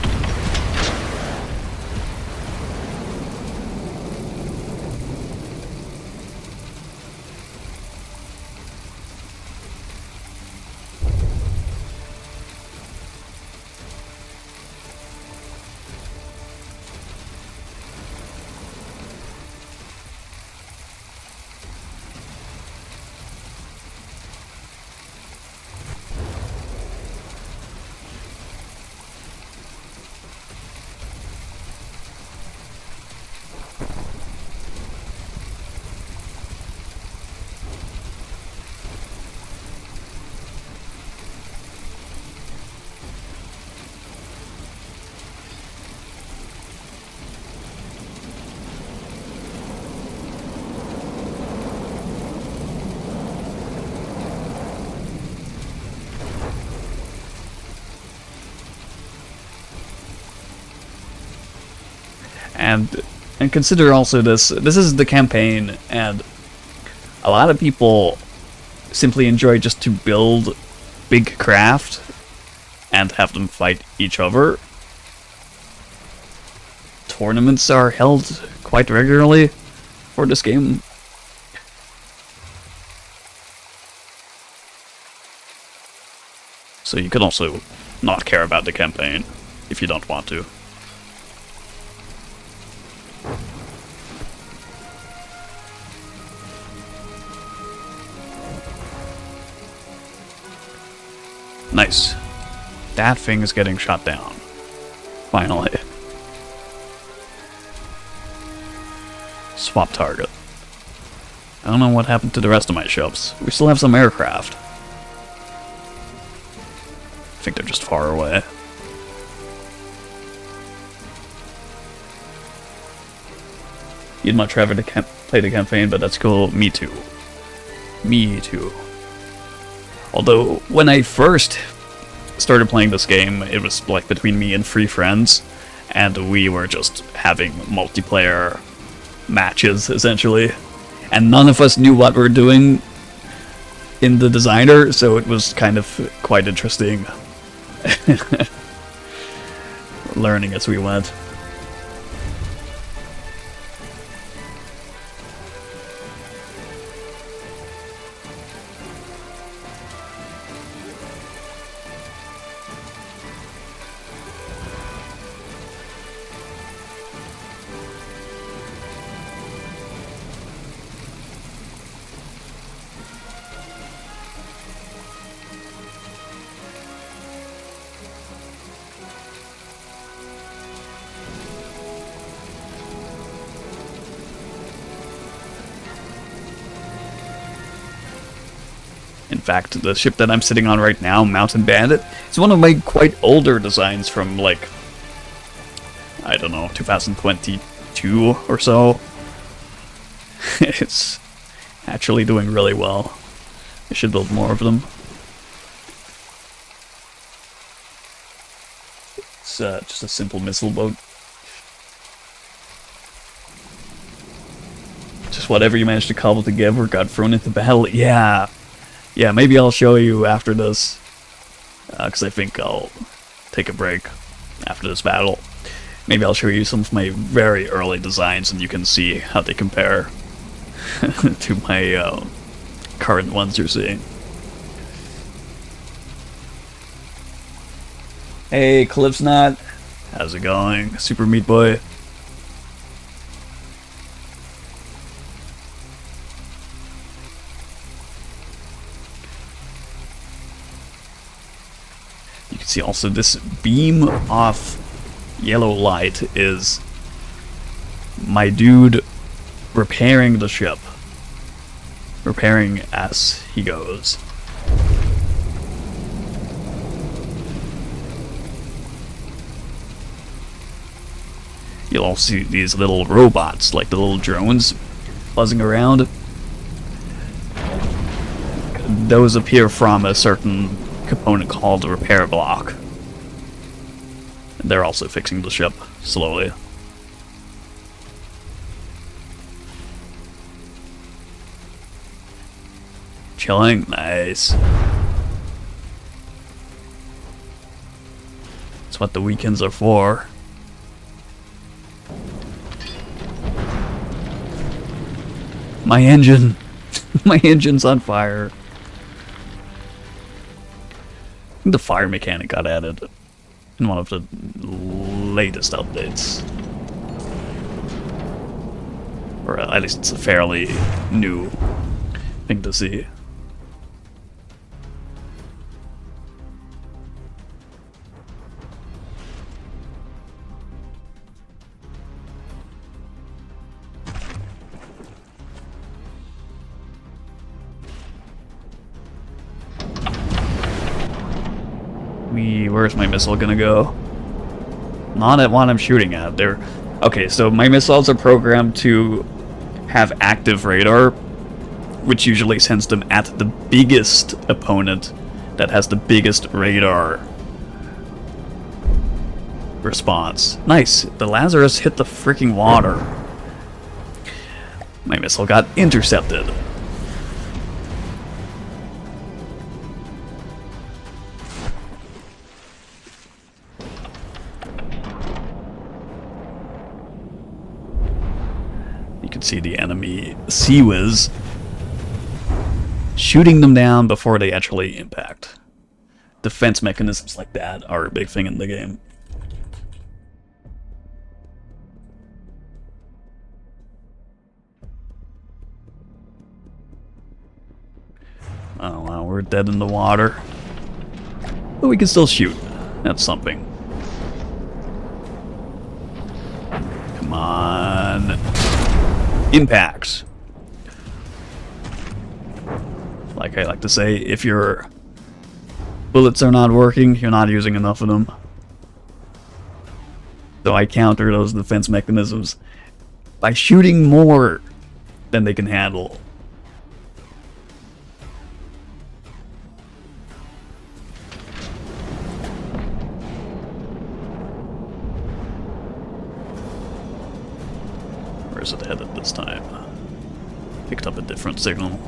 And consider also this is the campaign, and a lot of people simply enjoy just to build big craft and have them fight each other. Tournaments are held quite regularly for this game. So you can also not care about the campaign if you don't want to. Nice. That thing is getting shot down. Finally. Swap target. I don't know what happened to the rest of my ships. We still have some aircraft. I think they're just far away. You'd much rather play the campaign, but that's cool. Me too. Me too. Although, when I first started playing this game, it was like between me and 3 friends, and we were just having multiplayer matches, essentially. And none of us knew what we were doing in the designer, so it was kind of quite interesting learning as we went. In fact, the ship that I'm sitting on right now, Mountain Bandit, is one of my quite older designs from, like, I don't know, 2020, 2 or so. It's actually doing really well. I should build more of them. It's just a simple missile boat. Just whatever you managed to cobble together got thrown into battle. Yeah, maybe I'll show you after this. Because I think I'll take a break after this battle. Maybe I'll show you some of my very early designs and you can see how they compare to my current ones you're seeing. Hey, Cliffsnot. How's it going? Super Meat Boy. You can see also this beam of yellow light is my dude repairing the ship. Repairing as he goes. You'll also see these little robots, like the little drones, buzzing around. Those appear from a certain component called the repair block. They're also fixing the ship slowly. Chilling, nice. That's what the weekends are for. My engine! My engine's on fire. The fire mechanic got added in one of the latest updates. Or at least it's a fairly new thing to see. Where's my missile gonna go? Not at what I'm shooting at. They're okay, so my missiles are programmed to have active radar, which usually sends them at the biggest opponent that has the biggest radar response. Nice. The Lazarus hit the freaking water. My missile got intercepted. See the enemy Sea-Wiz shooting them down before they actually impact. Defense mechanisms like that are a big thing in the game. Oh wow, we're dead in the water. But we can still shoot. That's something. Come on. Impacts. Like I like to say, if your bullets are not working, you're not using enough of them. So I counter those defense mechanisms by shooting more than they can handle. Where's it headed this time? Picked up a different signal.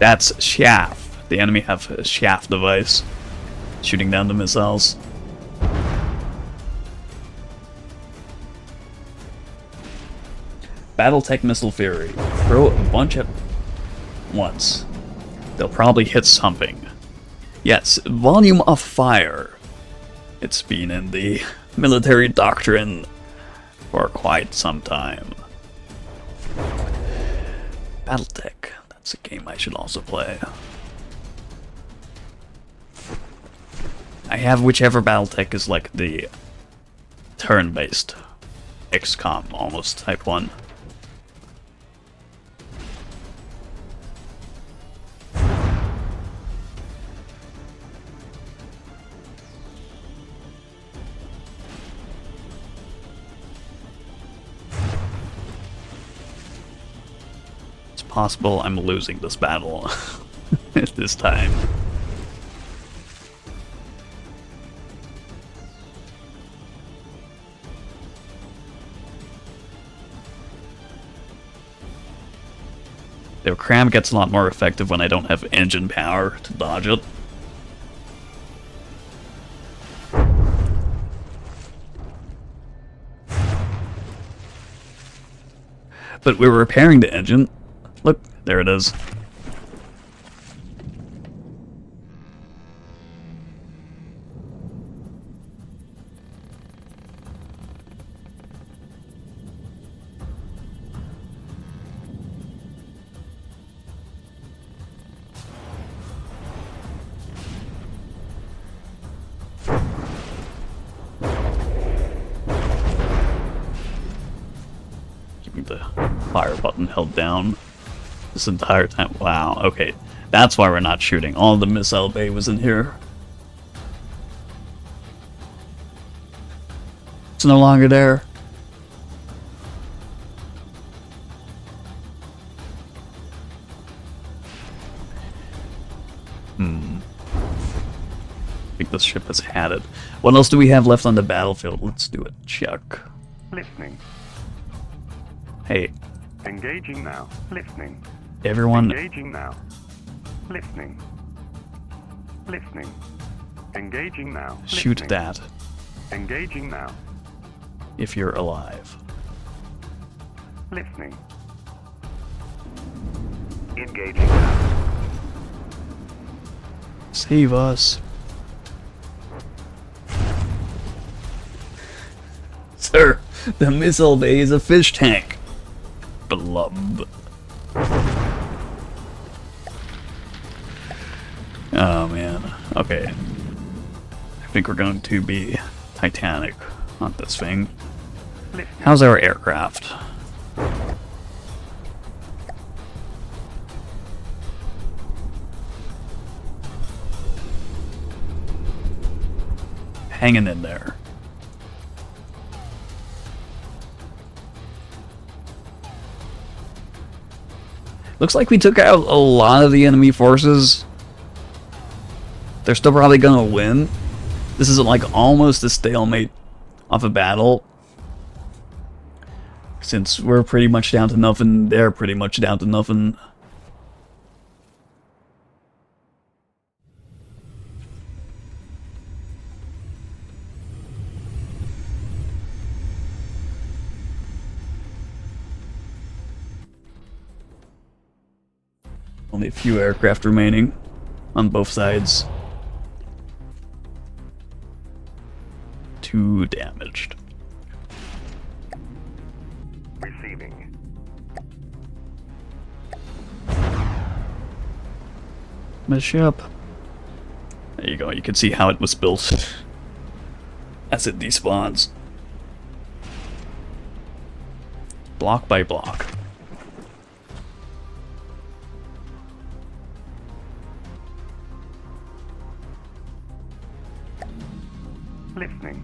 That's chaff. The enemy have a chaff device shooting down the missiles. Battletech Missile Fury. Throw a bunch at once. They'll probably hit something. Yes, volume of fire. It's been in the military doctrine for quite some time. Battletech. That's a game I should also play. I have whichever battletech is like the turn-based XCOM almost type one. It's possible I'm losing this battle at this time. The cram gets a lot more effective when I don't have engine power to dodge it. But we're repairing the engine. Look, there it is. Keeping the fire button held down this entire time. Wow, okay. That's why we're not shooting. All the missile bay was in here. It's no longer there. I think this ship has had it. What else do we have left on the battlefield? Let's do a check. Listening. Hey, Engaging now. Listening. everyone, Engaging now. Listening. Listening. Engaging now. shoot Listening. that Engaging now. if you're alive. Listening. Engaging now. Save us. Sir, the missile bay is a fish tank. Blub. Oh man. Okay. I think we're going to be Titanic on this thing. Listening. How's our aircraft? Hanging in there. Looks like we took out a lot of the enemy forces. They're still probably gonna win. This is like almost a stalemate of a battle. Since we're pretty much down to nothing, they're pretty much down to nothing. Only a few aircraft remaining on both sides. 2 damaged. Receiving. My ship. There you go, you can see how it was built as it despawns. Block by block. Listening.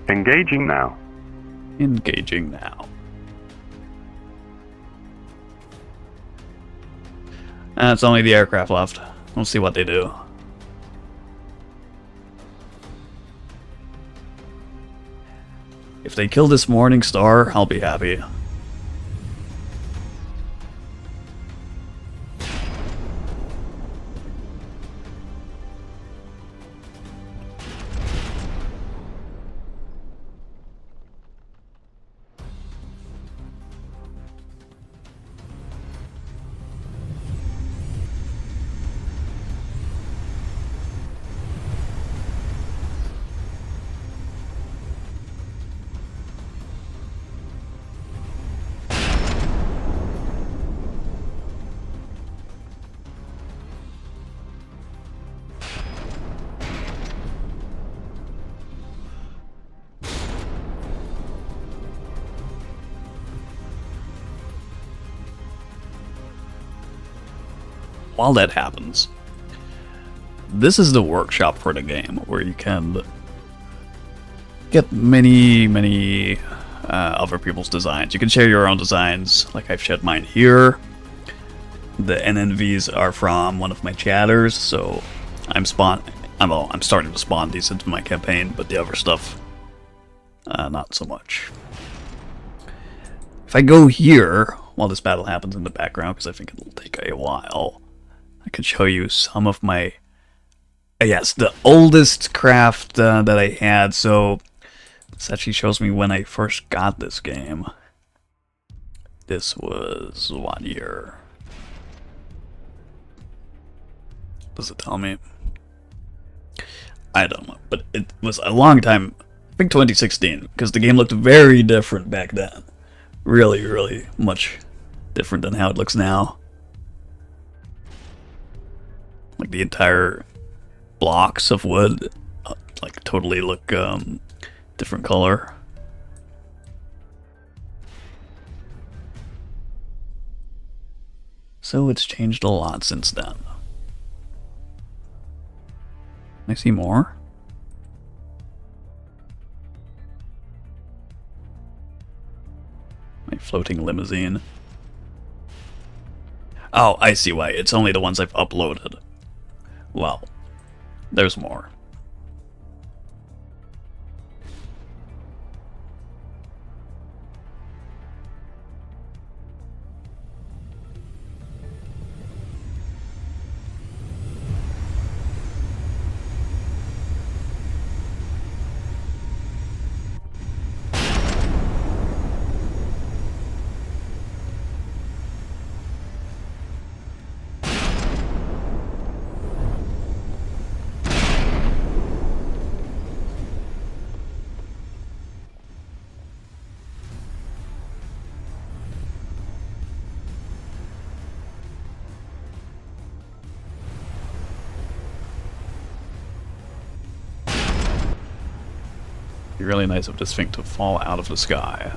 Engaging now. Engaging now. That's only the aircraft left. We'll see what they do. If they kill this Morning Star, I'll be happy. while that happens, this is the workshop for the game, where you can get many other people's designs. You can share your own designs, like I've shared mine here. The NNVs are from one of my chatters, so I'm starting to spawn these into my campaign, but the other stuff, not so much. If I go here, while this battle happens in the background, because I think it'll take a while, I can show you some of my... yes, the oldest craft that I had, so this actually shows me when I first got this game. This was what year? Does it tell me? I don't know, but it was a long time, I think 2016, because the game looked very different back then. Really much different than how it looks now. Like the entire blocks of wood, like totally look different color. So it's changed a lot since then. Can I see more? My floating limousine. Oh, I see why. It's only the ones I've uploaded. Well, there's more. It'd be really nice of this thing to fall out of the sky.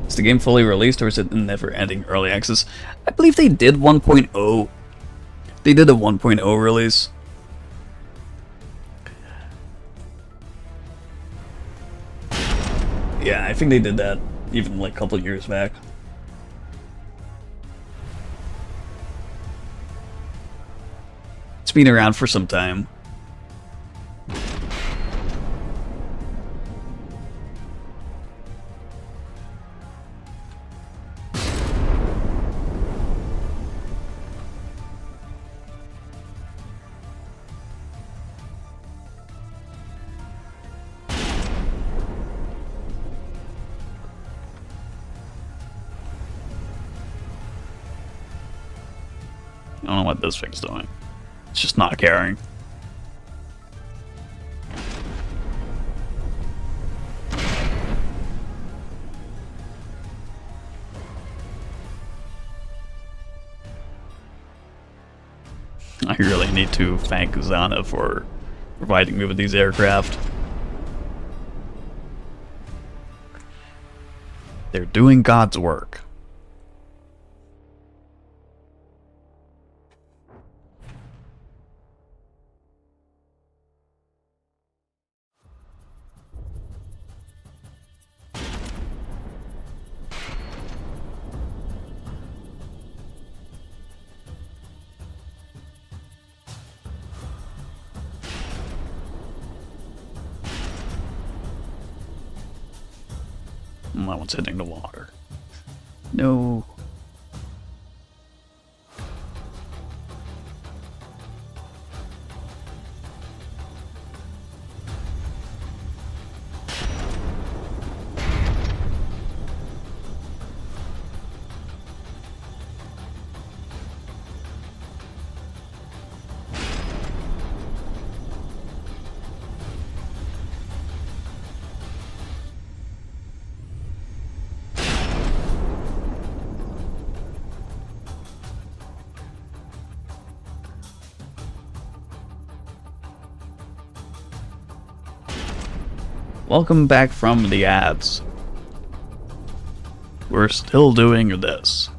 Is the game fully released, or is it in never-ending early access? I believe they did 1.0. They did a 1.0 release. Yeah, I think they did that even like a couple years back. It's been around for some time. I don't know what this thing's doing. It's just not caring. I really need to thank Zana for providing me with these aircraft. They're doing God's work. That one's hitting the water. No. Welcome back from the ads. We're still doing this.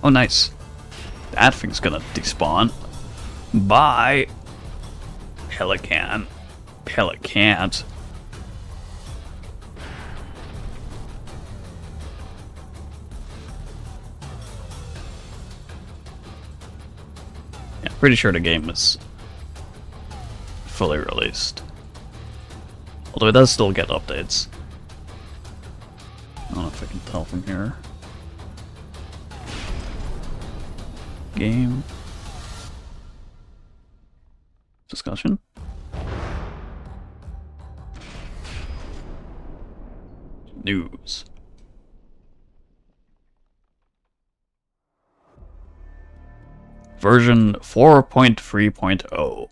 Oh, nice. That thing's gonna despawn. Bye. Pelican. Pelicant. Yeah, pretty sure the game is fully released. Although it does still get updates. I don't know if I can tell from here. Game. Discussion. News. Version 4.3.0.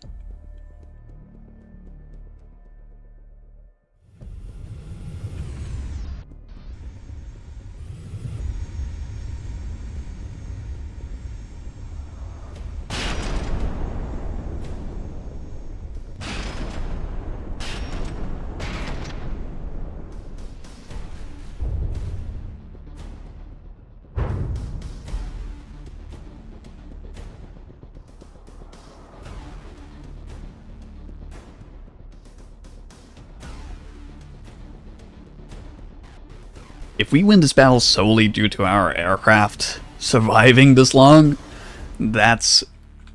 If we win this battle solely due to our aircraft surviving this long, that's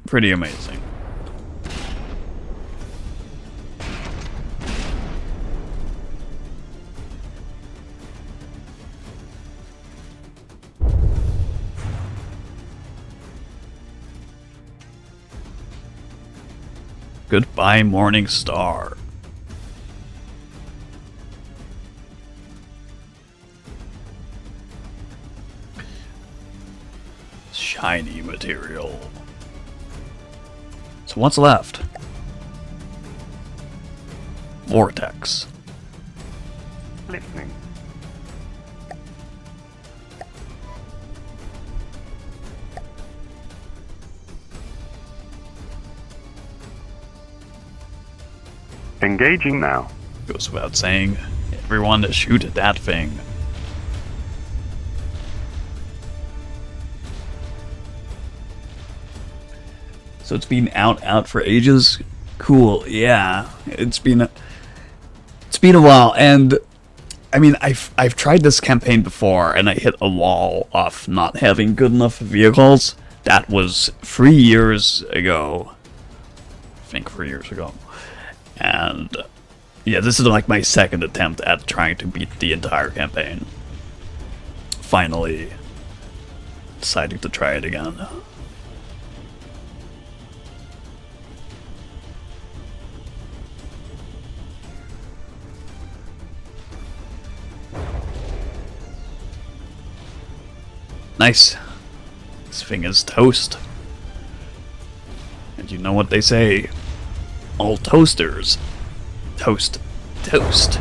pretty amazing. Goodbye, Morning Star. Shiny material. So what's left? Vortex. Listening. Engaging now. Goes without saying, everyone shoot at that thing. So it's been out for ages. Cool, yeah. It's been a while, and I mean, I've tried this campaign before, and I hit a wall of not having good enough vehicles. That was 3 years ago. I think 3 years ago. And yeah, this is like my second attempt at trying to beat the entire campaign. Finally deciding to try it again. Nice. This thing is toast. And you know what they say. All toasters. Toast. Toast.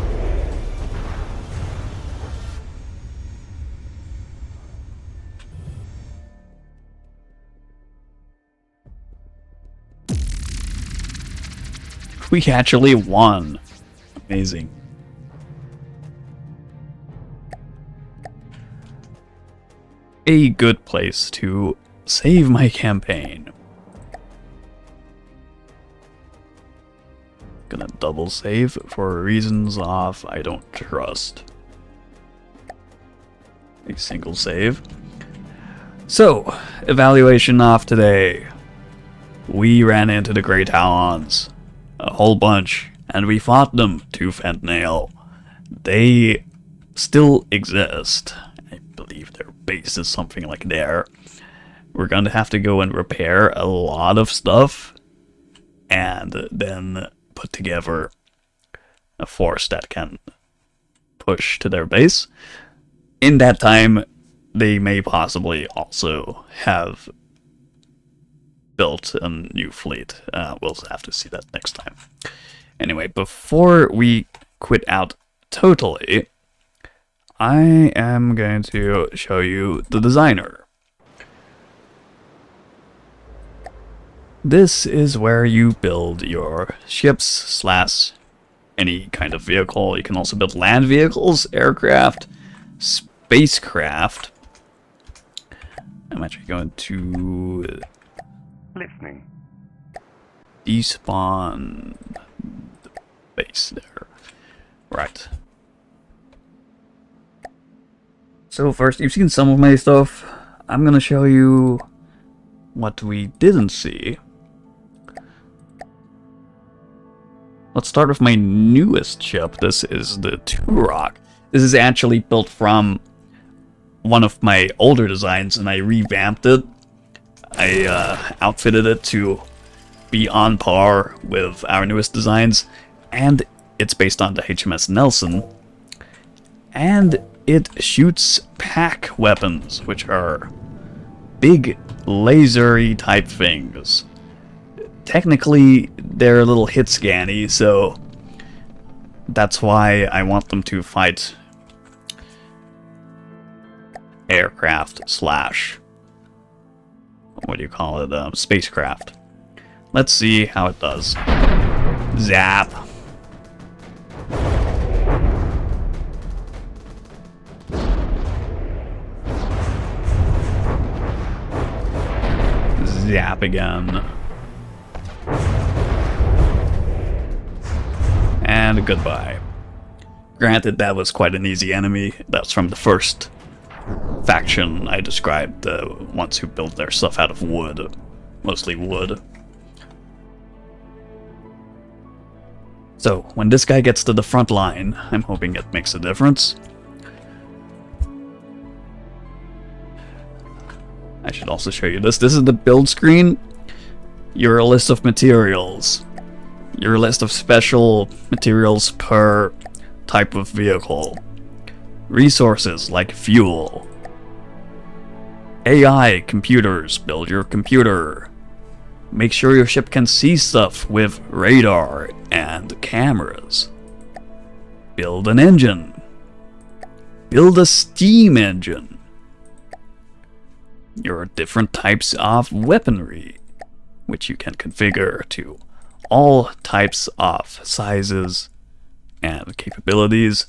We actually won. Amazing. A good place to save my campaign. Gonna double save for reasons of I don't trust. A single save. So, evaluation off today. We ran into the Grey Talons. A whole bunch. And we fought them tooth and nail. They still exist. I believe their base is something like there. We're gonna have to go and repair a lot of stuff. And then put together a force that can push to their base. In that time, they may possibly also have built a new fleet. We'll have to see that next time. Anyway, before we quit out totally, I am going to show you the designer. This is where you build your ships / any kind of vehicle. You can also build land vehicles, aircraft, spacecraft. I'm actually going to Listening. despawn the base there. Right. So first, you've seen some of my stuff. I'm gonna show you what we didn't see. Let's start with my newest ship. This is the Turok. This is actually built from one of my older designs, and I revamped it. I outfitted it to be on par with our newest designs, and it's based on the HMS Nelson. And it shoots pack weapons, which are big lasery type things. Technically, they're a little hit scanny, so that's why I want them to fight aircraft / what do you call it, spacecraft. Let's see how it does. Zap. Zap again. And goodbye. Granted, that was quite an easy enemy. That's from the first faction I described, the ones who built their stuff out of wood. Mostly wood. So, when this guy gets to the front line, I'm hoping it makes a difference. I should also show you this. This is the build screen. Your list of materials. Your list of special materials per type of vehicle. Resources like fuel. AI computers. Build your computer. Make sure your ship can see stuff with radar and cameras. Build an engine. Build a steam engine. Your different types of weaponry, which you can configure to all types of sizes and capabilities.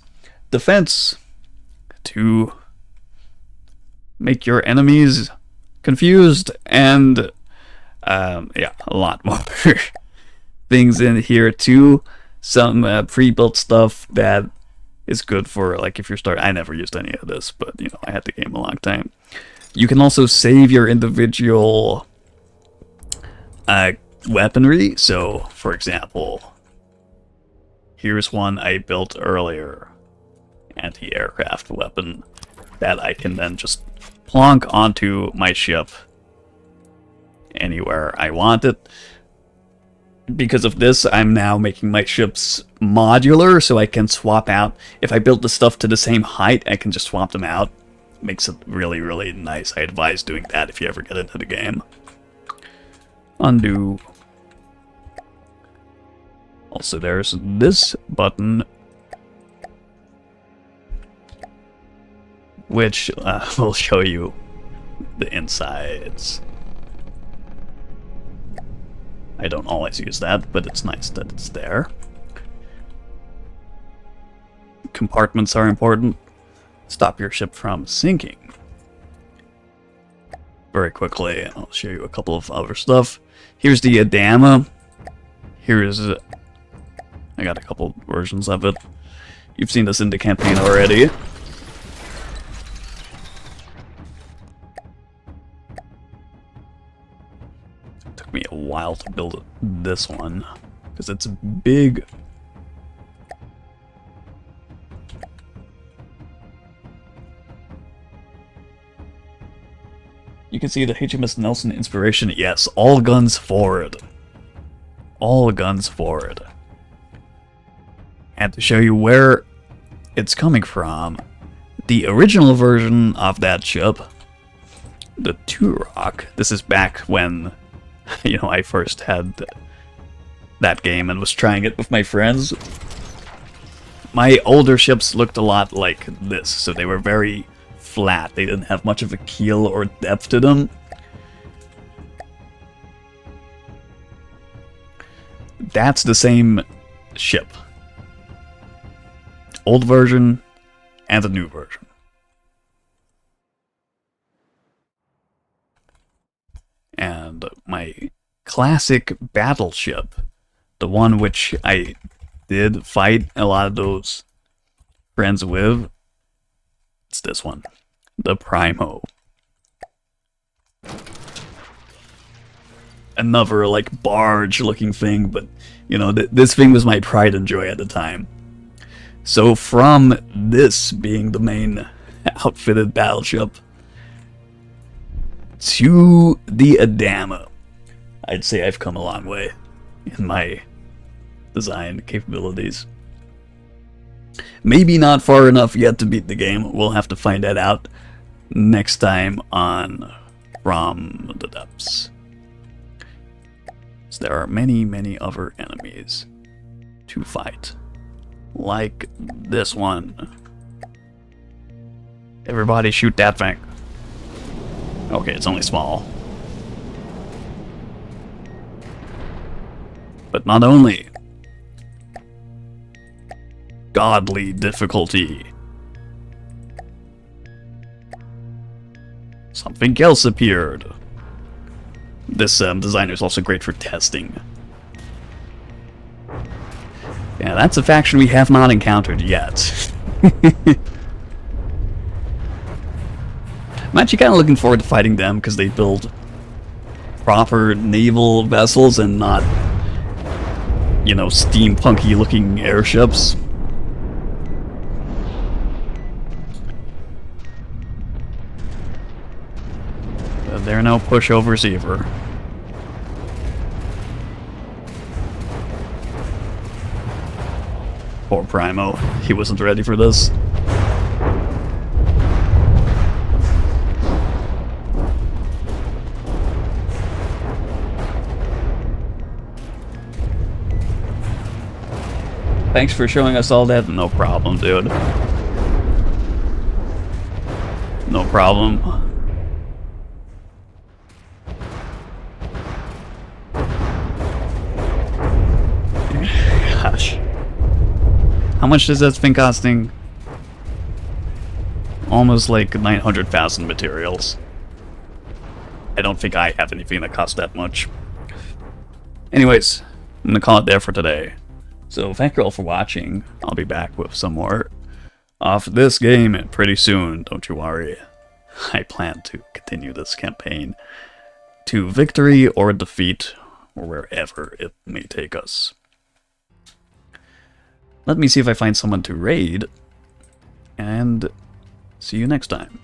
Defense, to make your enemies confused, and yeah, a lot more things in here too. Some pre-built stuff that is good for, like, if you're starting. I never used any of this, but you know, I had the game a long time. You can also save your individual weaponry. So, for example, here's one I built earlier. Anti-aircraft weapon that I can then just plonk onto my ship anywhere I want it. Because of this, I'm now making my ships modular, so I can swap out. If I build the stuff to the same height, I can just swap them out. Makes it really, really nice. I advise doing that if you ever get into the game. Undo. Also, there's this button, which will show you the insides. I don't always use that, but it's nice that it's there. Compartments are important. Stop your ship from sinking. Very quickly, I'll show you a couple of other stuff. Here's the Adama. Here's... I got a couple versions of it. You've seen this in the campaign already. It took me a while to build this one, because it's big. You can see the HMS Nelson inspiration. Yes, all guns forward. All guns forward. And to show you where it's coming from, the original version of that ship, the Turok, this is back when I first had that game and was trying it with my friends, my older ships looked a lot like this, so they were very flat. They didn't have much of a keel or depth to them. That's the same ship. Old version and the new version. And my classic battleship, the one which I did fight a lot of those friends with, it's this one, the Primo. Another, like, barge-looking thing, but, this thing was my pride and joy at the time. So from this being the main outfitted battleship to the Adama, I'd say I've come a long way in my design capabilities. Maybe not far enough yet to beat the game. We'll have to find that out next time on From the Depths. So there are many, many other enemies to fight. Like this one. Everybody shoot that thing. Okay, it's only small. But not only godly difficulty, something else appeared. This designer is also great for testing. Yeah, that's a faction we have not encountered yet. I'm actually kind of looking forward to fighting them because they build proper naval vessels and not, steampunky looking airships. They're no pushovers either. Poor Primo, he wasn't ready for this. Thanks for showing us all that. No problem, dude. No problem. Gosh. How much does that thing costing? Almost like 900,000 materials. I don't think I have anything that costs that much. Anyways, I'm gonna call it there for today. So thank you all for watching. I'll be back with some more of this game pretty soon, don't you worry. I plan to continue this campaign to victory or defeat, or wherever it may take us. Let me see if I find someone to raid, and see you next time.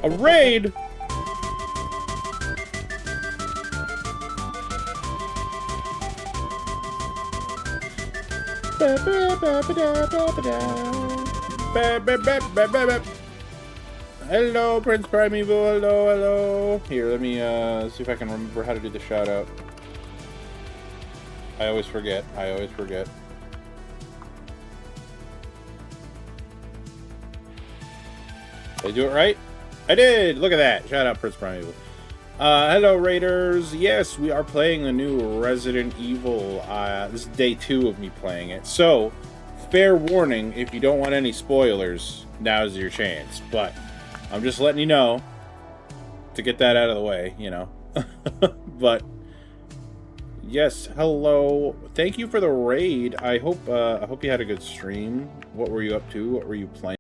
A raid? Hello, PrincePrimeval. Hello, hello. Here, let me see if I can remember how to do the shout out. I always forget. I always forget. Did I do it right? I did! Look at that! Shout out PrincePrimeval. Hello, Raiders. Yes, we are playing the new Resident Evil. This is day 2 of me playing it. So, fair warning, if you don't want any spoilers, now's your chance. But, I'm just letting you know to get that out of the way, you know. But, yes, hello. Thank you for the raid. I hope you had a good stream. What were you up to? What were you playing?